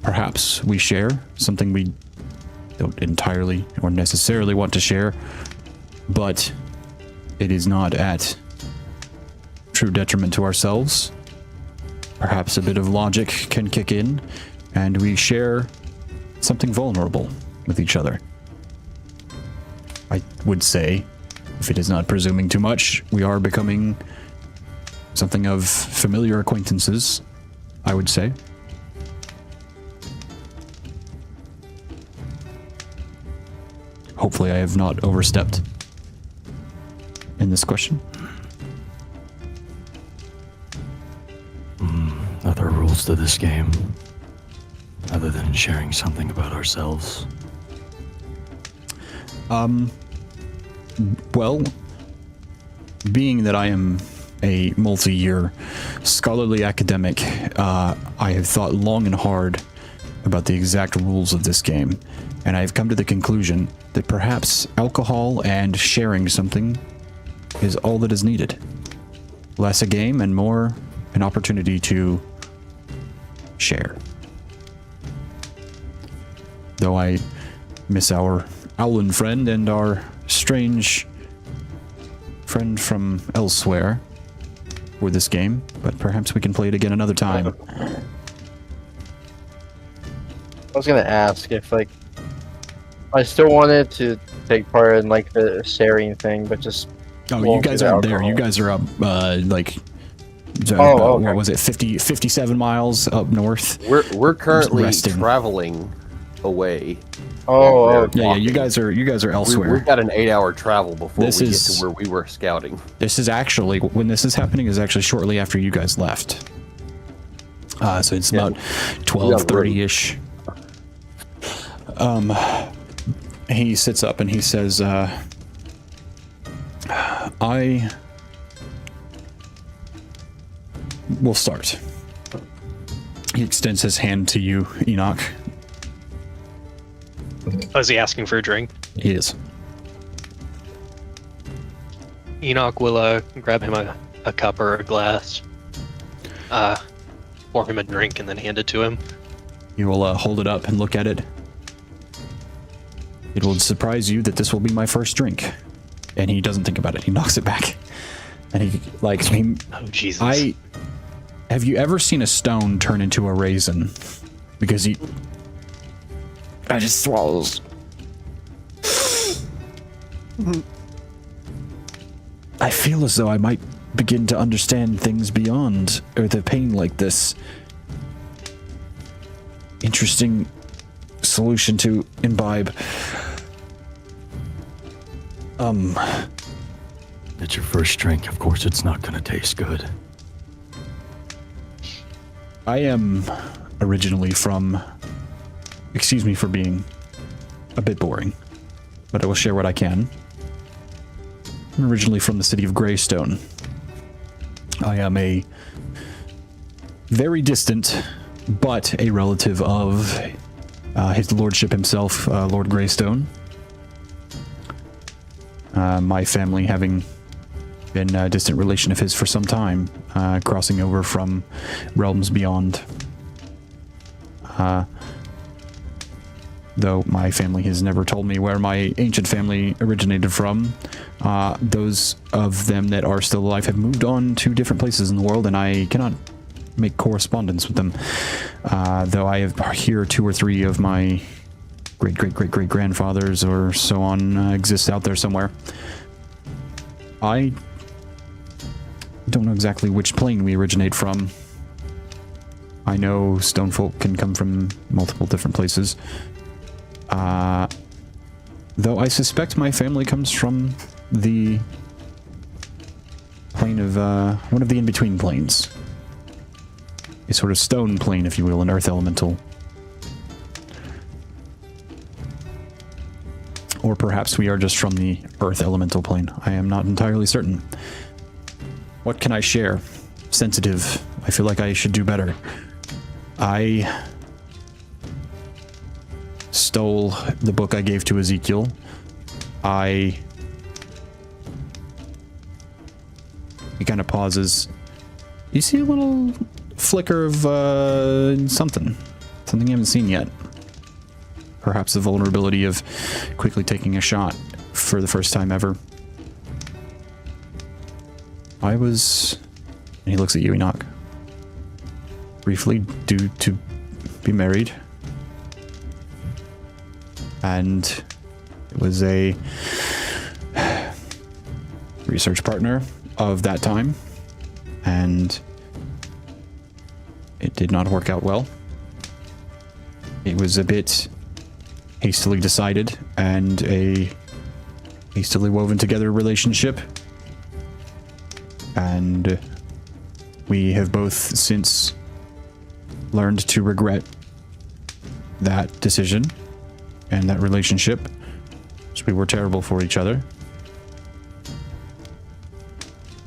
Perhaps we share something we don't entirely or necessarily want to share, but it is not at true detriment to ourselves. Perhaps a bit of logic can kick in, and we share something vulnerable with each other. I would say, if it is not presuming too much, we are becoming something of familiar acquaintances, I would say. Hopefully I have not overstepped in this question. Are there rules to this game, other than sharing something about ourselves? Well, being that I am a multi-year scholarly academic, I have thought long and hard about the exact rules of this game, and I've come to the conclusion that perhaps alcohol and sharing something is all that is needed. Less a game and more an opportunity to share. Though I miss our Owlin friend and our strange friend from elsewhere for this game, but perhaps we can play it again another time. I was gonna ask if, like, I still wanted to take part in, like, the sharing thing, but just... Oh, you guys aren't there. You guys are up, like... Okay. What was it? 57 miles up north. We're currently resting. traveling away. Yeah, you guys are elsewhere. We've got an 8-hour travel before This we is- get to where we were scouting. This is actually, when this is happening, is actually shortly after you guys left. So it's about 12:30-ish. He sits up and he says, I will start. He extends his hand to you, Enoch. Oh, is he asking for a drink? He is. Enoch will grab him a cup or a glass, pour him a drink, and then hand it to him. You will hold it up and look at it. It will surprise you that this will be my first drink. And he doesn't think about it. He knocks it back. And he, like, Oh, Jesus. Have you ever seen a stone turn into a raisin? Because he... I just swallows. I feel as though I might begin to understand things beyond the pain like this. Interesting solution to imbibe. It's your first drink. Of course, it's not gonna taste good. I am originally from... Excuse me for being a bit boring, but I will share what I can. I'm originally from the city of Greystone. I am a very distant, but a relative of his lordship himself, Lord Greystone. My family having been a distant relation of his for some time, crossing over from realms beyond. Though my family has never told me where my ancient family originated from, those of them that are still alive have moved on to different places in the world, and I cannot make correspondence with them. Though I have here 2 or 3 of my great-great-great-great-grandfathers or so on exist out there somewhere. I don't know exactly which plane we originate from. I know stone folk can come from multiple different places. Though I suspect my family comes from the plane of, one of the in-between planes. A sort of stone plane, if you will, an earth elemental. Or perhaps we are just from the earth elemental plane. I am not entirely certain. What can I share? Sensitive. I feel like I should do better. I stole the book I gave to Ezekiel. He kind of pauses. You see a little flicker of something you haven't seen yet. Perhaps the vulnerability of quickly taking a shot for the first time ever. I was... And he looks at you, Enoch. Briefly due to be married. And it was a research partner of that time. And it did not work out well. It was a bit hastily decided and a hastily woven together relationship. And we have both since learned to regret that decision and that relationship. So we were terrible for each other.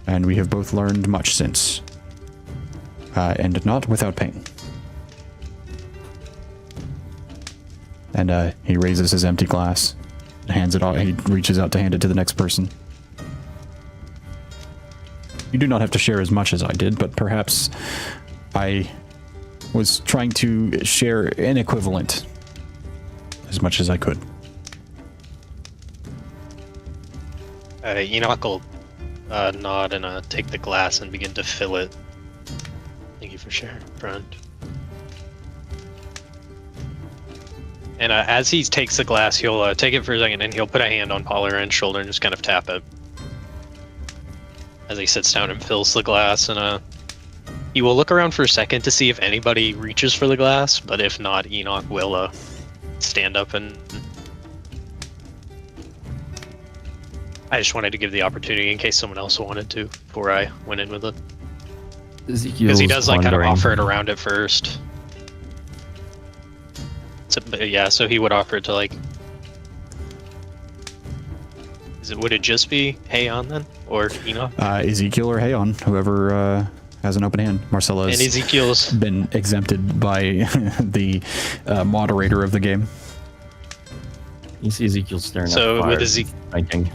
And we have both learned much since. And not without pain. And he raises his empty glass, hands it off. He reaches out to hand it to the next person. You do not have to share as much as I did, but perhaps I was trying to share an equivalent as much as I could. Enoch will nod and take the glass and begin to fill it. Thank you for sharing, friend. And as he takes the glass, he'll take it for a second and he'll put a hand on Halloran's shoulder and just kind of tap it. As he sits down and fills the glass, and he will look around for a second to see if anybody reaches for the glass, but if not, Enoch will stand up and... I just wanted to give the opportunity in case someone else wanted to before I went in with it. Because he does like kind of offer it around at first. So, yeah, so he would offer it to like... Would it just be Hayon then? Or Enoch? Ezekiel or Hayon, whoever has an open hand. Marcella's and Ezekiel's been exempted by the moderator of the game. You see Ezekiel staring so at the fire, with Ezekiel thinking.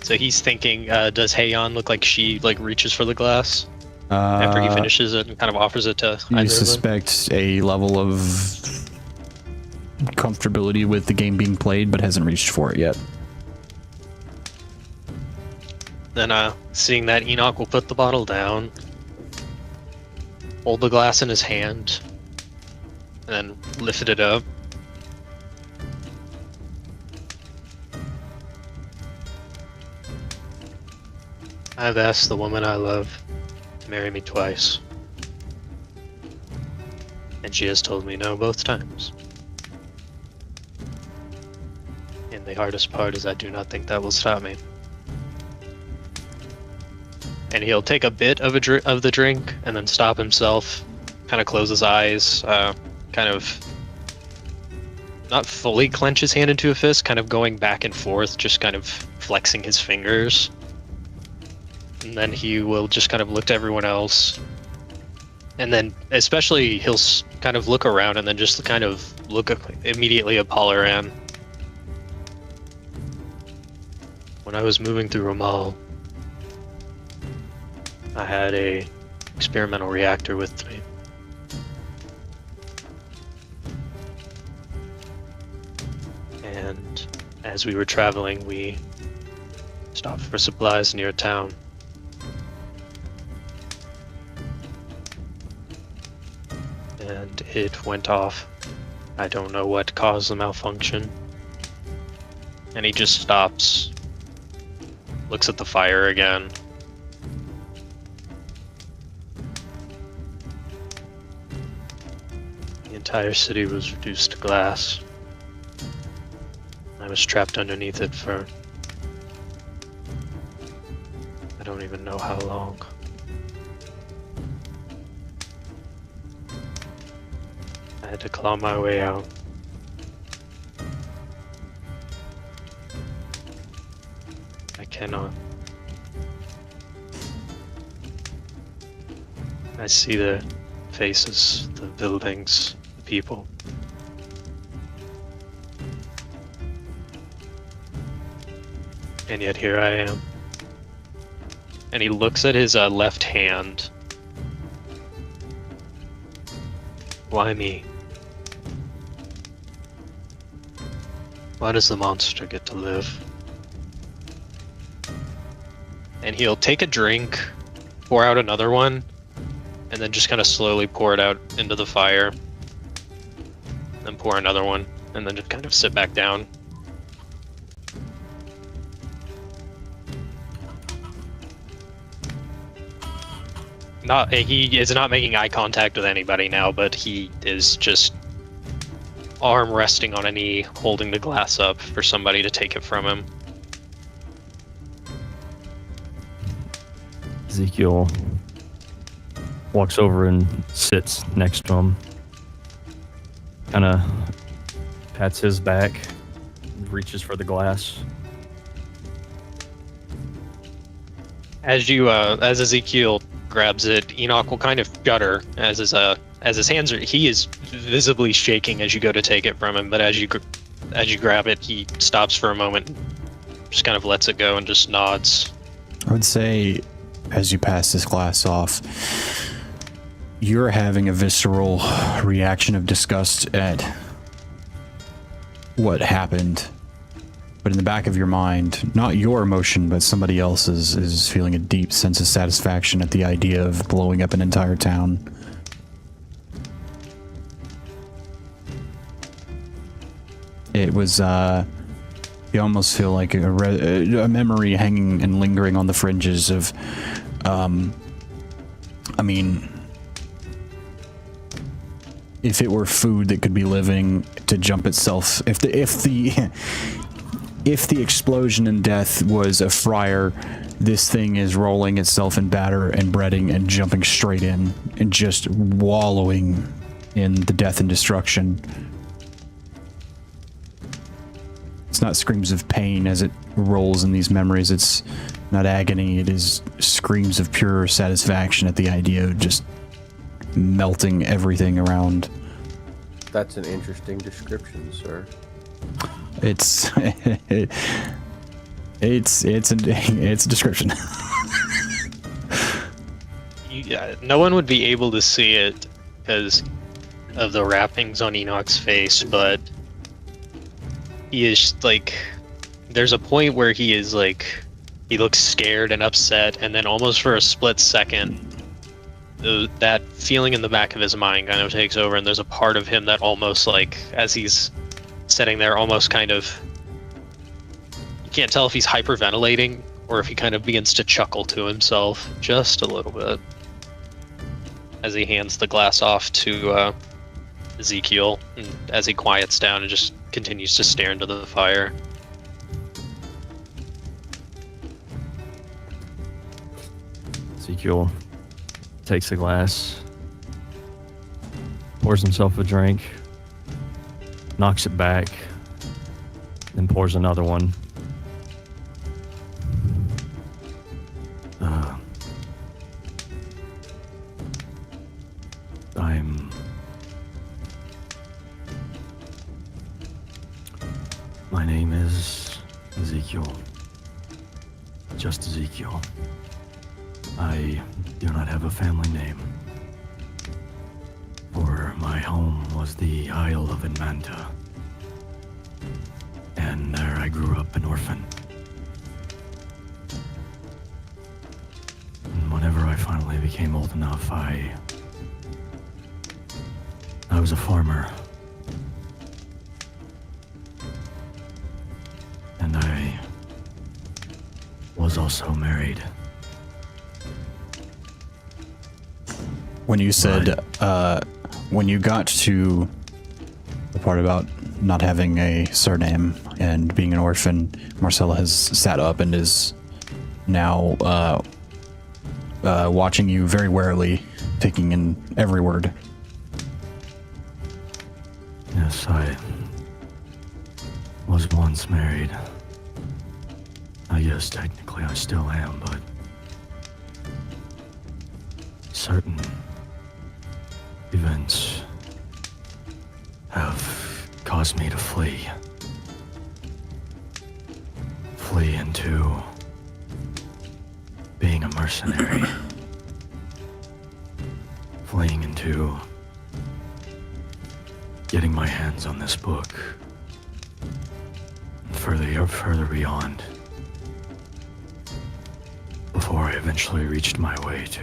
So he's thinking, does Hayon look like she like reaches for the glass after he finishes it and kind of offers it to either You suspect a level of comfortability with the game being played, but hasn't reached for it yet. Then, seeing that, Enoch will put the bottle down, hold the glass in his hand, and then lift it up. I've asked the woman I love to marry me twice, and she has told me no both times. And the hardest part is I do not think that will stop me. And he'll take a bit of the drink and then stop himself, kind of close his eyes, kind of not fully clench his hand into a fist, kind of going back and forth, just kind of flexing his fingers. And then he will just kind of look to everyone else. And then especially he'll kind of look around and then just kind of look immediately at Halloran. When I was moving through Ramal, I had a experimental reactor with me. And as we were traveling, we stopped for supplies near a town. And it went off. I don't know what caused the malfunction. And he just stops, looks at the fire again. The entire city was reduced to glass. I was trapped underneath it for... I don't even know how long. I had to claw my way out. I cannot. I see the faces, the buildings, the people. And yet here I am. And he looks at his left hand. Why me? Why does the monster get to live? And he'll take a drink, pour out another one, and then just kind of slowly pour it out into the fire. Then pour another one, and then just kind of sit back down. He is not making eye contact with anybody now, but he is just arm resting on a knee, holding the glass up for somebody to take it from him. Ezekiel walks over and sits next to him. Kind of pats his back, reaches for the glass. As Ezekiel grabs it, Enoch will kind of shudder as his as his hands are, he is visibly shaking as you go to take it from him. But as you grab it, he stops for a moment, just kind of lets it go, and just nods. I would say, as you pass this glass off, you're having a visceral reaction of disgust at what happened. But in the back of your mind, not your emotion, but somebody else's, is feeling a deep sense of satisfaction at the idea of blowing up an entire town. It was, you almost feel like a memory hanging and lingering on the fringes of, I mean, if it were food that could be living to jump itself, if the explosion and death was a fryer, this thing is rolling itself in batter and breading and jumping straight in and just wallowing in the death and destruction. It's not screams of pain as it rolls in these memories. It's not agony. It is screams of pure satisfaction at the idea of just melting everything around. That's an interesting description, sir. It's a description. No one would be able to see it because of the wrappings on Enoch's face, but he is like, there's a point where he is like, he looks scared and upset, and then almost for a split second, that feeling in the back of his mind kind of takes over, and there's a part of him that almost, like, as he's sitting there, almost kind of, you can't tell if he's hyperventilating or if he kind of begins to chuckle to himself just a little bit as he hands the glass off to Ezekiel, and as he quiets down and just continues to stare into the fire. Ezekiel takes a glass, pours himself a drink, knocks it back, then pours another one. My name is Ezekiel. Just Ezekiel. I do not have a family name, for my home was the Isle of Inmanta, and there I grew up an orphan. And whenever I finally became old enough, I was a farmer. And I was also married. When you said, when you got to the part about not having a surname and being an orphan, Marcella has sat up and is now watching you very warily, taking in every word. Yes, I was once married. I guess technically I still am, but certain events have caused me to flee. Flee into being a mercenary. Fleeing into getting my hands on this book. Further beyond. Before I eventually reached my way to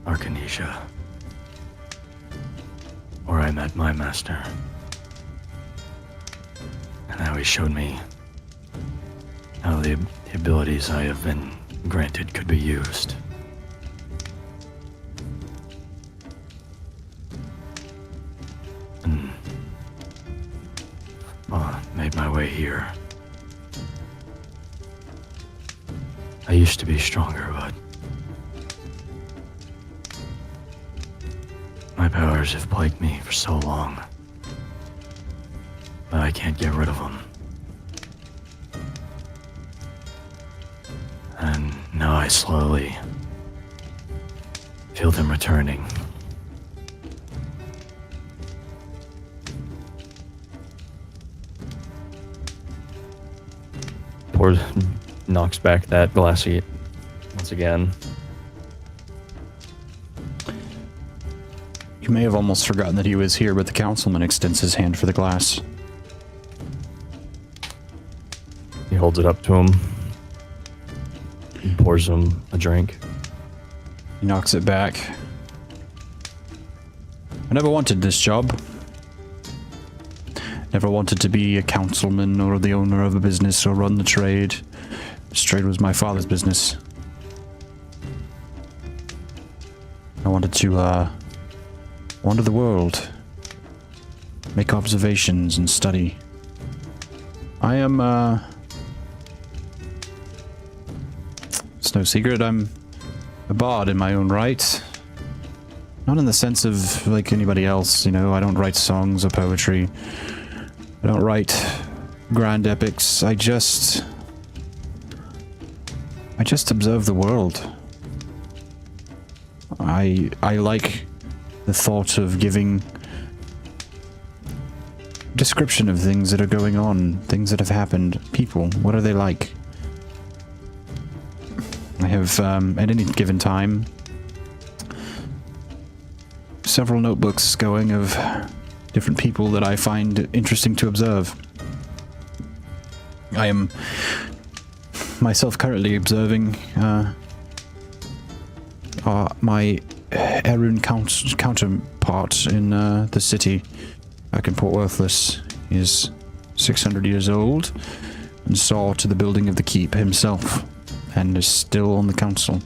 Arcanesia, where I met my master, and how he showed me how the abilities I have been granted could be used. And made my way here. I used to be stronger, but my powers have plagued me for so long, but I can't get rid of them. And now I slowly feel them returning. knocks back that glassy once again. You may have almost forgotten that he was here, but the councilman extends his hand for the glass. He holds it up to him. He pours him a drink. He knocks it back. I never wanted this job. Never wanted to be a councilman or the owner of a business or run the trade. This trade was my father's business. I wanted to, wander the world. Make observations and study. I am, it's no secret, I'm a bard in my own right. Not in the sense of like anybody else, you know, I don't write songs or poetry. I don't write grand epics. I just observe the world. I like the thought of giving description of things that are going on, things that have happened, people. What are they like? I have, at any given time, several notebooks going of different people that I find interesting to observe. I am myself currently observing my errand counterpart in the city back in Port Worthless. He is 600 years old and saw to the building of the keep himself and is still on the council.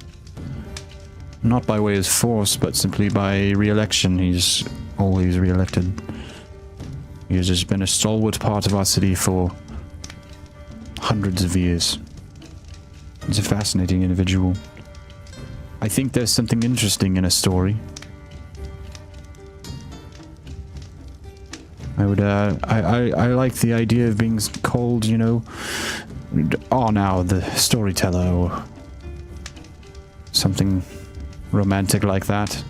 Not by way of force, but simply by re-election. He's always re-elected. He has just been a stalwart part of our city for hundreds of years. He's a fascinating individual. I think there's something interesting in a story. I would, I like the idea of being called, you know, now the storyteller or something romantic like that. I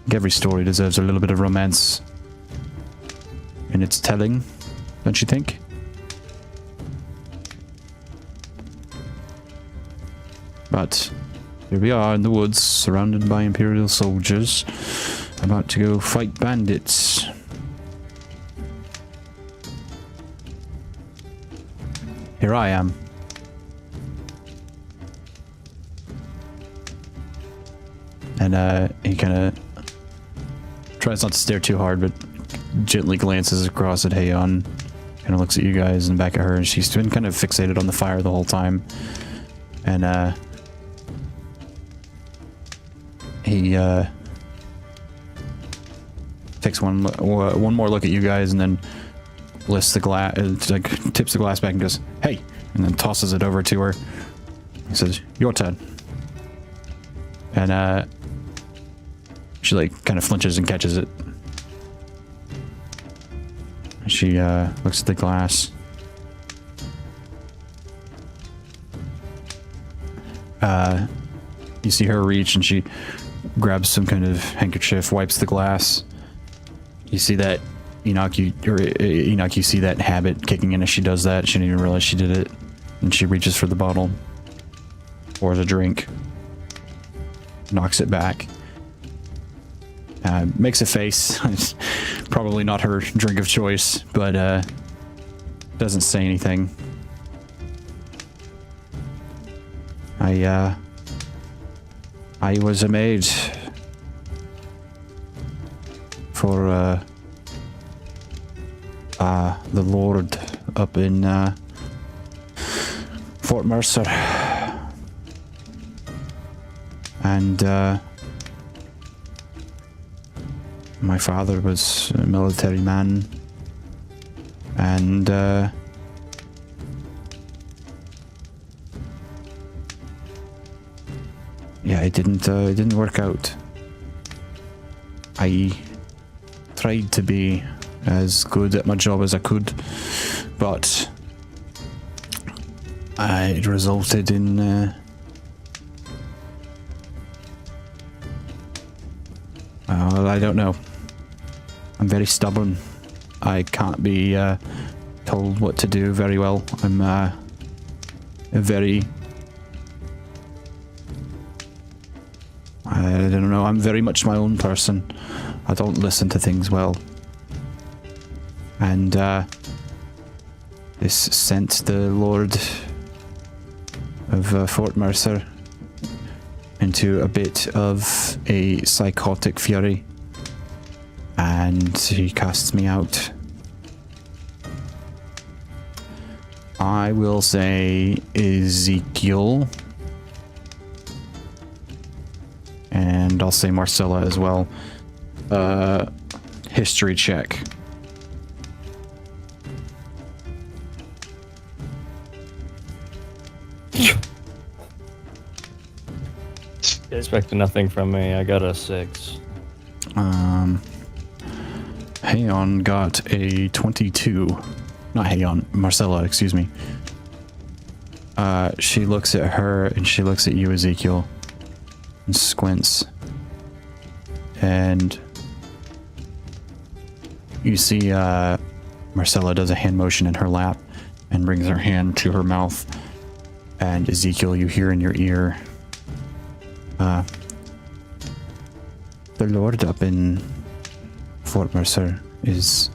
think every story deserves a little bit of romance in its telling, don't you think? But here we are in the woods, surrounded by Imperial soldiers, about to go fight bandits. Here I am. And he kind of tries not to stare too hard, but gently glances across at Heion, kind of looks at you guys and back at her, and she's been kind of fixated on the fire the whole time. And he takes one more look at you guys, and then lifts the glass, like tips the glass back and goes, "Hey," and then tosses it over to her. He says, "Your turn." And she like kind of flinches and catches it. She looks at the glass. You see her reach, and she grabs some kind of handkerchief, wipes the glass. You see that Enoch, you see that habit kicking in as she does that. She didn't even realize she did it. And she reaches for the bottle, pours a drink, knocks it back, makes a face. It's probably not her drink of choice, but doesn't say anything. I was a maid for the Lord up in Fort Mercer, and my father was a military man, and yeah, it didn't work out. I tried to be as good at my job as I could, but it resulted in well, I don't know. I'm very stubborn. I can't be told what to do very well. I'm very... I don't know, I'm very much my own person. I don't listen to things well. And, this sent the Lord of Fort Mercer into a bit of a psychotic fury. And he casts me out. I will say Ezekiel. And I'll say Marcella as well. History check. Expecting nothing from me. I got a 6. Hayon got a 22. Not Hayon, Marcella, excuse me. She looks at her and she looks at you, Ezekiel, and squints. And you see Marcella does a hand motion in her lap and brings her hand to her mouth. And Ezekiel, you hear in your ear, the Lord up in Fort Mercer is...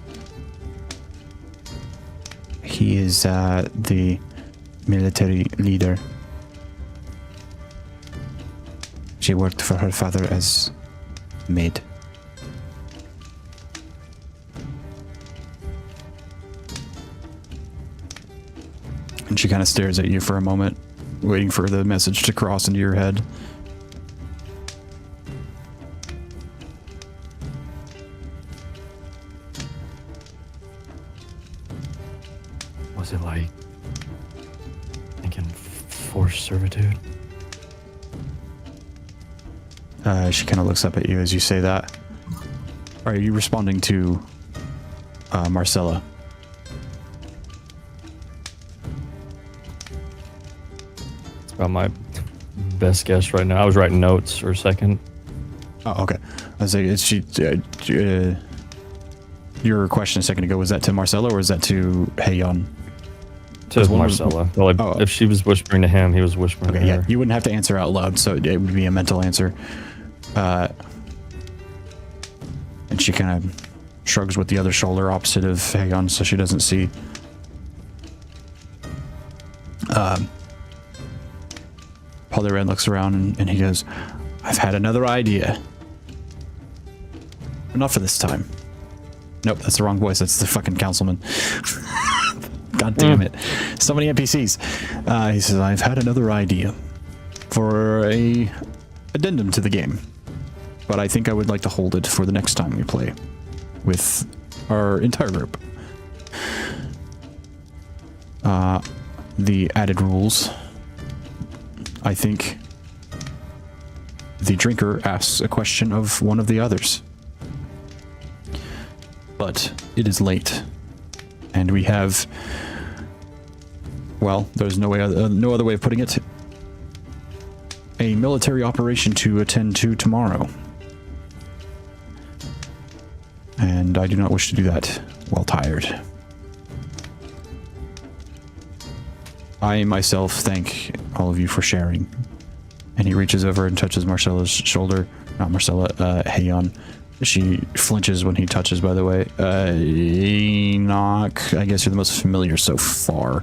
He is the military leader. She worked for her father as maid. And she kind of stares at you for a moment, waiting for the message to cross into your head. Was it like thinking forced servitude? She kind of looks up at you as you say that. Are you responding to Marcella? It's about my best guess right now. I was writing notes for a second. Oh, okay. I was like, is she... your question a second ago, was that to Marcella or was that to Hayon? To Marcella. Well, if she was whispering to him, he was whispering to her. Yeah, you wouldn't have to answer out loud, so it would be a mental answer. And she kind of shrugs with the other shoulder opposite of Hayon, so she doesn't see. Pollyran looks around and he goes, I've had another idea. But not for this time. Nope, that's the wrong voice. That's the fucking councilman. God damn it. So many NPCs. He says, I've had another idea for a addendum to the game. But I think I would like to hold it for the next time we play with our entire group. The added rules. I think the drinker asks a question of one of the others. But it is late. And we have, well, there's no other way of putting it, a military operation to attend to tomorrow. And I do not wish to do that while tired. I myself thank all of you for sharing. And he reaches over and touches Marcella's shoulder. Not Marcella, Hayon. She flinches when he touches, by the way. Enoch, I guess you're the most familiar so far.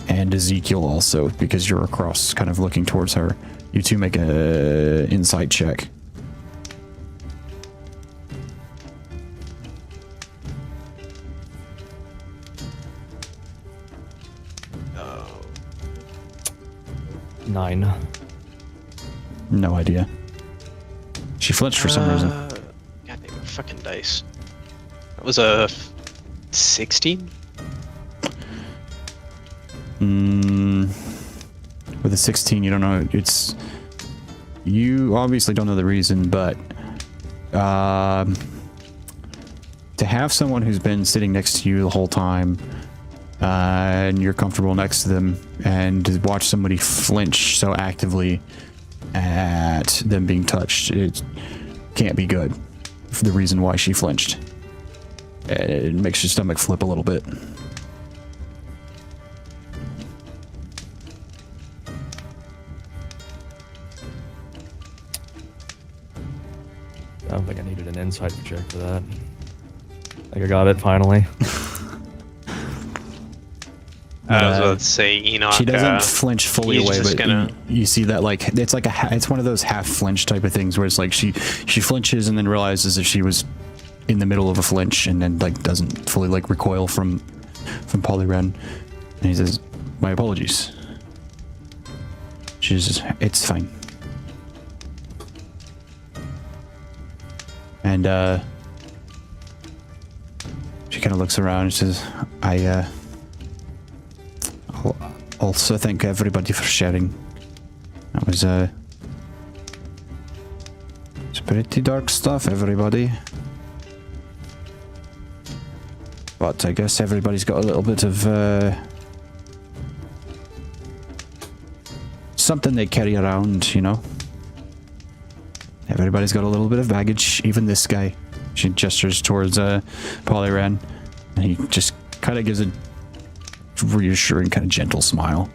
And Ezekiel also, because you're across, kind of looking towards her. You two make an insight check. Oh. 9. No idea. She flinched for some reason. God damn, fucking dice. That was a 16? With a 16, you don't know. It's... You obviously don't know the reason, but... to have someone who's been sitting next to you the whole time, and you're comfortable next to them, and to watch somebody flinch so actively at them being touched, it can't be good. For the reason why she flinched. It makes your stomach flip a little bit. don't think I needed an insight check for that. I think I got it finally. I was about to say Enoch. She doesn't flinch fully he's away, just but you see that like it's like it's one of those half flinch type of things where it's like she flinches and then realizes that she was in the middle of a flinch and then like doesn't fully like recoil from Polyren, and he says, "My apologies." She says, "It's fine." And she kind of looks around and says, "I also thank everybody for sharing. That was it's pretty dark stuff, everybody. But I guess everybody's got a little bit of something they carry around, you know. Everybody's got a little bit of baggage, even this guy." She gestures towards Polyran, and he just kind of gives a reassuring, kind of gentle smile.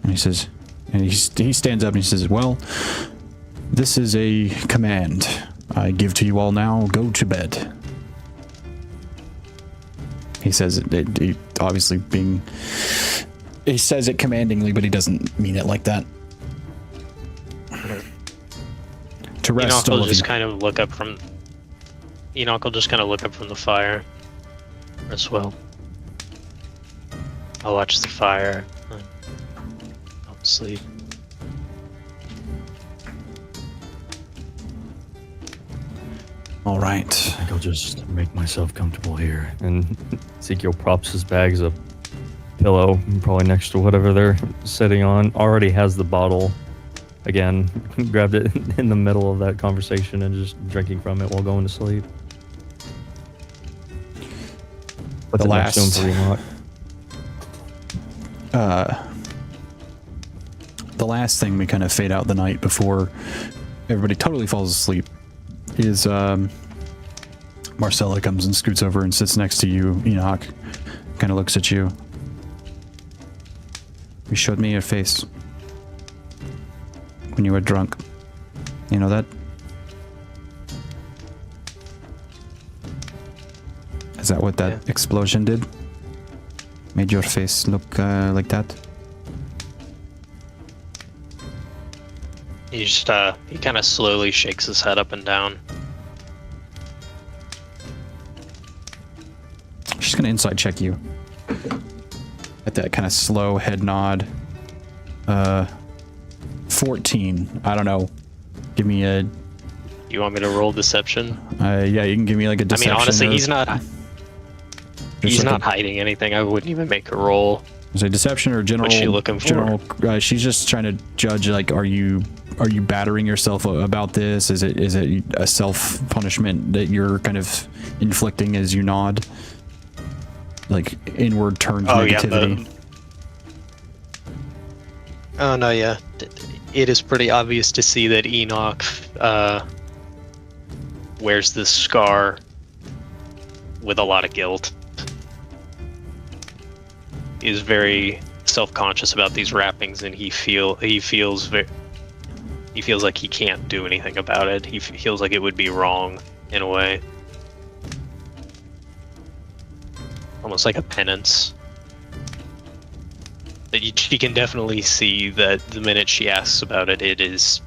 And he says, and he stands up and he says, "Well, this is a command I give to you all now. Go to bed." He says it obviously being, he says it commandingly, but he doesn't mean it like that. To rest, Enoch will just kind of look up from. Enoch will just kind of look up from the fire as well. I'll watch the fire. I'll sleep. All right. I think I'll just make myself comfortable here. And Ezekiel props his bags up, pillow, probably next to whatever they're sitting on. Already has the bottle. Again, grabbed it in the middle of that conversation and just drinking from it while going to sleep. What's The next to him last- for Enoch? The last thing we kind of fade out the night before everybody totally falls asleep is Marcella comes and scoots over and sits next to you. Enoch kind of looks at you. "You showed me your face when you were drunk. You know that? Is that what that explosion did? Made your face look like that?" He just he kind of slowly shakes his head up and down. She's gonna inside check you. At that kind of slow head nod. 14. I don't know. Give me a. You want me to roll deception? Yeah, you can give me like a I deception. mean, honestly, or- he's not. He's like not a- hiding anything. I wouldn't even make a roll. Is it deception or general? What's she looking for? General. She's just trying to judge. Like, are you battering yourself about this? Is it a self punishment that you're kind of inflicting as you nod? Like inward turned negativity. Oh no, yeah. It is pretty obvious to see that Enoch wears this scar with a lot of guilt. He is very self-conscious about these wrappings, and he feels like he can't do anything about it. He feels like it would be wrong in a way, almost like a penance. That she can definitely see that the minute she asks about it, it is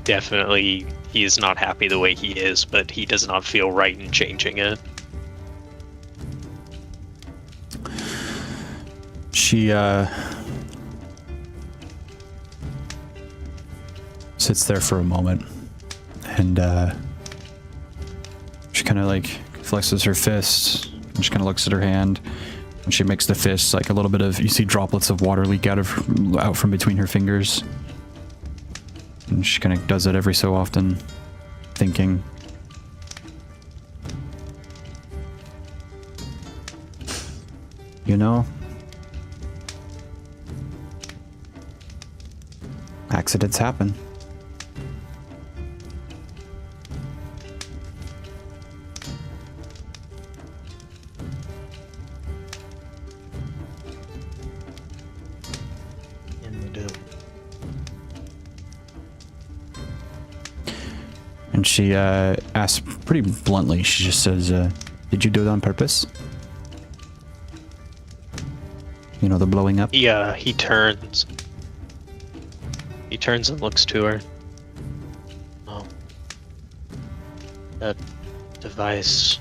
definitely, he is not happy the way he is, but he does not feel right in changing it. She sits there for a moment, and she kind of like flexes her fists, and she kind of looks at her hand. When she makes the fists, like a little bit of, you see droplets of water leak out from between her fingers. And she kind of does it every so often, thinking. You know, accidents happen. And she asks pretty bluntly, she just says, did you do it on purpose? You know, the blowing up? Yeah, he turns. He turns and looks to her. Oh. That device.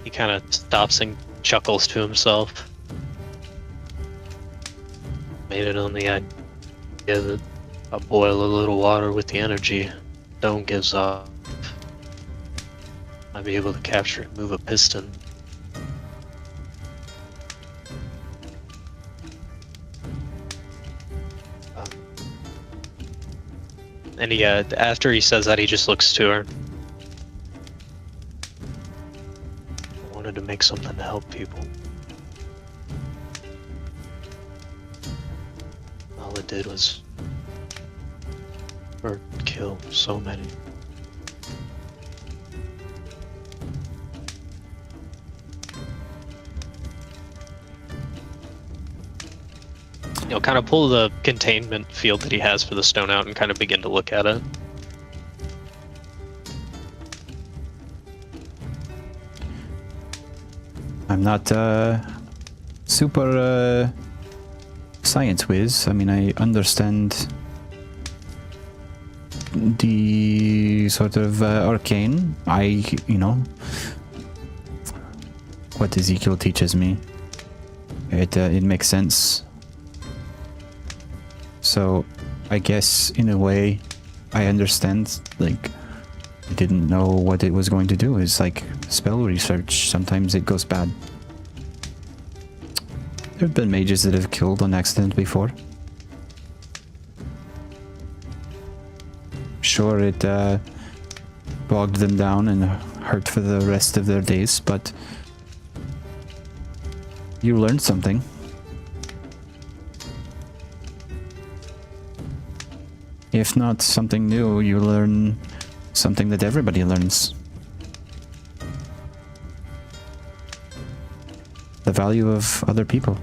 He kind of stops and chuckles to himself. Made it on the idea that I'll boil a little water with the energy stone gives off. I'll be able to capture and move a piston. And he, after he says that, he just looks to her. I wanted to make something to help people. All it did was hurt, kill so many. You'll kind of pull the containment field that he has for the stone out and kind of begin to look at it. I'm not super science whiz. I mean, I understand the sort of arcane. You know, what Ezekiel teaches me. It makes sense. So, I guess in a way, I understand. Like, I didn't know what it was going to do. It's like spell research. Sometimes it goes bad. There have been mages that have killed on accident before. Sure, it bogged them down and hurt for the rest of their days, but you learned something. If not something new, you learn something that everybody learns. The value of other people.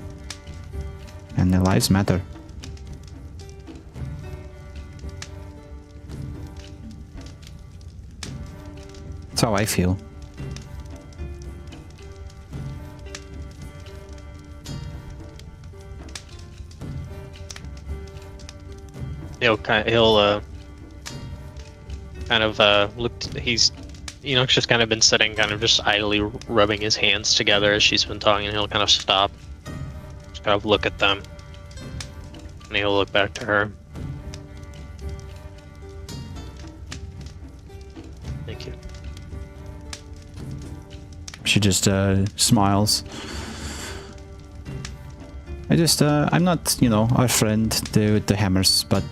And their lives matter. That's how I feel. He'll kind of look. He's, you know, just kind of been sitting, kind of just idly rubbing his hands together as she's been talking. And he'll kind of stop, just kind of look at them, and he'll look back to her. Thank you. She just smiles. I'm not, you know, our friend with the hammers, but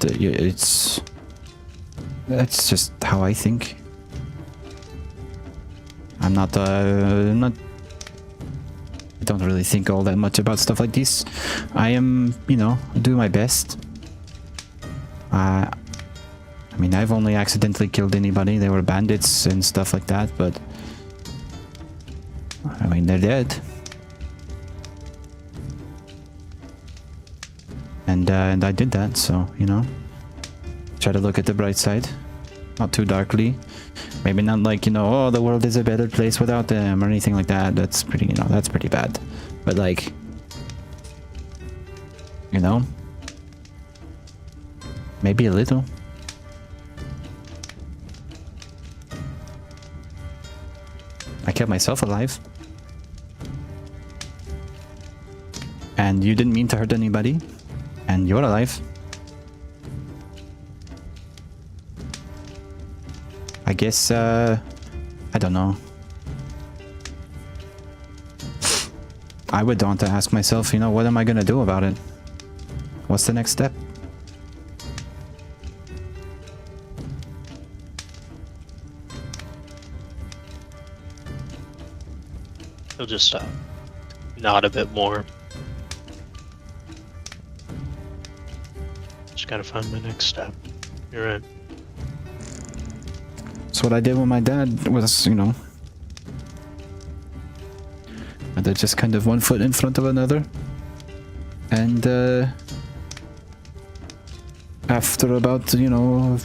that's just how I think. I don't really think all that much about stuff like this. I am, you know, do my best. I mean, I've only accidentally killed anybody. They were bandits and stuff like that, but I mean, they're dead. And I did that, so, you know, try to look at the bright side, not too darkly. Maybe not like, you know, oh, the world is a better place without them or anything like that. That's pretty, you know, that's pretty bad. But like, you know, maybe a little. I kept myself alive. And you didn't mean to hurt anybody. And you're alive. I guess, I don't know. I would want to ask myself, you know, what am I gonna do about it? What's the next step? He'll just nod a bit more. Just gotta find my next step. You're right. That's what I did when my dad was, you know. And they're just kind of one foot in front of another. And after about, you know,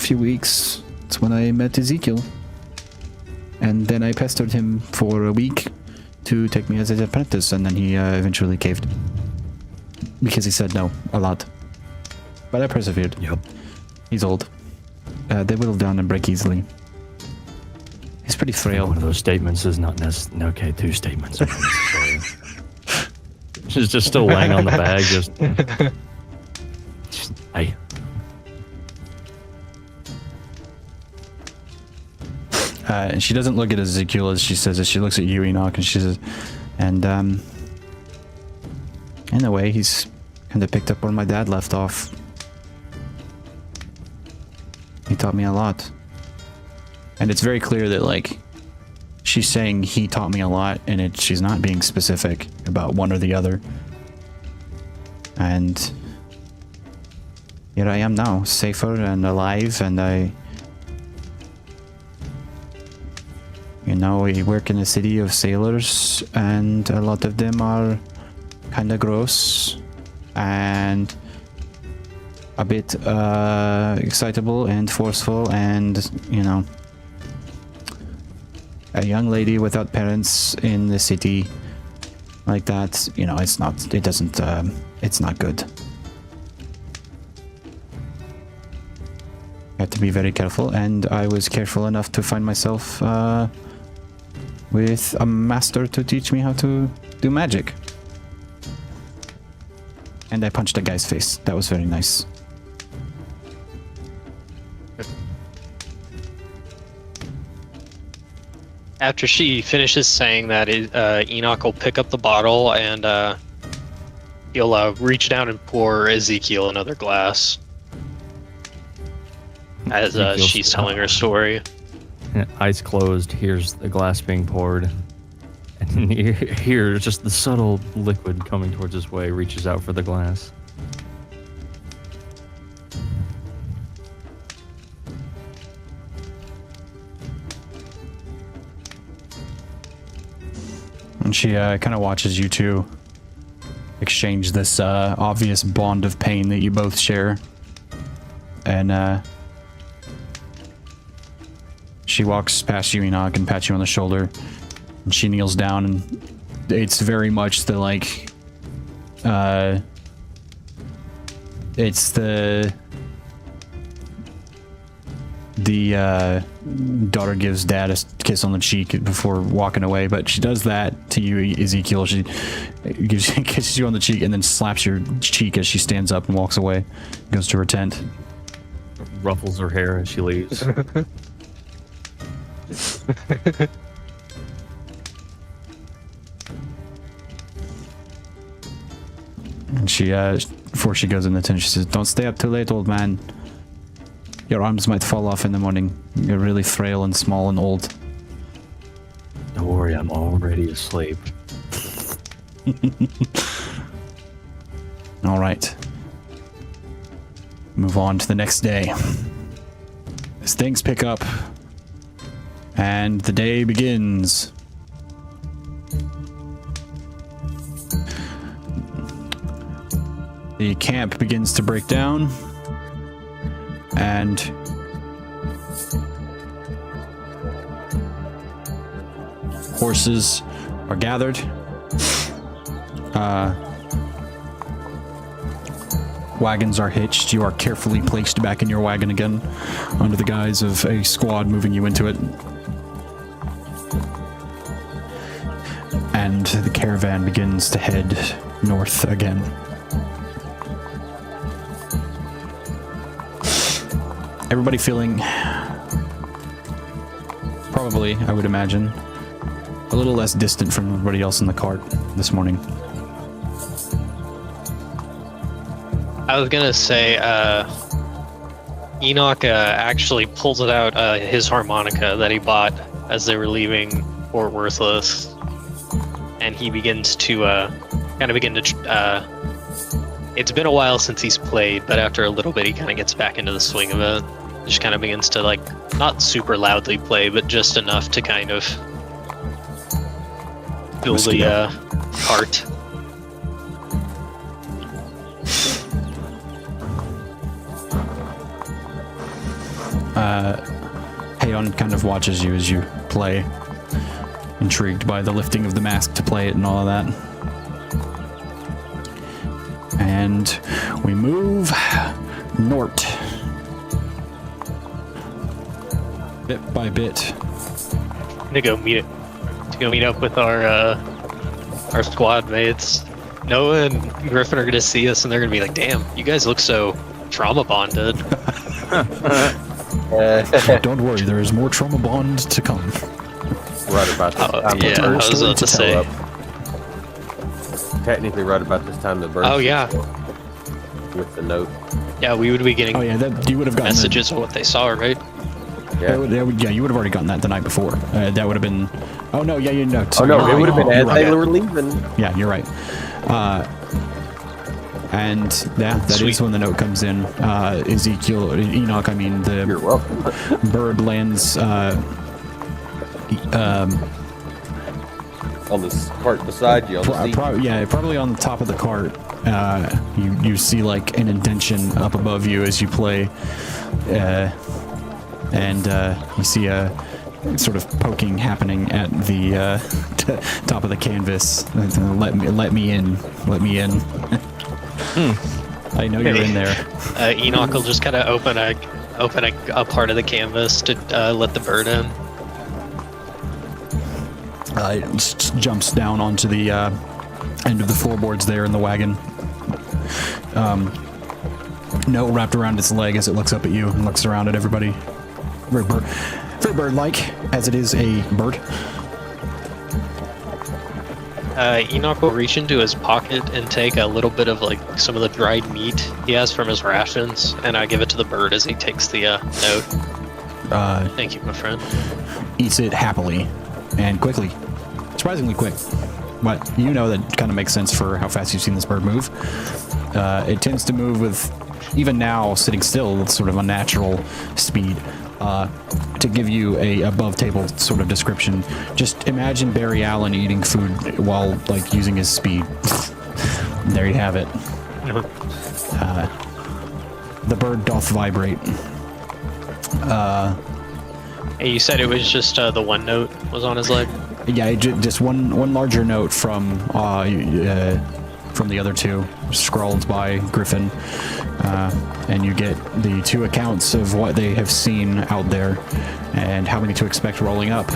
few weeks, it's when I met Ezekiel. And then I pestered him for a week to take me as his apprentice, and then he eventually caved. Because he said no a lot. But I persevered. Yep. He's old. They whittle down and break easily. He's pretty frail. One of those statements is not necessary. Okay, two statements are necessary. She's just still laying on the bag, just hey. And she doesn't look at Ezekiel as she says it. She looks at you, Enoch, and she says, and in a way, he's kind of picked up where my dad left off. He taught me a lot. And it's very clear that, like, she's saying he taught me a lot, and she's not being specific about one or the other. And here I am now, safer and alive, and you know, we work in a city of sailors, and a lot of them are kind of gross and a bit excitable and forceful, and, you know, a young lady without parents in the city like that, you know, it's not good. You have to be very careful, and I was careful enough to find myself with a master to teach me how to do magic. And I punched a guy's face. That was very nice. After she finishes saying that, Enoch will pick up the bottle and he'll reach down and pour Ezekiel another glass as she's telling her story. Eyes closed, hears the glass being poured, and you hear just the subtle liquid coming towards his way, reaches out for the glass. And she kind of watches you two exchange this obvious bond of pain that you both share. And she walks past you, Enoch, and pats you on the shoulder. And she kneels down, and it's very much the, like, it's the daughter gives dad a kiss on the cheek before walking away, but she does that to you, Ezekiel. She kisses you on the cheek and then slaps your cheek as she stands up and walks away, goes to her tent. Ruffles her hair as she leaves. And she, before she goes in the tent, she says, "Don't stay up too late, old man. Your arms might fall off in the morning. You're really frail and small and old." Don't worry, I'm already asleep. All right. Move on to the next day. As things pick up, and the day begins. The camp begins to break down, and horses are gathered. Wagons are hitched. You are carefully placed back in your wagon again, under the guise of a squad moving you into it. And the caravan begins to head north again. Everybody feeling, probably, I would imagine, a little less distant from everybody else in the cart this morning. I was gonna say, Enoch actually pulls it out his harmonica that he bought as they were leaving Fort Worthless, and he begins to it's been a while since he's played, but after a little bit he kind of gets back into the swing of it. Just kind of begins to, like, not super loudly play, but just enough to kind of fill the cart. Heion kind of watches you as you play, intrigued by the lifting of the mask to play it and all of that. And we move north. Bit by bit. I'm gonna go meet up with our squad mates. Noah and Griffin are gonna see us, and they're gonna be like, "Damn, you guys look so trauma bonded." Don't worry, there is more trauma bond to come. Right about this time. Yeah, I was about to say. Technically, right about this time, the bird. Oh yeah. With the note. Yeah, we would be getting Oh yeah, you would have gotten messages of what they saw, right? Yeah. Yeah, you would have already gotten that the night before. That would have been. Oh no, yeah, you know. Oh no, it would have been as right. they were leaving. Yeah, you're right. And yeah, that is when the note comes in. Enoch, I mean, You're the welcome. bird lands On the cart beside you. On the seat. probably on the top of the cart. You see like an indention up above you as you play, and you see a sort of poking happening at the top of the canvas. Let me in. I know you're in there. Enoch will just kind of open a part of the canvas to let the bird in. It jumps down onto the end of the floorboards there in the wagon. Note wrapped around its leg as it looks up at you and looks around at everybody. Very bird-like, as it is a bird. Enoch will reach into his pocket and take a little bit of like some of the dried meat he has from his rations, and I give it to the bird as he takes the note. Thank you, my friend. Eats it happily and quickly, surprisingly quick. But you know that kind of makes sense for how fast you've seen this bird move. It tends to move with, even now sitting still, with sort of unnatural speed. To give you a above table sort of description, just imagine Barry Allen eating food while like using his speed. There you have it. The bird doth vibrate. Hey, you said it was just the one note was on his leg? Yeah, just one larger note from the other two, scrawled by Griffin, and you get the two accounts of what they have seen out there and how many to expect rolling up.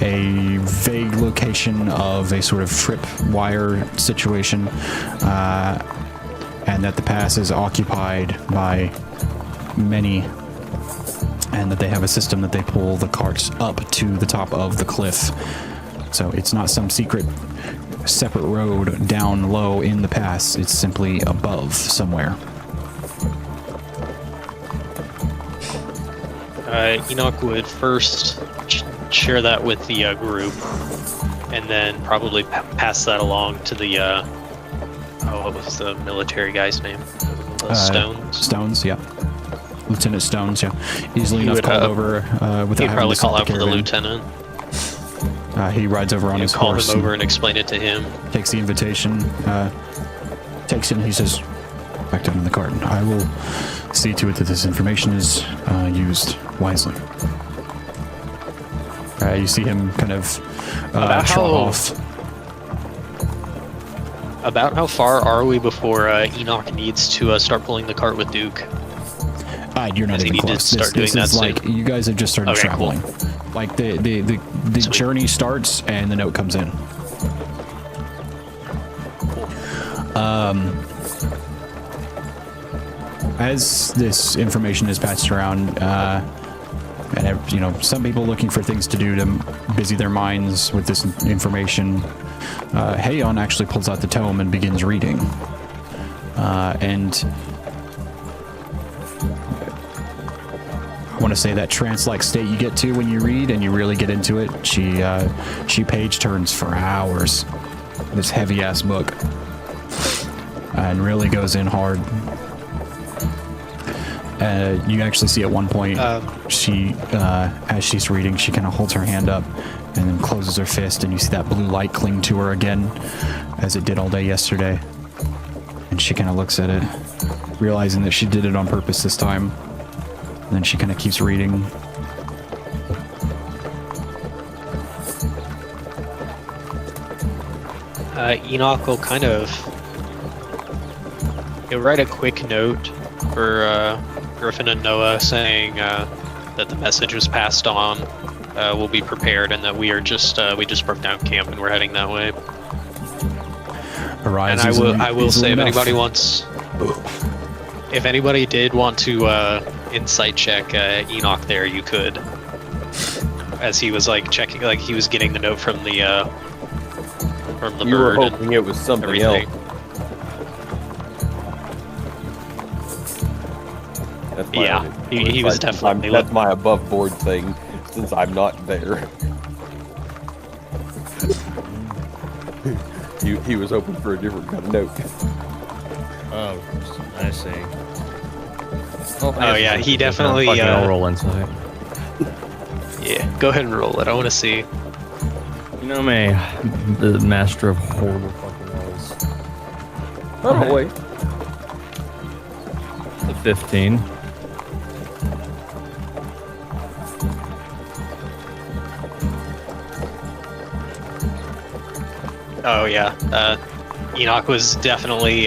A vague location of a sort of trip wire situation, and that the pass is occupied by many, and that they have a system that they pull the carts up to the top of the cliff. So it's not some secret separate road down low in the pass, it's simply above somewhere. Enoch would first share that with the group, and then probably pass that along to the what was the military guy's name? Stones. Stones, yeah. Lieutenant Stones, yeah. Easily enough called over without he'd having probably to call stop out the for the caravan. lieutenant. He rides over on his Call horse. him over and explain it to him. Takes the invitation, takes it, and he says, back down in the cart. I will see to it that this information is used wisely. You see him kind of trot off. About how far are we before Enoch needs to start pulling the cart with Duke? You're not Does he even need to close. start This doing is that like, you guys have just started Okay, cool. traveling. Like the journey starts and the note comes in. As this information is passed around, and you know, some people looking for things to do to busy their minds with this information, Heion actually pulls out the tome and begins reading. And I want to say that trance-like state you get to when you read and you really get into it. She page turns for hours. This heavy-ass book, and really goes in hard. You actually see at one point, she, as she's reading, she kind of holds her hand up and then closes her fist, and you see that blue light cling to her again, as it did all day yesterday. And she kind of looks at it, realizing that she did it on purpose this time. And then she kind of keeps reading. Enoch will kind of he'll write a quick note for Griffin and Noah saying that the message was passed on. We'll be prepared, and that we just broke down camp and we're heading that way. Arise And I will say, enough. if anybody did want to insight check Enoch there, you could, as he was like checking, like he was getting the note from the You were bird and hoping it was something everything. else. That's my Yeah, only- he it's was like, definitely that's my above board thing, since I'm not there. he was hoping for a different kind of note. Oh, I see. Oh, yeah, he definitely, I'll roll insight. Yeah, go ahead and roll it. I want to see. You know me, the master of horrible fucking rolls. Oh, wait. The 15. Oh yeah, Enoch was definitely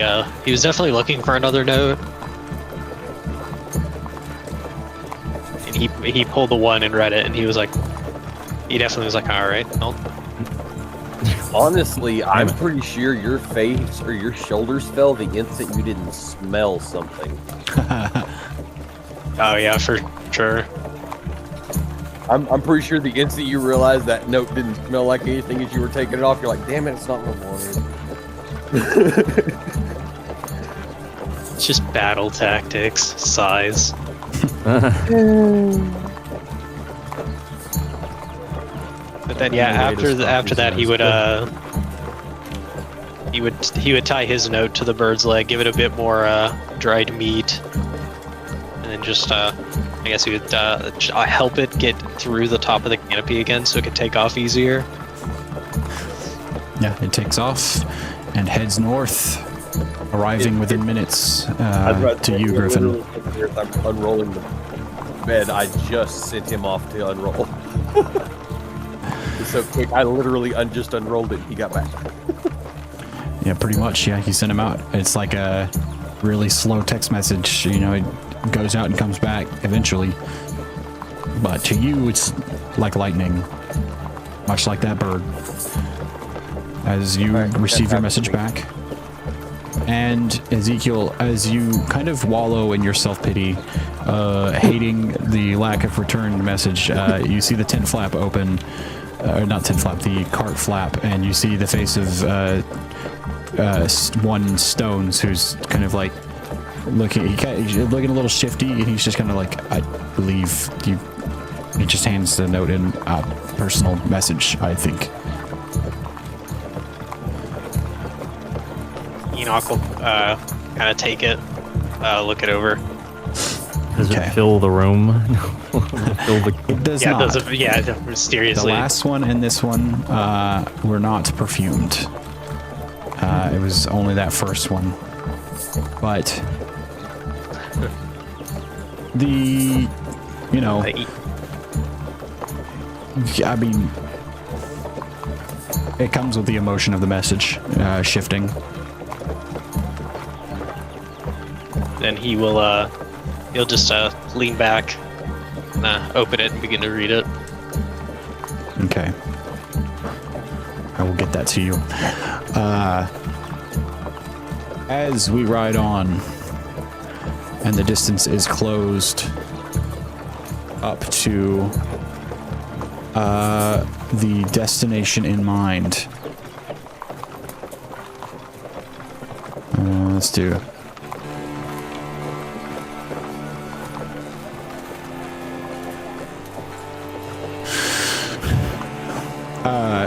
he was definitely looking for another note, and he pulled the one and read it, and he definitely was like, all right, well, Honestly, I'm pretty sure your face or your shoulders fell the instant you didn't smell something. oh yeah, for sure. I'm pretty sure the instant you realized that note didn't smell like anything as you were taking it off, you're like, damn it, it's not what I wanted. It's just battle tactics, size. But then yeah, after that he would tie his note to the bird's leg, give it a bit more dried meat, and then just I guess he would help it get through the top of the canopy again so it could take off easier. Yeah, it takes off and heads north, arriving within minutes to you, Griffin. As I'm unrolling the bed, I just sent him off to unroll. It's so quick, I literally just unrolled it, he got back. Yeah, pretty much. Yeah, you send him out. It's like a really slow text message. You know, it goes out and comes back eventually. But to you, it's like lightning, much like that bird. As you receive your message back. And Ezekiel, as you kind of wallow in your self-pity, hating the lack of returned message, you see the tent flap open, or not tent flap, the cart flap, and you see the face of one Stones, who's kind of like looking a little shifty, and he's just kind of like, I believe you. He just hands the note in a personal message, I think. Enoch will kind of take it, look it over. Does Okay. it fill the room? Fill the... It does Yeah, not. yeah, The mysteriously. last one and this one were not perfumed. It was only that first one. But the, you know, I mean, it comes with the emotion of the message shifting. Then he'll just lean back, open it, and begin to read it. Okay. I will get that to you. As we ride on, and the distance is closed up to the destination in mind. Let's do.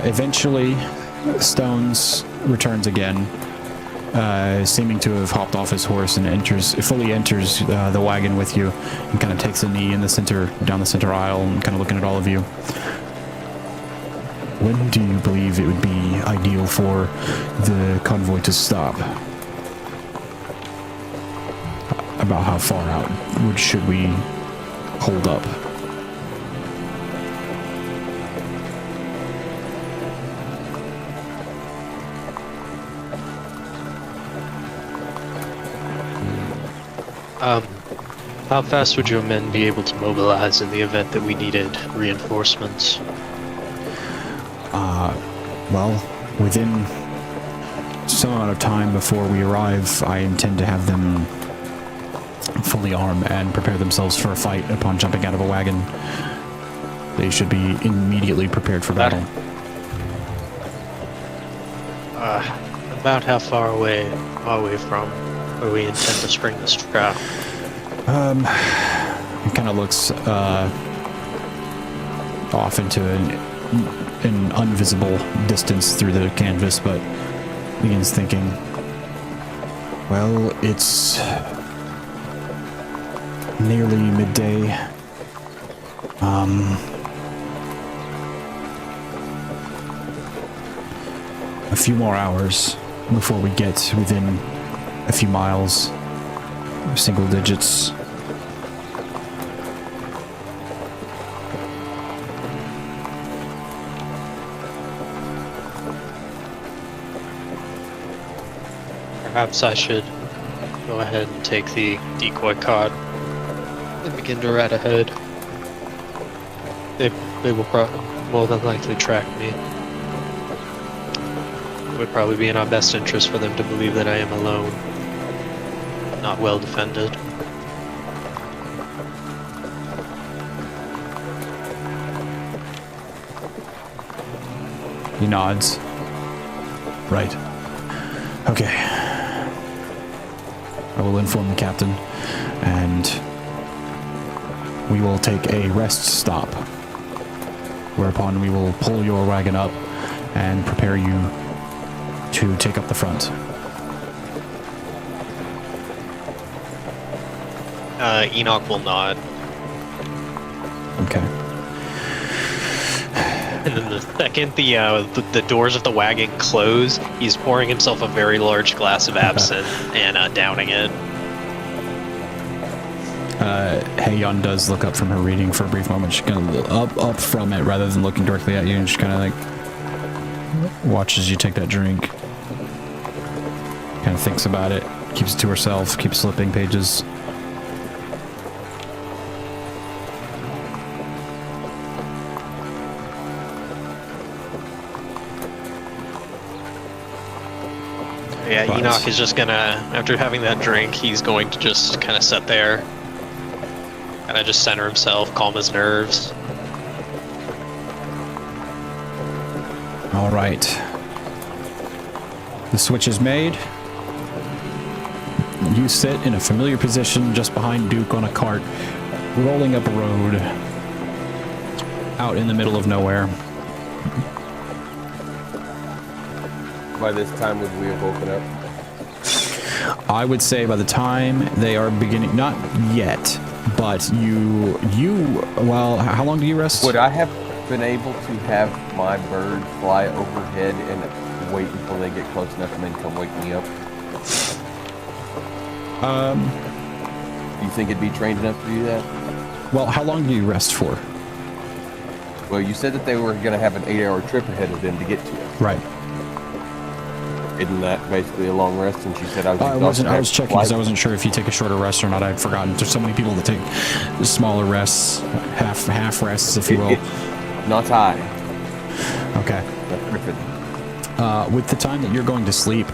Eventually, Stones returns again, seeming to have hopped off his horse and fully enters the wagon with you, and kind of takes a knee in the center, down the center aisle, and kind of looking at all of you. When do you believe it would be ideal for the convoy to stop? About how far out should we hold up. How fast would your men be able to mobilize in the event that we needed reinforcements? Well, within some amount of time before we arrive, I intend to have them fully arm and prepare themselves for a fight upon jumping out of a wagon. They should be immediately prepared for battle. About how far away are we from where we intend to spring this trap? It kind of looks off into an unvisible distance through the canvas, but begins thinking, well, it's nearly midday. A few more hours before we get within a few miles, single digits. Perhaps I should go ahead and take the decoy card and begin to ride ahead. They will more than likely track me. It would probably be in our best interest for them to believe that I am alone, not well defended. He nods. Right. Okay. I will inform the captain, and we will take a rest stop, whereupon we will pull your wagon up and prepare you to take up the front. Enoch will nod. Okay. And then the second the doors of the wagon close, he's pouring himself a very large glass of absinthe and downing it. Haeyeon does look up from her reading for a brief moment. She's kind of up from it rather than looking directly at you, and she kind of like watches you take that drink. Kind of thinks about it, keeps it to herself, keeps slipping pages. Yeah, But Enoch is just gonna, after having that drink, he's going to just kind of sit there, kind of just center himself, calm his nerves. All right. The switch is made. You sit in a familiar position just behind Duke on a cart, rolling up a road out in the middle of nowhere. By this time, would we have woken up? I would say by the time they are beginning, not yet, but well, how long do you rest? Would I have been able to have my bird fly overhead and wait until they get close enough and then come wake me up? Do you think it'd be trained enough to do that? Well, how long do you rest for? Well, you said that they were going to have an 8-hour trip ahead of them to get to us. Right. Isn't that basically a long rest? And she said I was I was checking because I wasn't sure if you take a shorter rest or not. I'd forgotten. There's so many people that take smaller rests, half rests, if you will. Not I. Okay. That's perfect. With the time that you're going to sleep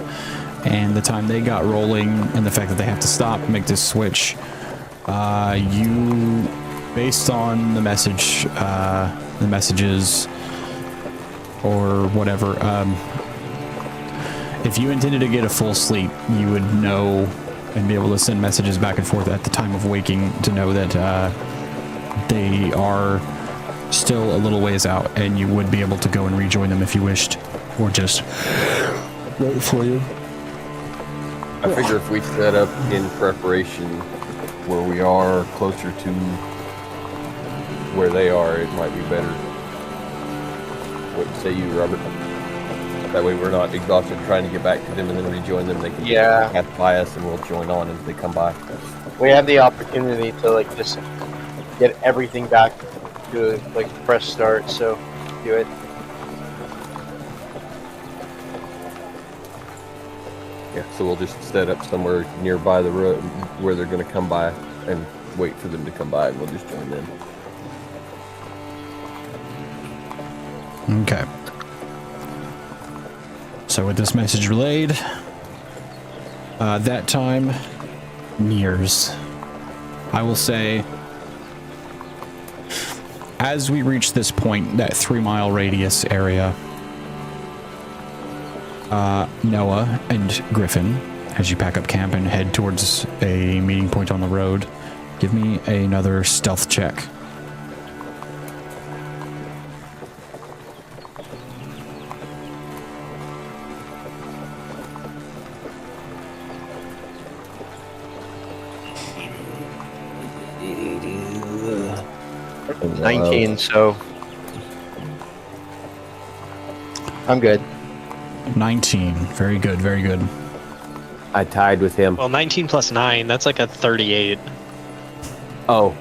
and the time they got rolling and the fact that they have to stop and make this switch, you, based on the messages or whatever, if you intended to get a full sleep, you would know and be able to send messages back and forth at the time of waking to know that they are still a little ways out, and you would be able to go and rejoin them if you wished, or just wait for you. I figure if we set up in preparation where we are closer to where they are, it might be better. What say you, Robert? That way we're not exhausted trying to get back to them and then rejoin them. They can pass by us and we'll join on as they come by. We have the opportunity to like just get everything back to like fresh start. So do it. Yeah, so we'll just set up somewhere nearby the road where they're going to come by and wait for them to come by, and we'll just join them. Okay. So with this message relayed, that time nears. I will say, as we reach this point, that 3-mile radius area, Noah and Griffin, as you pack up camp and head towards a meeting point on the road, give me another stealth check. Wow. 19, so I'm good. 19. Very good, very good. I tied with him. Well, 19 plus 9, that's like a 38. Oh.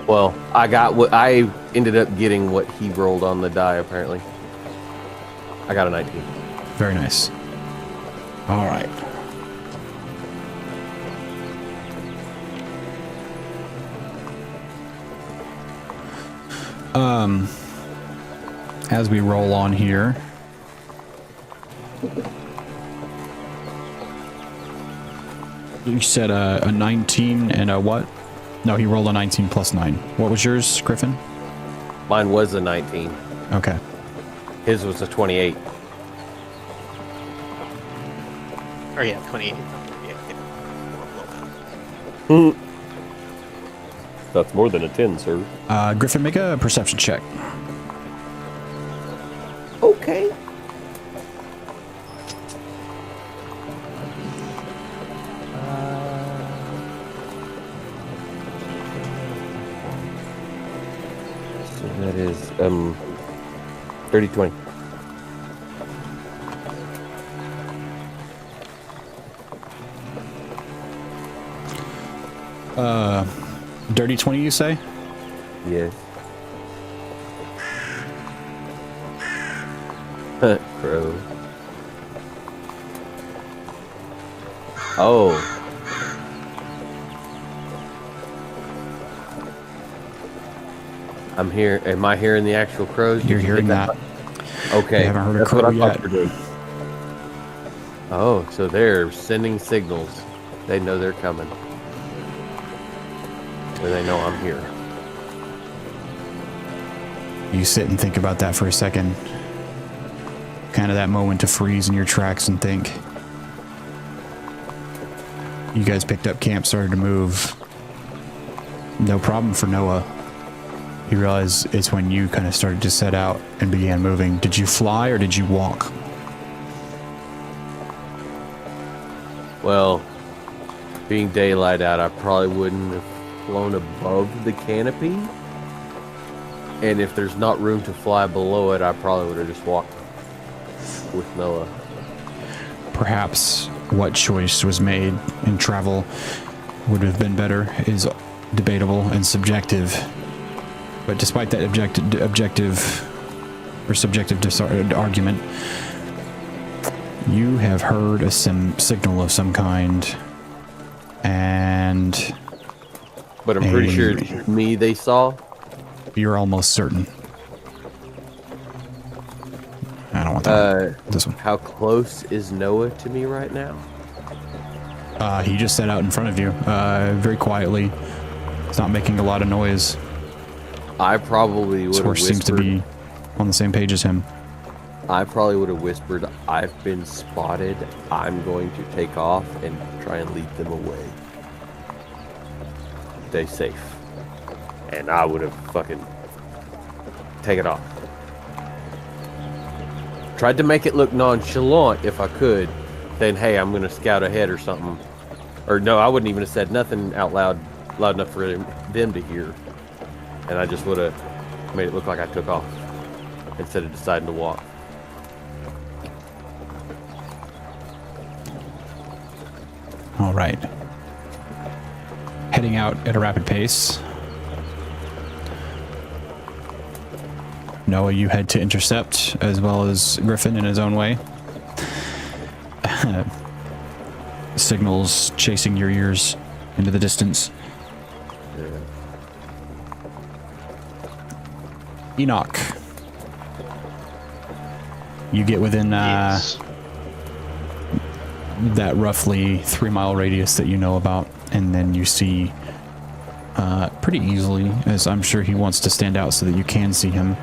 Well, I ended up getting what he rolled on the die, apparently. I got a 19. Very nice. All right. As we roll on here, you said a 19 and a what? No, he rolled a 19 plus 9. What was yours, Griffin? Mine was a 19. Okay. His was a 28. Or yeah, 28. That's more than a 10, sir. Griffin, make a perception check. Okay. So that is 30-20. Dirty 20, you say? Yes. Crow. Oh. I'm here. Am I hearing the actual crows? Did You're you hearing hit that. Okay. You haven't heard a That's what crow I thought yet. you were doing. Oh, so they're sending signals. They know they're coming. Or they know I'm here. You sit and think about that for a second. Kind of that moment to freeze in your tracks and think. You guys picked up camp, started to move. No problem for Noah. He realized it's when you kind of started to set out and began moving. Did you fly or did you walk? Well, being daylight out, I probably wouldn't have flown above the canopy. And if there's not room to fly below it, I probably would have just walked with Noah. Perhaps what choice was made in travel would have been better is debatable and subjective. But despite that objective or subjective argument, you have heard a signal of some kind, and But I'm pretty sure it's me they saw. you're almost certain. I don't want that. This one. How close is Noah to me right now? He just sat out in front of you, very quietly. He's not making a lot of noise. I probably would This have horse seems to whispered. be on the same page as him. I probably would have whispered, "I've been spotted. I'm going to take off and try and lead them away. Stay safe." And I would have fucking taken off. Tried to make it look nonchalant if I could, saying, "Hey, I'm going to scout ahead" or something. Or no, I wouldn't even have said nothing out loud enough for them to hear. And I just would have made it look like I took off instead of deciding to walk. All right. Heading out at a rapid pace, Noah, you head to intercept, as well as Griffin in his own way. Signals chasing your ears into the distance. Enoch. You get within Yes. that roughly 3-mile radius that you know about, and then you see pretty easily, as I'm sure he wants to stand out so that you can see him.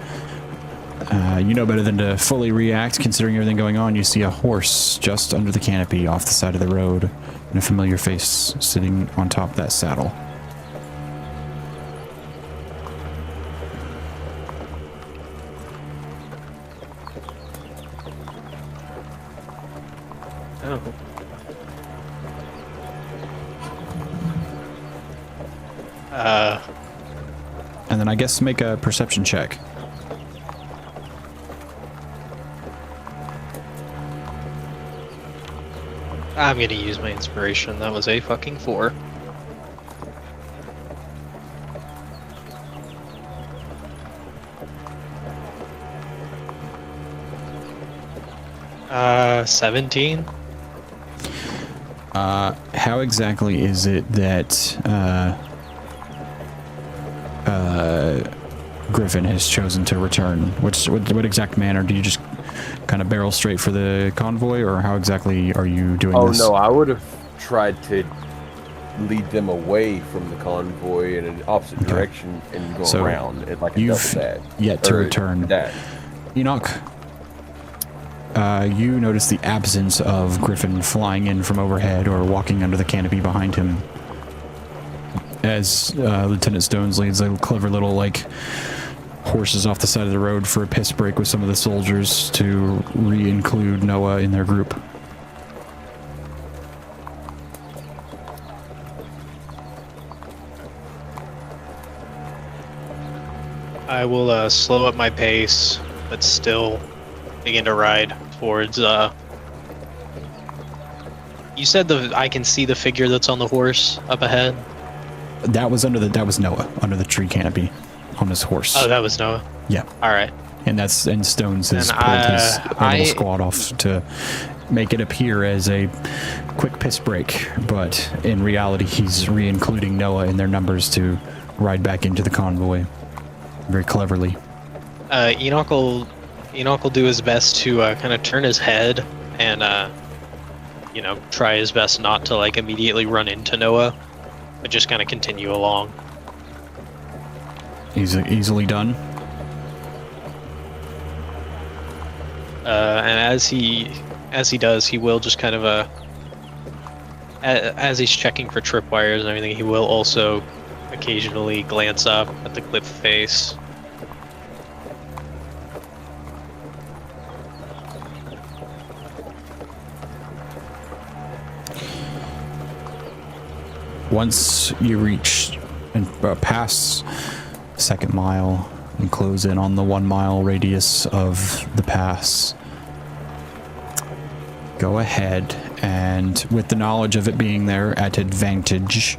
You know better than to fully react, considering everything going on. You see a horse just under the canopy off the side of the road, and a familiar face sitting on top of that saddle. Oh. And then I guess make a perception check. I'm gonna use my inspiration. That was a fucking 4. Uh, 17? How exactly is it that Griffin has chosen to return? What exact manner? Do you just kind of barrel straight for the convoy, or how exactly are you doing this? Oh no, I would have tried to lead them away from the convoy in an opposite direction and go So around it like a you've double dash. yet to Or return. dash. Enoch, you notice the absence of Griffin flying in from overhead or walking under the canopy behind him. As Lieutenant Stones leads a clever little, like, horses off the side of the road for a piss break with some of the soldiers to re-include Noah in their group. I will slow up my pace, but still begin to ride towards. You said I can see the figure that's on the horse up ahead. That was Noah under the tree canopy on his horse. Oh, that was Noah. Yeah, All right. and Stones has And pulled his I- little squad off to make it appear as a quick piss break, but in reality, he's re-including Noah in their numbers to ride back into the convoy very cleverly. Enoch will do his best to kind of turn his head and try his best not to like immediately run into Noah, but just kind of continue along. Easily done. And as he does, he will just kind of as he's checking for tripwires and everything, he will also occasionally glance up at the cliff face. Once you reach and pass second mile and close in on the 1 mile radius of the pass, go ahead and, with the knowledge of it being there at advantage,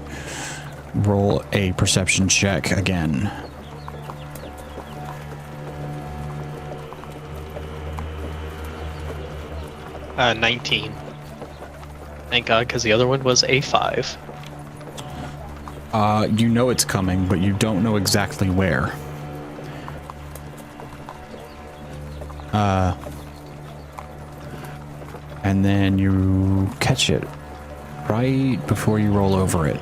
roll a perception check again. Uh, 19. Thank God, because the other one was a 5. You know it's coming, but you don't know exactly where. And then you catch it right before you roll over it.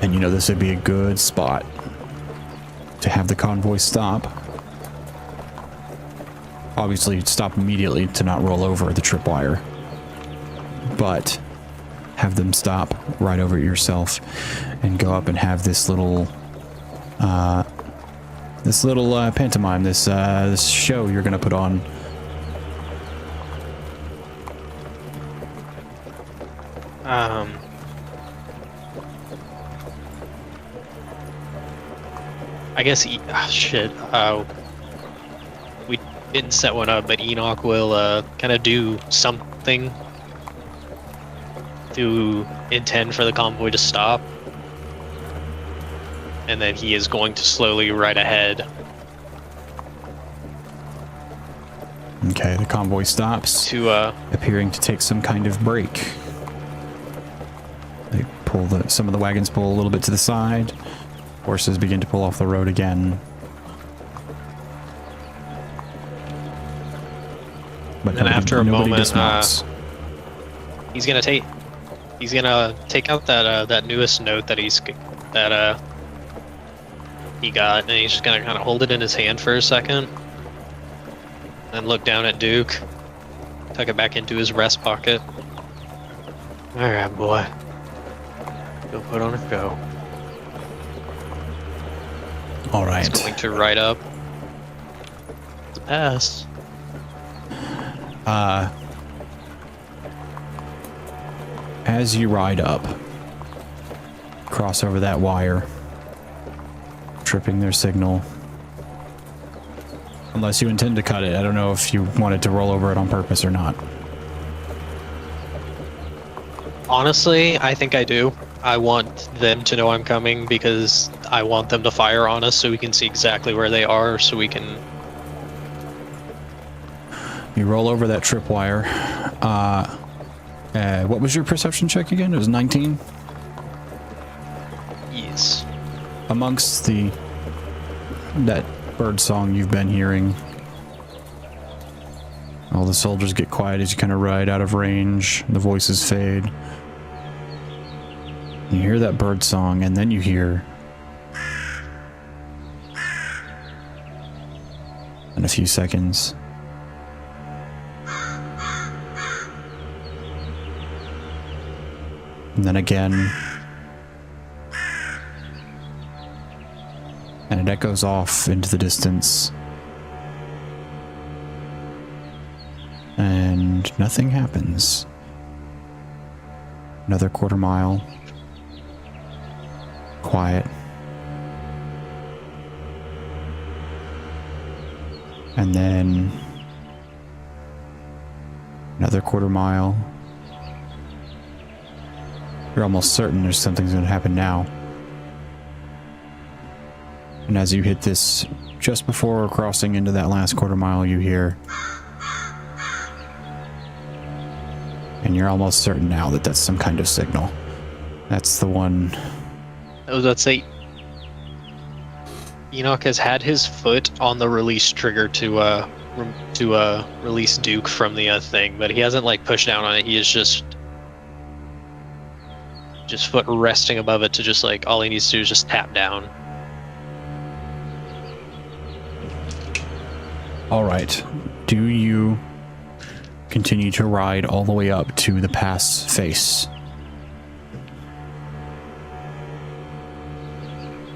And you know this would be a good spot to have the convoy stop. Obviously, stop immediately to not roll over the tripwire. But have them stop right over it yourself and go up and have this little pantomime, this show you're gonna put on. I guess we didn't set one up, but Enoch will kind of do something to intend for the convoy to stop, and then he is going to slowly ride ahead Okay, the convoy stops, to appearing to take some kind of break. They pull some of the wagons pull a little bit to the side. Horses begin to pull off the road again. But and after a moment, dismounts. he's gonna take out that newest note that he got, and he's just gonna kind of hold it in his hand for a second, and look down at Duke, tuck it back into his vest pocket. All right, boy, go put on a show. All right. He's going to ride up the pass. As you ride up, cross over that wire, tripping their signal. Unless you intend to cut it. I don't know if you wanted to roll over it on purpose or not. Honestly, I think I do. I want them to know I'm coming because I want them to fire on us so we can see exactly where they are, so we can... You roll over that tripwire. What was your perception check again? It was 19? Yes. Amongst that bird song you've been hearing, all the soldiers get quiet as you kind of ride out of range. The voices fade. You hear that bird song, and then you hear... in a few seconds... and then again, and it echoes off into the distance, and nothing happens. Another quarter mile, quiet, and then another quarter mile. You're almost certain there's something's going to happen now. And as you hit this, just before crossing into that last quarter mile, you hear... and you're almost certain now that that's some kind of signal. That's the one... I was about to say... Enoch has had his foot on the release trigger to release Duke from the thing, but he hasn't, like, pushed down on it. He is just foot resting above it to just, like, all he needs to do is just tap down. All right. Do you continue to ride all the way up to the pass face?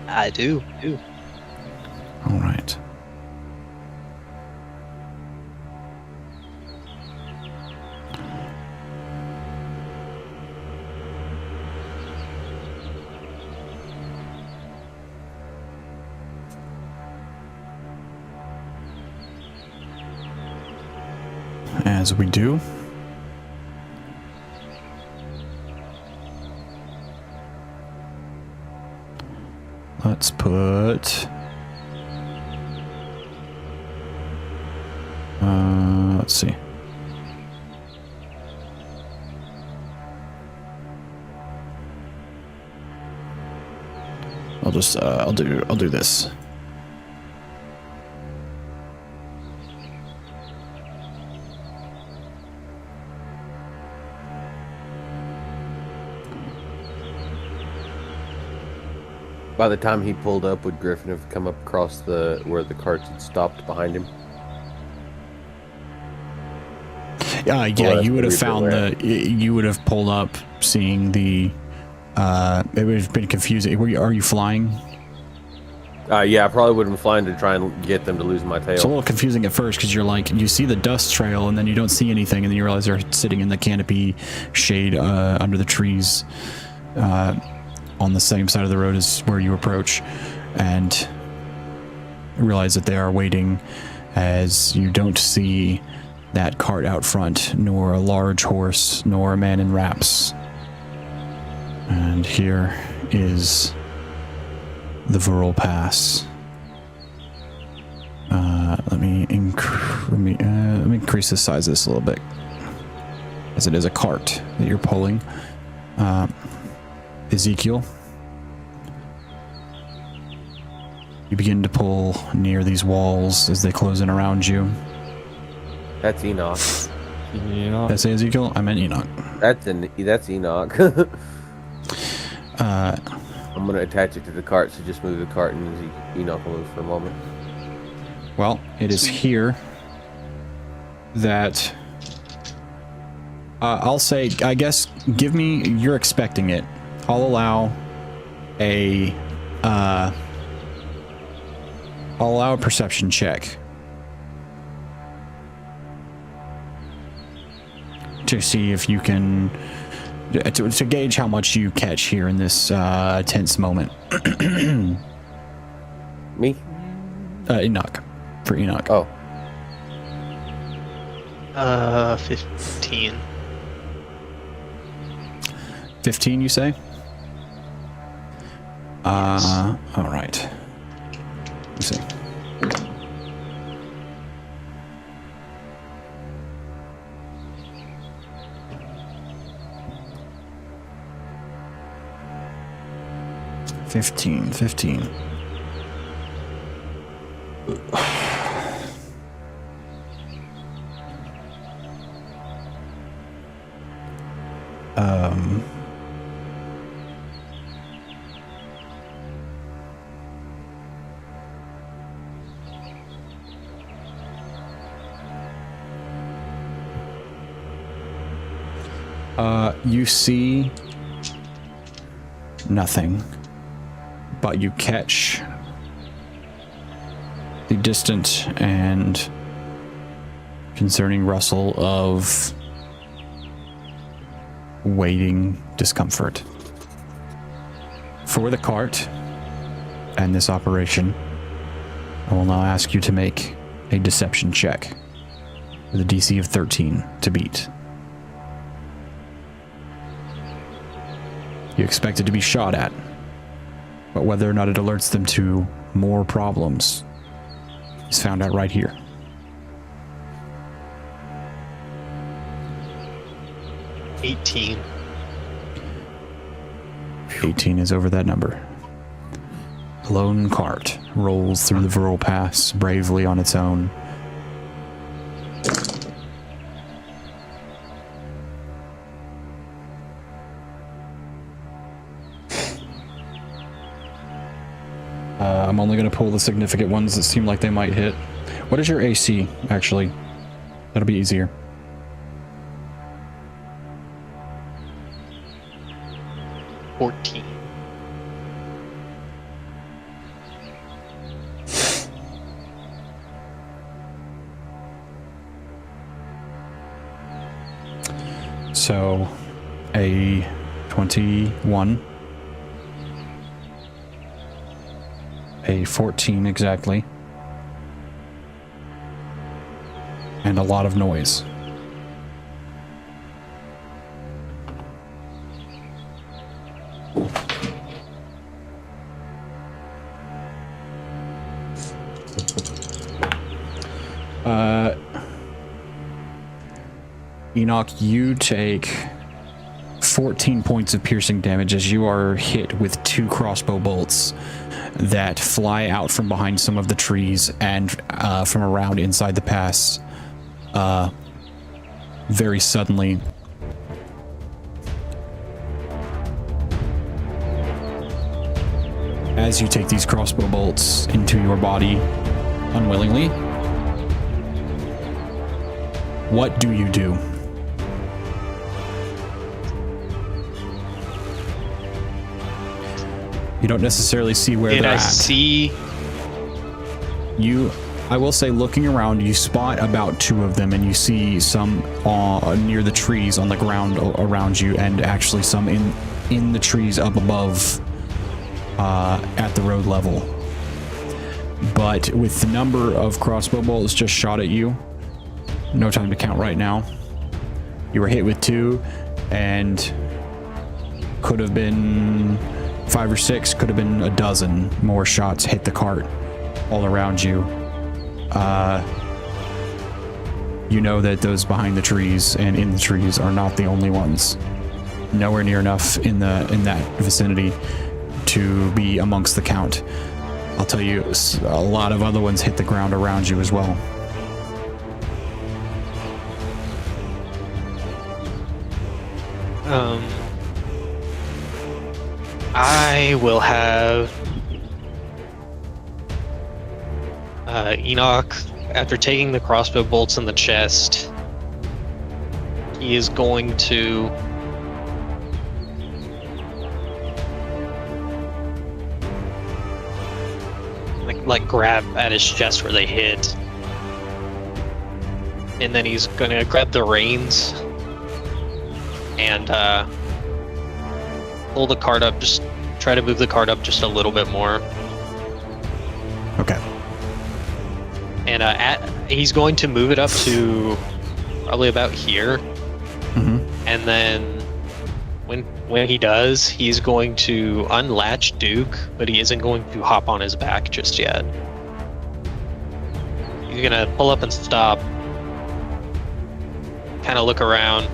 I do. All right. As we do, let's put let's see. I'll do this. By the time he pulled up, would Griffin have come up across where the carts had stopped behind him? Yeah, you would have found you would have pulled up, seeing the. It would have been confusing. Are you flying? Yeah, I probably would have been flying to try and get them to lose my tail. It's a little confusing at first because you're like, you see the dust trail and then you don't see anything, and then you realize they're sitting in the canopy shade under the trees. On the same side of the road as where you approach, and realize that they are waiting, as you don't see that cart out front, nor a large horse, nor a man in wraps. And here is the Vural Pass. Let me increase the size of this a little bit, as it is a cart that you're pulling. Ezekiel, you begin to pull near these walls as they close in around you. That's Enoch. Did I say Ezekiel? I meant Enoch. That's Enoch. I'm gonna attach it to the cart, so just move the cart and Enoch will move for a moment. Well, it is here that I'll say, I guess, give me, you're expecting it. I'll allow a perception check to see if you can, to gauge how much you catch here in this tense moment. Me? Enoch. For Enoch. Oh. 15. 15, you say? All right. Let's see. Fifteen. You see nothing, but you catch the distant and concerning rustle of waiting discomfort. For the cart and this operation, I will now ask you to make a deception check with a DC of 13 to beat. You expect it to be shot at, but whether or not it alerts them to more problems is found out right here. $18. 18 is over that number. A lone cart rolls through the Viral Pass bravely on its own. I'm only going to pull the significant ones that seem like they might hit. What is your AC, actually? That'll be easier. $14. So, a 21. A 14 exactly. And a lot of noise. Enoch, you take 14 points of piercing damage as you are hit with 2 crossbow bolts that fly out from behind some of the trees and from around inside the pass very suddenly. As you take these crossbow bolts into your body unwillingly, what do you do? You don't necessarily see where they're at. See? I will say, looking around, you spot about 2 of them, and you see some near the trees on the ground around you, and actually some in the trees up above at the road level. But with the number of crossbow bolts just shot at you, no time to count right now. You were hit with 2, and could have been 5 or 6, could have been a dozen more shots hit the cart all around you. You know that those behind the trees and in the trees are not the only ones. Nowhere near enough in that vicinity to be amongst the count. I'll tell you, a lot of other ones hit the ground around you as well. I will have Enoch, after taking the crossbow bolts in the chest, he is going to like grab at his chest where they hit, and then he's gonna grab the reins and pull the cart up, just try to move the cart up just a little bit more. Okay. And he's going to move it up to probably about here. Mm-hmm. And then when he does, he's going to unlatch Duke, but he isn't going to hop on his back just yet. He's gonna pull up and stop, kind of look around.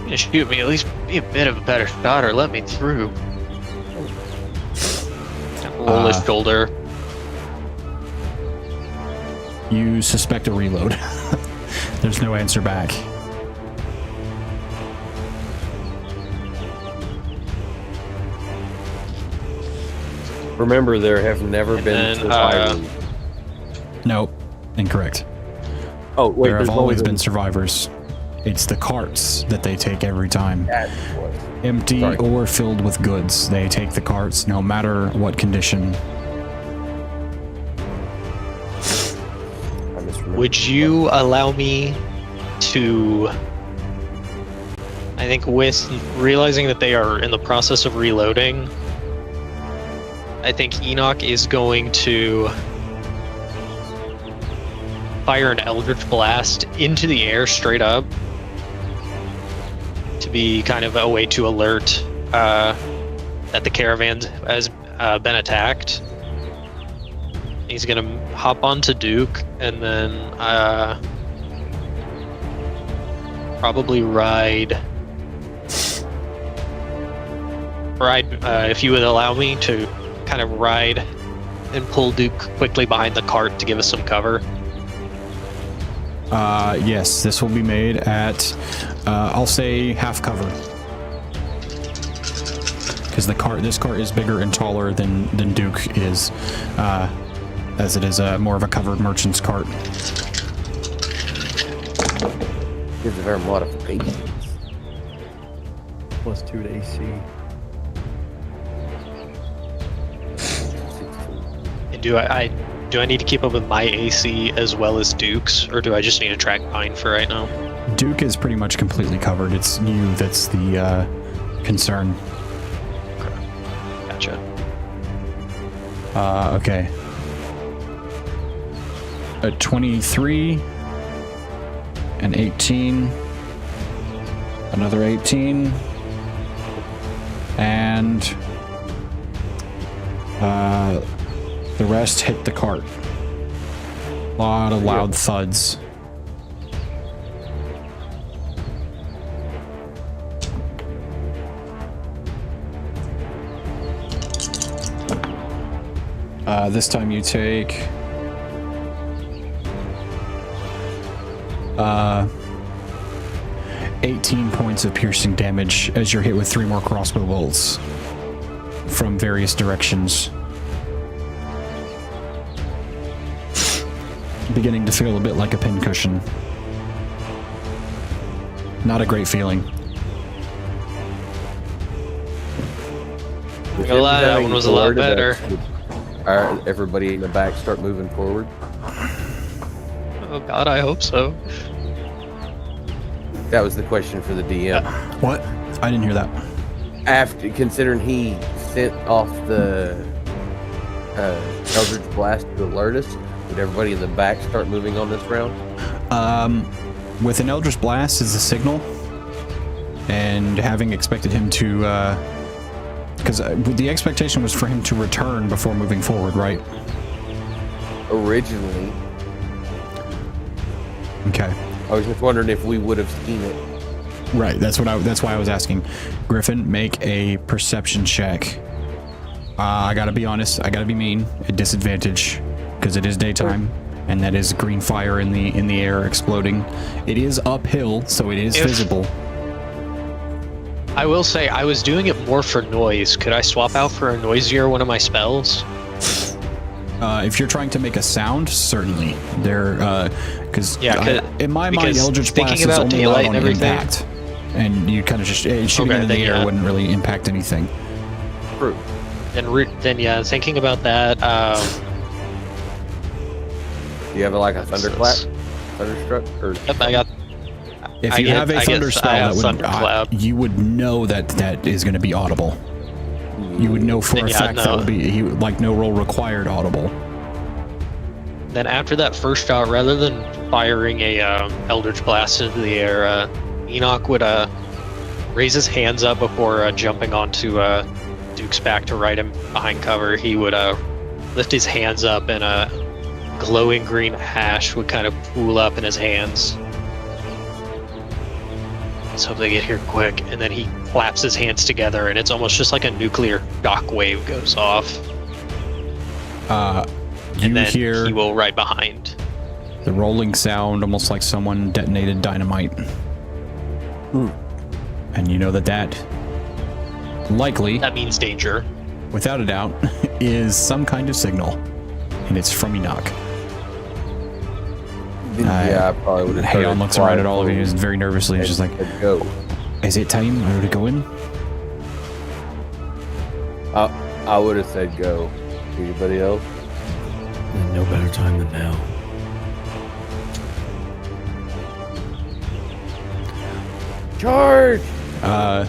Gonna shoot me, at least be a bit of a better shot or let me through. Roll his shoulder. You suspect a reload. There's no answer back. Remember, there have never been survivors. Nope. Incorrect. Oh, wait, there have there's always been survivors. It's the carts that they take every time. That's what. Empty Sorry. or filled with goods. They take the carts no matter what condition. I misremembered. Would you allow me to... I think with realizing that they are in the process of reloading, I think Enoch is going to fire an Eldritch Blast into the air straight up to be kind of a way to alert that the caravan has been attacked. He's gonna hop onto Duke and then probably ride, if you would allow me to kind of ride and pull Duke quickly behind the cart to give us some cover. Yes, this will be made at, I'll say half cover. Because this cart is bigger and taller than Duke is, as it is more of a covered merchant's cart. Gives a very modifications. +2 to AC. And do I need to keep up with my AC as well as Duke's, or do I just need to track mine for right now? Duke is pretty much completely covered. It's you that's the concern. Gotcha. Okay. A 23, an 18, another 18, and the rest hit the cart. A lot of loud thuds. This time you take 18 points of piercing damage as you're hit with 3 more crossbow bolts from various directions. Beginning to feel a bit like a pincushion. Not a great feeling. That one was a lot better. Alright, everybody in the back start moving forward. Oh god, I hope so. That was the question for the DM. What? I didn't hear that. After considering he sent off the Eldritch Blast to alert us, would everybody in the back start moving on this round? With an Eldritch Blast as a signal, and having expected him to, because the expectation was for him to return before moving forward, right? originally. Okay. I was just wondering if we would have seen it. Right. That's why I was asking. Griffin, make a perception check. I gotta be honest. I gotta be mean. At disadvantage, because it is daytime, and that is green fire in the air exploding. It is uphill, so it is visible. I will say I was doing it more for noise. Could I swap out for a noisier one of my spells? If you're trying to make a sound, certainly. Because in my mind, because Eldritch Blast thinking is about only daylight allowed on and everything. impact, and you kind of just shooting it in the air wouldn't really impact anything. True. Then yeah, thinking about that. Do you have like a thunderclap, thunderstruck, or? Yep, I got. If you have a thunder spell, thunderclap. you would know that is going to be audible. You would know for a fact that would be like no roll required audible. Then after that first shot, rather than firing a Eldritch Blast into the air, Enoch would raise his hands up before jumping onto Duke's back to ride him behind cover. He would lift his hands up, and a glowing green ash would kind of pool up in his hands. Let's hope they get here quick. And then he claps his hands together, and it's almost just like a nuclear shock wave goes off. And then hear he will ride behind. the rolling sound, almost like someone detonated dynamite. And you know that likely, That means danger. without a doubt, is some kind of signal, and it's from Enoch. Yeah, I probably would have. Hayon looks around at all of you, he's very nervously. He's just like, go. "Is it time to go in?" I would have said go. Anybody else? No better time than now. Charge! I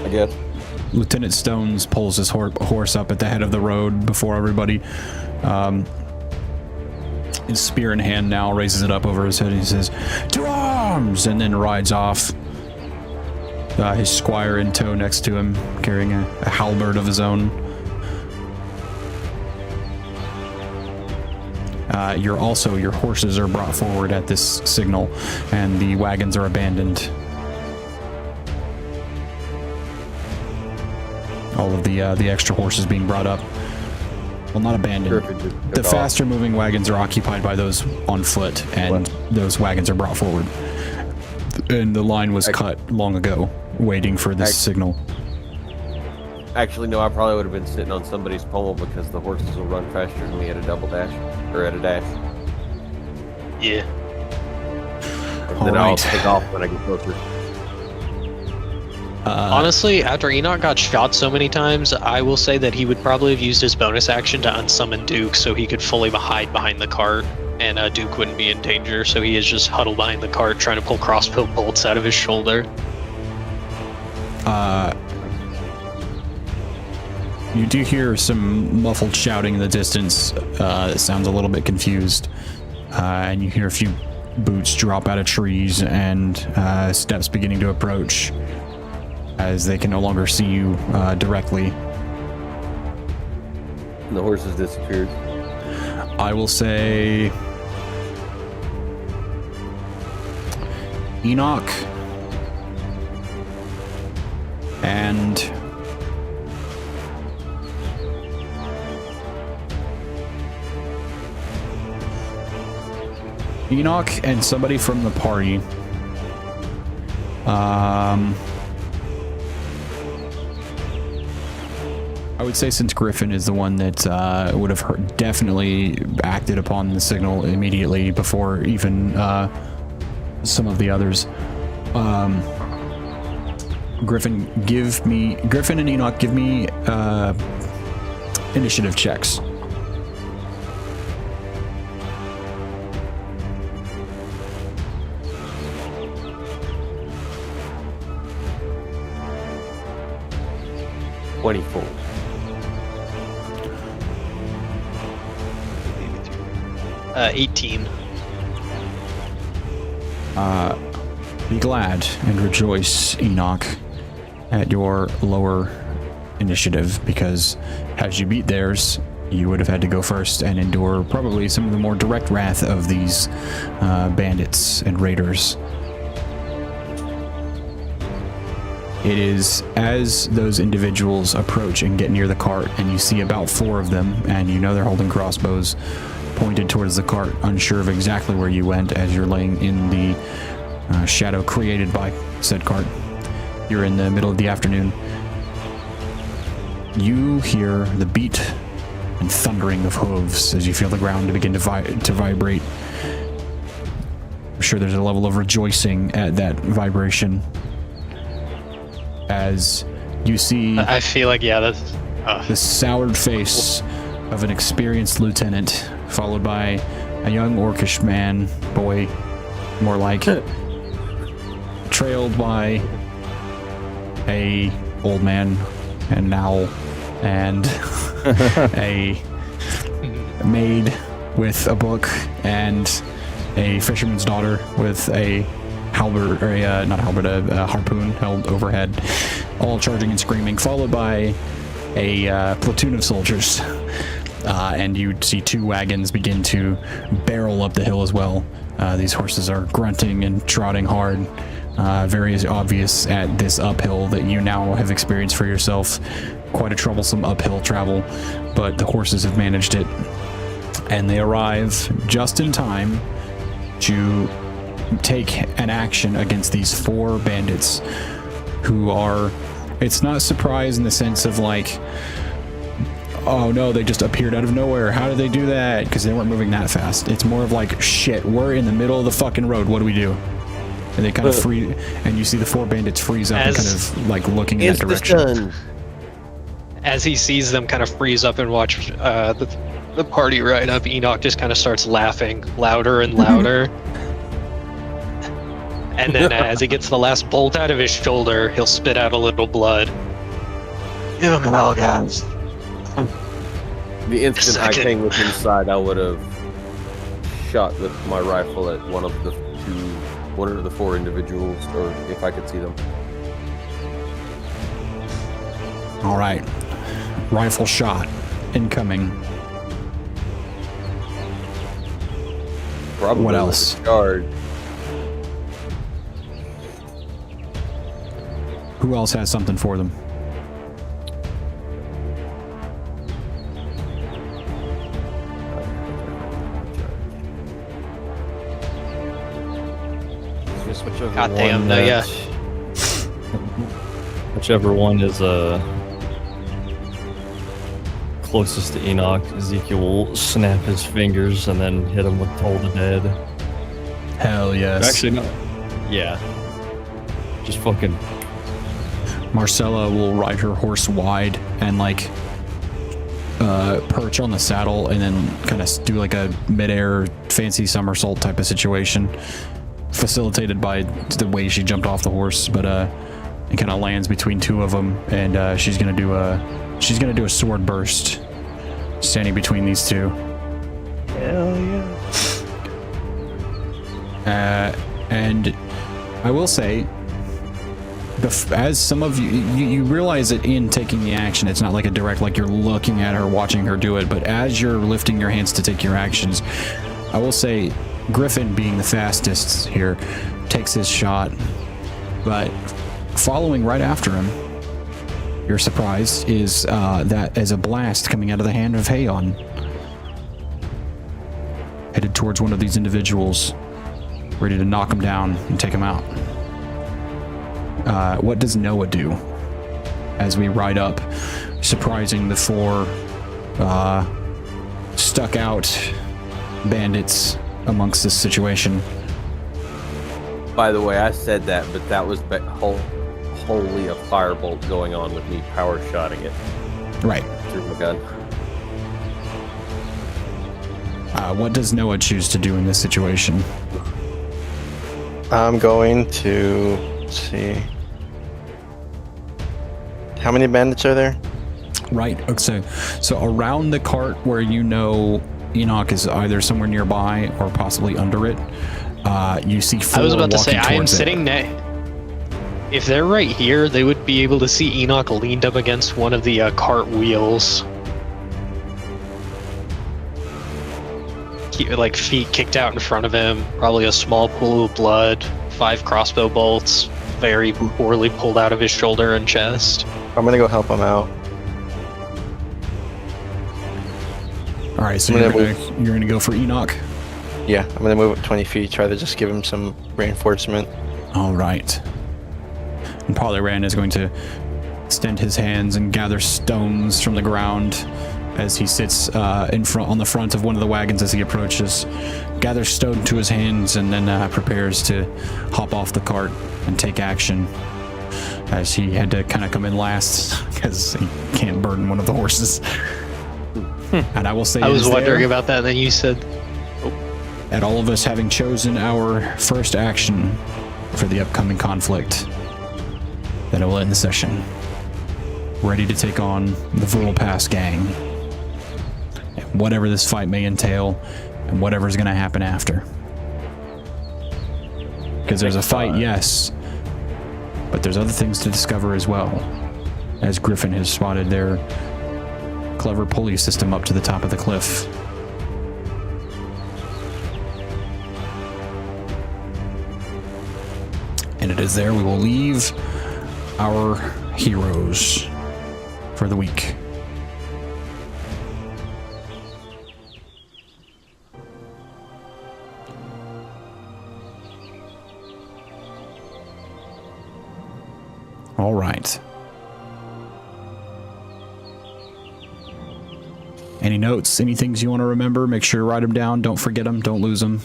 guess. Lieutenant Stones pulls his horse up at the head of the road before everybody. His spear in hand now, raises it up over his head. He says, "To arms!" and then rides off. His squire in tow next to him, carrying a halberd of his own. Your horses are brought forward at this signal, and the wagons are abandoned. All of the extra horses being brought up. Well, not abandoned. The faster moving wagons are occupied by those on foot, and those wagons are brought forward. And the line was cut long ago, waiting for this signal. Actually, no, I probably would have been sitting on somebody's pommel because the horses will run faster than me at a double dash, or at a dash. Yeah. And then I'll take off when I get closer. Honestly, after Enoch got shot so many times, I will say that he would probably have used his bonus action to unsummon Duke so he could fully hide behind the cart, and Duke wouldn't be in danger, so he is just huddled behind the cart trying to pull crossbow bolts out of his shoulder. You do hear some muffled shouting in the distance. It sounds a little bit confused. And you hear a few boots drop out of trees and steps beginning to approach as they can no longer see you directly. And the horses disappeared. I will say Enoch and somebody from the party. I would say since Griffin is the one that would have definitely acted upon the signal immediately before even some of the others. Griffin and Enoch, give me initiative checks. $24. 18. Be glad and rejoice, Enoch, at your lower initiative, because as you beat theirs, you would have had to go first and endure probably some of the more direct wrath of these bandits and raiders. It is as those individuals approach and get near the cart, and you see about 4 of them, and you know they're holding crossbows pointed towards the cart, unsure of exactly where you went as you're laying in the shadow created by said cart. You're in the middle of the afternoon. You hear the beat and thundering of hooves as you feel the ground to begin to vibrate. I'm sure there's a level of rejoicing at that vibration as you see I feel like, yeah, that's... the soured face of an experienced lieutenant, followed by a young orcish boy, more like, trailed by a old man and an owl, and a maid with a book, and a fisherman's daughter with a halberd, or a harpoon held overhead, all charging and screaming, followed by a platoon of soldiers. And you see 2 wagons begin to barrel up the hill as well. These horses are grunting and trotting hard. Very obvious at this uphill that you now have experienced for yourself. Quite a troublesome uphill travel, but the horses have managed it. And they arrive just in time to take an action against these 4 bandits who are... It's not surprise in the sense of like, oh no, they just appeared out of nowhere. How did they do that? Because they weren't moving that fast. It's more of like, shit, we're in the middle of the fucking road. What do we do? And they kind of freeze, and you see the 4 bandits freeze up and kind of like looking in that direction. As he sees them kind of freeze up and watch the party ride up, Enoch just kind of starts laughing louder and louder. And then as he gets the last bolt out of his shoulder, he'll spit out a little blood. Give him hell, guys. The instant I came with inside, I would have shot with my rifle at one of the 4 individuals, or if I could see them. All right, rifle shot incoming. Probably what else? Guard. Who else has something for them? Just whichever God damn, one no, yeah. Whichever one is closest to Enoch, Ezekiel will snap his fingers and then hit him with Toll the Dead. Hell yes. Actually, no. Yeah. Just fucking... Marcella will ride her horse wide and like perch on the saddle and then kind of do like a midair fancy somersault type of situation, facilitated by the way she jumped off the horse. But it kind of lands between 2 of them, and she's gonna do a sword burst, standing between these 2. Hell yeah. And I will say, as some of you realize that in taking the action, it's not like a direct, like you're looking at her, watching her do it, but as you're lifting your hands to take your actions, I will say Griffin, being the fastest here, takes his shot, but following right after him, your surprise is that as a blast coming out of the hand of Hayon, headed towards one of these individuals, ready to knock him down and take him out. What does Noah do as we ride up, surprising the 4 stuck out bandits amongst this situation? By the way, I said that, but that was wholly a firebolt going on with me power shotting it. Right. Through my gun. What does Noah choose to do in this situation? I'm going to... Let's see. How many bandits are there? Right. Okay. So around the cart where you know Enoch is either somewhere nearby or possibly under it, you see 4 I was about to say, I am towards it. sitting if they're right here, they would be able to see Enoch leaned up against one of the cart wheels. like feet kicked out in front of him, probably a small pool of blood, 5 crossbow bolts, very poorly pulled out of his shoulder and chest. I'm gonna go help him out. All right, so you're gonna go for Enoch. Yeah, I'm gonna move it 20 feet, try to just give him some reinforcement. All right. And Polyran is going to extend his hands and gather stones from the ground as he sits on the front of one of the wagons as he approaches. Gathers stone to his hands and then prepares to hop off the cart and take action, as he had to kind of come in last because he can't burden one of the horses. And I will say, I was wondering about that, and then you said, at all of us having chosen our first action for the upcoming conflict, then it will end the session. Ready to take on the Vural Pass gang, and whatever this fight may entail, and whatever's going to happen after. Because there's a fight, yes, but there's other things to discover as well, as Griffin has spotted their clever pulley system up to the top of the cliff. And it is there we will leave our heroes for the week. All right. Any notes? Any things you want to remember? Make sure you write them down. Don't forget them. Don't lose them.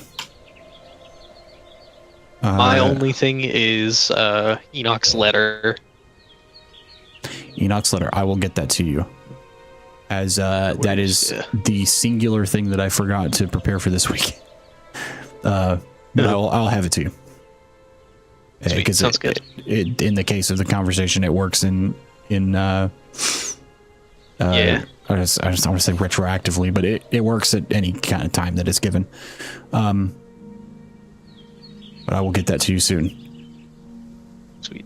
my only thing is Enoch's letter. Enoch's letter. I will get that to you. As that is the singular thing that I forgot to prepare for this week. But I'll have it to you. Sweet. Sounds good. In the case of the conversation, it works in yeah. I just don't want to say retroactively, but it works at any kind of time that it's given. But I will get that to you soon. Sweet.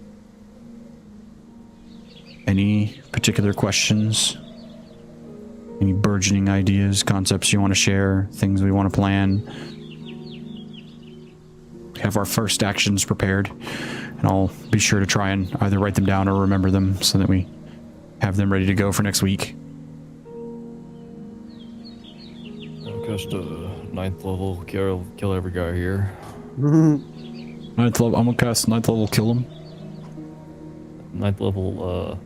Any particular questions? Any burgeoning ideas, concepts you want to share, things we want to plan? We have our first actions prepared, and I'll be sure to try and either write them down or remember them so that we have them ready to go for next week. Just 9th level, kill every guy here. 9th level, I'm gonna cast 9th level, kill him. 9th level,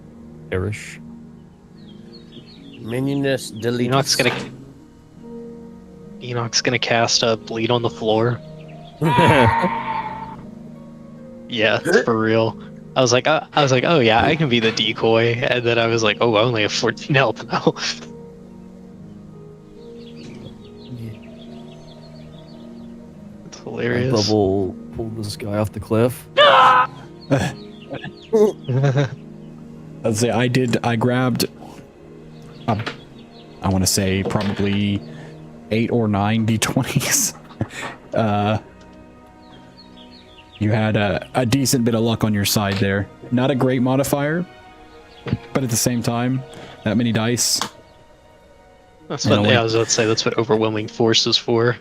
perish. Minioness delete. Enoch's gonna cast a bleed on the floor. Yeah, for real. I was like, oh yeah, I can be the decoy, and then I was like, oh, I only have 14 health now. It's hilarious. Level, pull this guy off the cliff. Let's say I grabbed, I want to say probably 8 or 9 d20s. You had a decent bit of luck on your side there. Not a great modifier, but at the same time, that many dice. That's what I was about to say. That's what overwhelming force is for.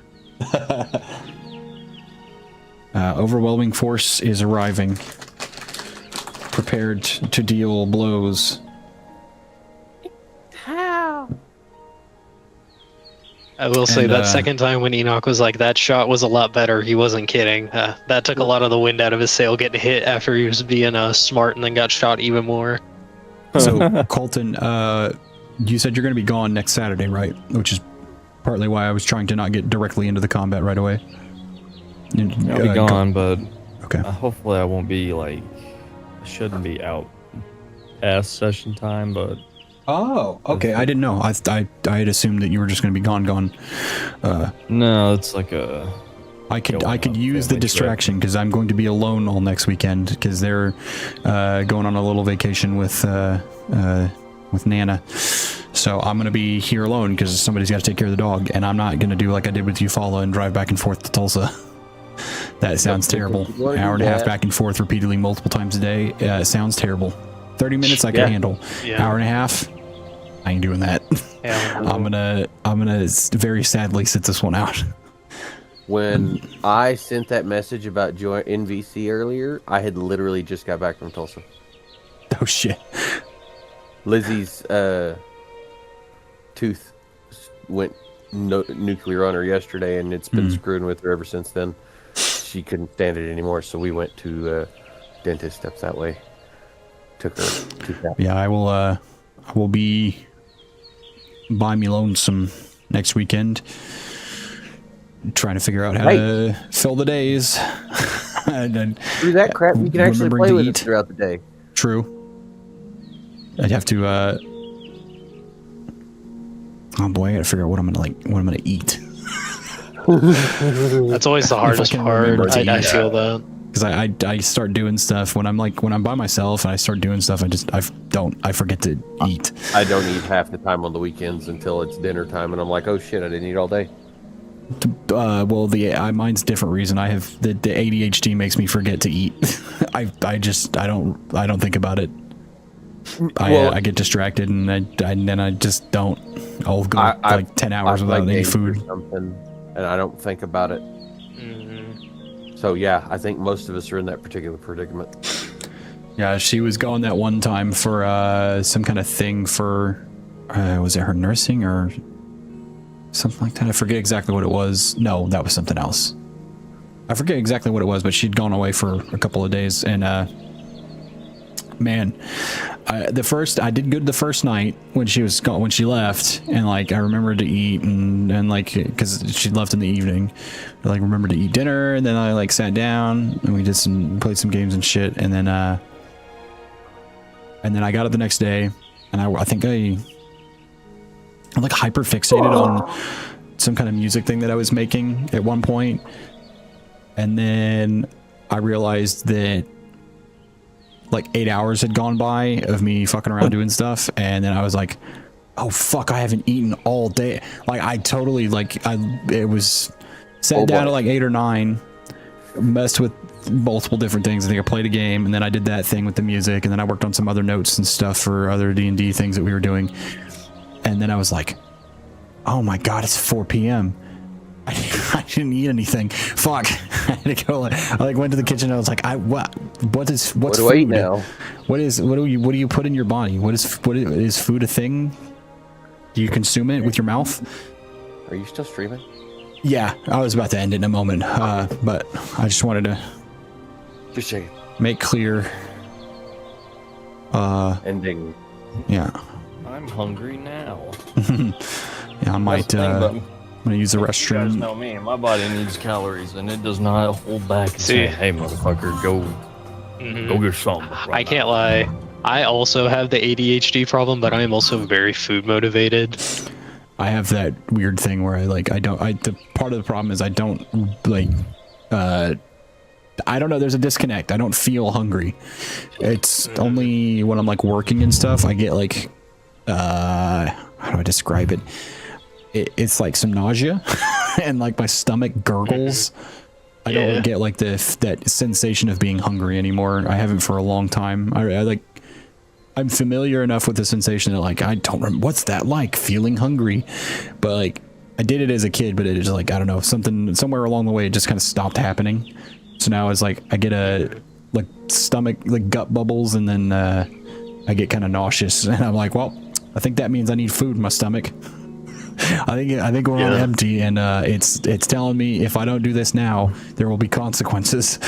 Overwhelming force is arriving, prepared to deal blows. I will say that second time when Enoch was like, that shot was a lot better, he wasn't kidding. That took a lot of the wind out of his sail getting hit after he was being smart and then got shot even more. So, Colton, you said you're going to be gone next Saturday, right? Which is partly why I was trying to not get directly into the combat right away. I'll be gone, but okay. Hopefully I won't be I shouldn't be out past session time, but... Oh, okay. I didn't know. I had assumed that you were just going to be gone. No, it's like a... I could use the distraction because I'm going to be alone all next weekend because they're going on a little vacation with Nana. So I'm going to be here alone because somebody's got to take care of the dog, and I'm not going to do like I did with Eufaula and drive back and forth to Tulsa. That sounds terrible. An hour and a half back and forth repeatedly multiple times a day. Sounds terrible. 30 minutes I can handle. Yeah. Hour and a half. I ain't doing that. Yeah. I'm gonna very sadly sit this one out. When I sent that message about join NVC earlier, I had literally just got back from Tulsa. Oh shit. Lizzie's tooth went nuclear on her yesterday, and it's been screwing with her ever since then. She couldn't stand it anymore, so we went to dentist up that way. Took her to that. Yeah, I will be by me lonesome next weekend, trying to figure out how to fill the days. And then Through that crap, you can actually remembering play to with eat. it throughout the day. True. I'd have to. Oh boy, I gotta figure out what I'm gonna eat. That's always the hardest can part. remember to I eat. feel that. Because I start doing stuff when I'm by myself and I start doing stuff. I forget to eat. I don't eat half the time on the weekends until it's dinner time, and I'm like, oh shit, I didn't eat all day. Well, mine's a different reason. I have the ADHD makes me forget to eat. I don't think about it. I get distracted and then I just don't. I'll go like 10 hours without any food. Or something, and I don't think about it. So yeah, I think most of us are in that particular predicament. Yeah, she was going that one time for some kind of thing for was it her nursing or something like that? I forget exactly what it was. No, that was something else. I forget exactly what it was, but she'd gone away for a couple of days, and man, I did good the first night when she was gone, when she left, and like I remembered to eat and like because she left in the evening, I like remembered to eat dinner, and then I like sat down and we played some games and shit, and then I got up the next day, and I think I'm like hyper fixated on some kind of music thing that I was making at one point, and then I realized that like 8 hours had gone by of me fucking around doing stuff, and then I was like, oh fuck, I haven't eaten all day. Like I totally it was sat down at like 8 or 9, messed with multiple different things. I think I played a game, and then I did that thing with the music, and then I worked on some other notes and stuff for other D&D things that we were doing, and then I was like, oh my god, it's 4 p.m. I didn't eat anything. Fuck. I had to go. I went to the kitchen. And I was like, what's What do food? I eat now? What do you put in your body? What is food a thing? Do you consume it with your mouth? Are you still streaming? Yeah, I was about to end it in a moment, but I just wanted to Just checking. make clear. Ending. Yeah. I'm hungry now. Yeah, I might. I'm gonna use the You guys restroom. know me. My body needs calories, and it does not hold back and See. say, "Hey, motherfucker, go get some." I can't lie. I also have the ADHD problem, but I am also very food motivated. I have that weird thing where the part of the problem is I don't know, there's a disconnect. I don't feel hungry. It's only when I'm like working and stuff, I get like, how do I describe it? It's like some nausea and like my stomach gurgles. I don't get like that sensation of being hungry anymore. I haven't for a long time. I'm familiar enough with the sensation that like I don't remember what's that like, feeling hungry, but like I did it as a kid, but it is like I don't know, somewhere along the way it just kind of stopped happening. So now it's like I get a like stomach like gut bubbles, and then I get kind of nauseous, and I'm like, well, I think that means I need food in my stomach. I think we're on empty, and it's telling me if I don't do this now, there will be consequences.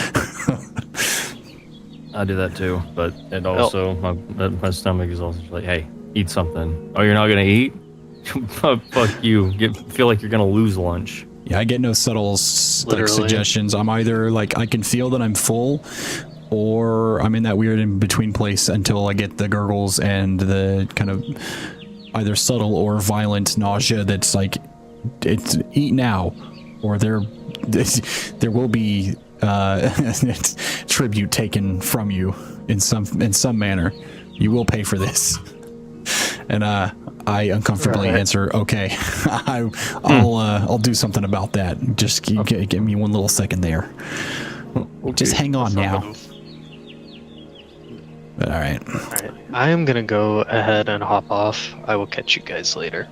I do that too, but it also my stomach is also like, hey, eat something. Oh, you're not gonna eat? Fuck you. Feel like you're gonna lose lunch. Yeah, I get no subtle suggestions. I'm either like I can feel that I'm full, or I'm in that weird in between place until I get the gurgles and the kind of either subtle or violent nausea that's like, it's eat now, or there will be tribute taken from you in some manner. You will pay for this. And I uncomfortably answer, okay. I'll do something about that. Just give me one little second there. Okay. Just hang on now. But all right. Alright, I am gonna go ahead and hop off. I will catch you guys later.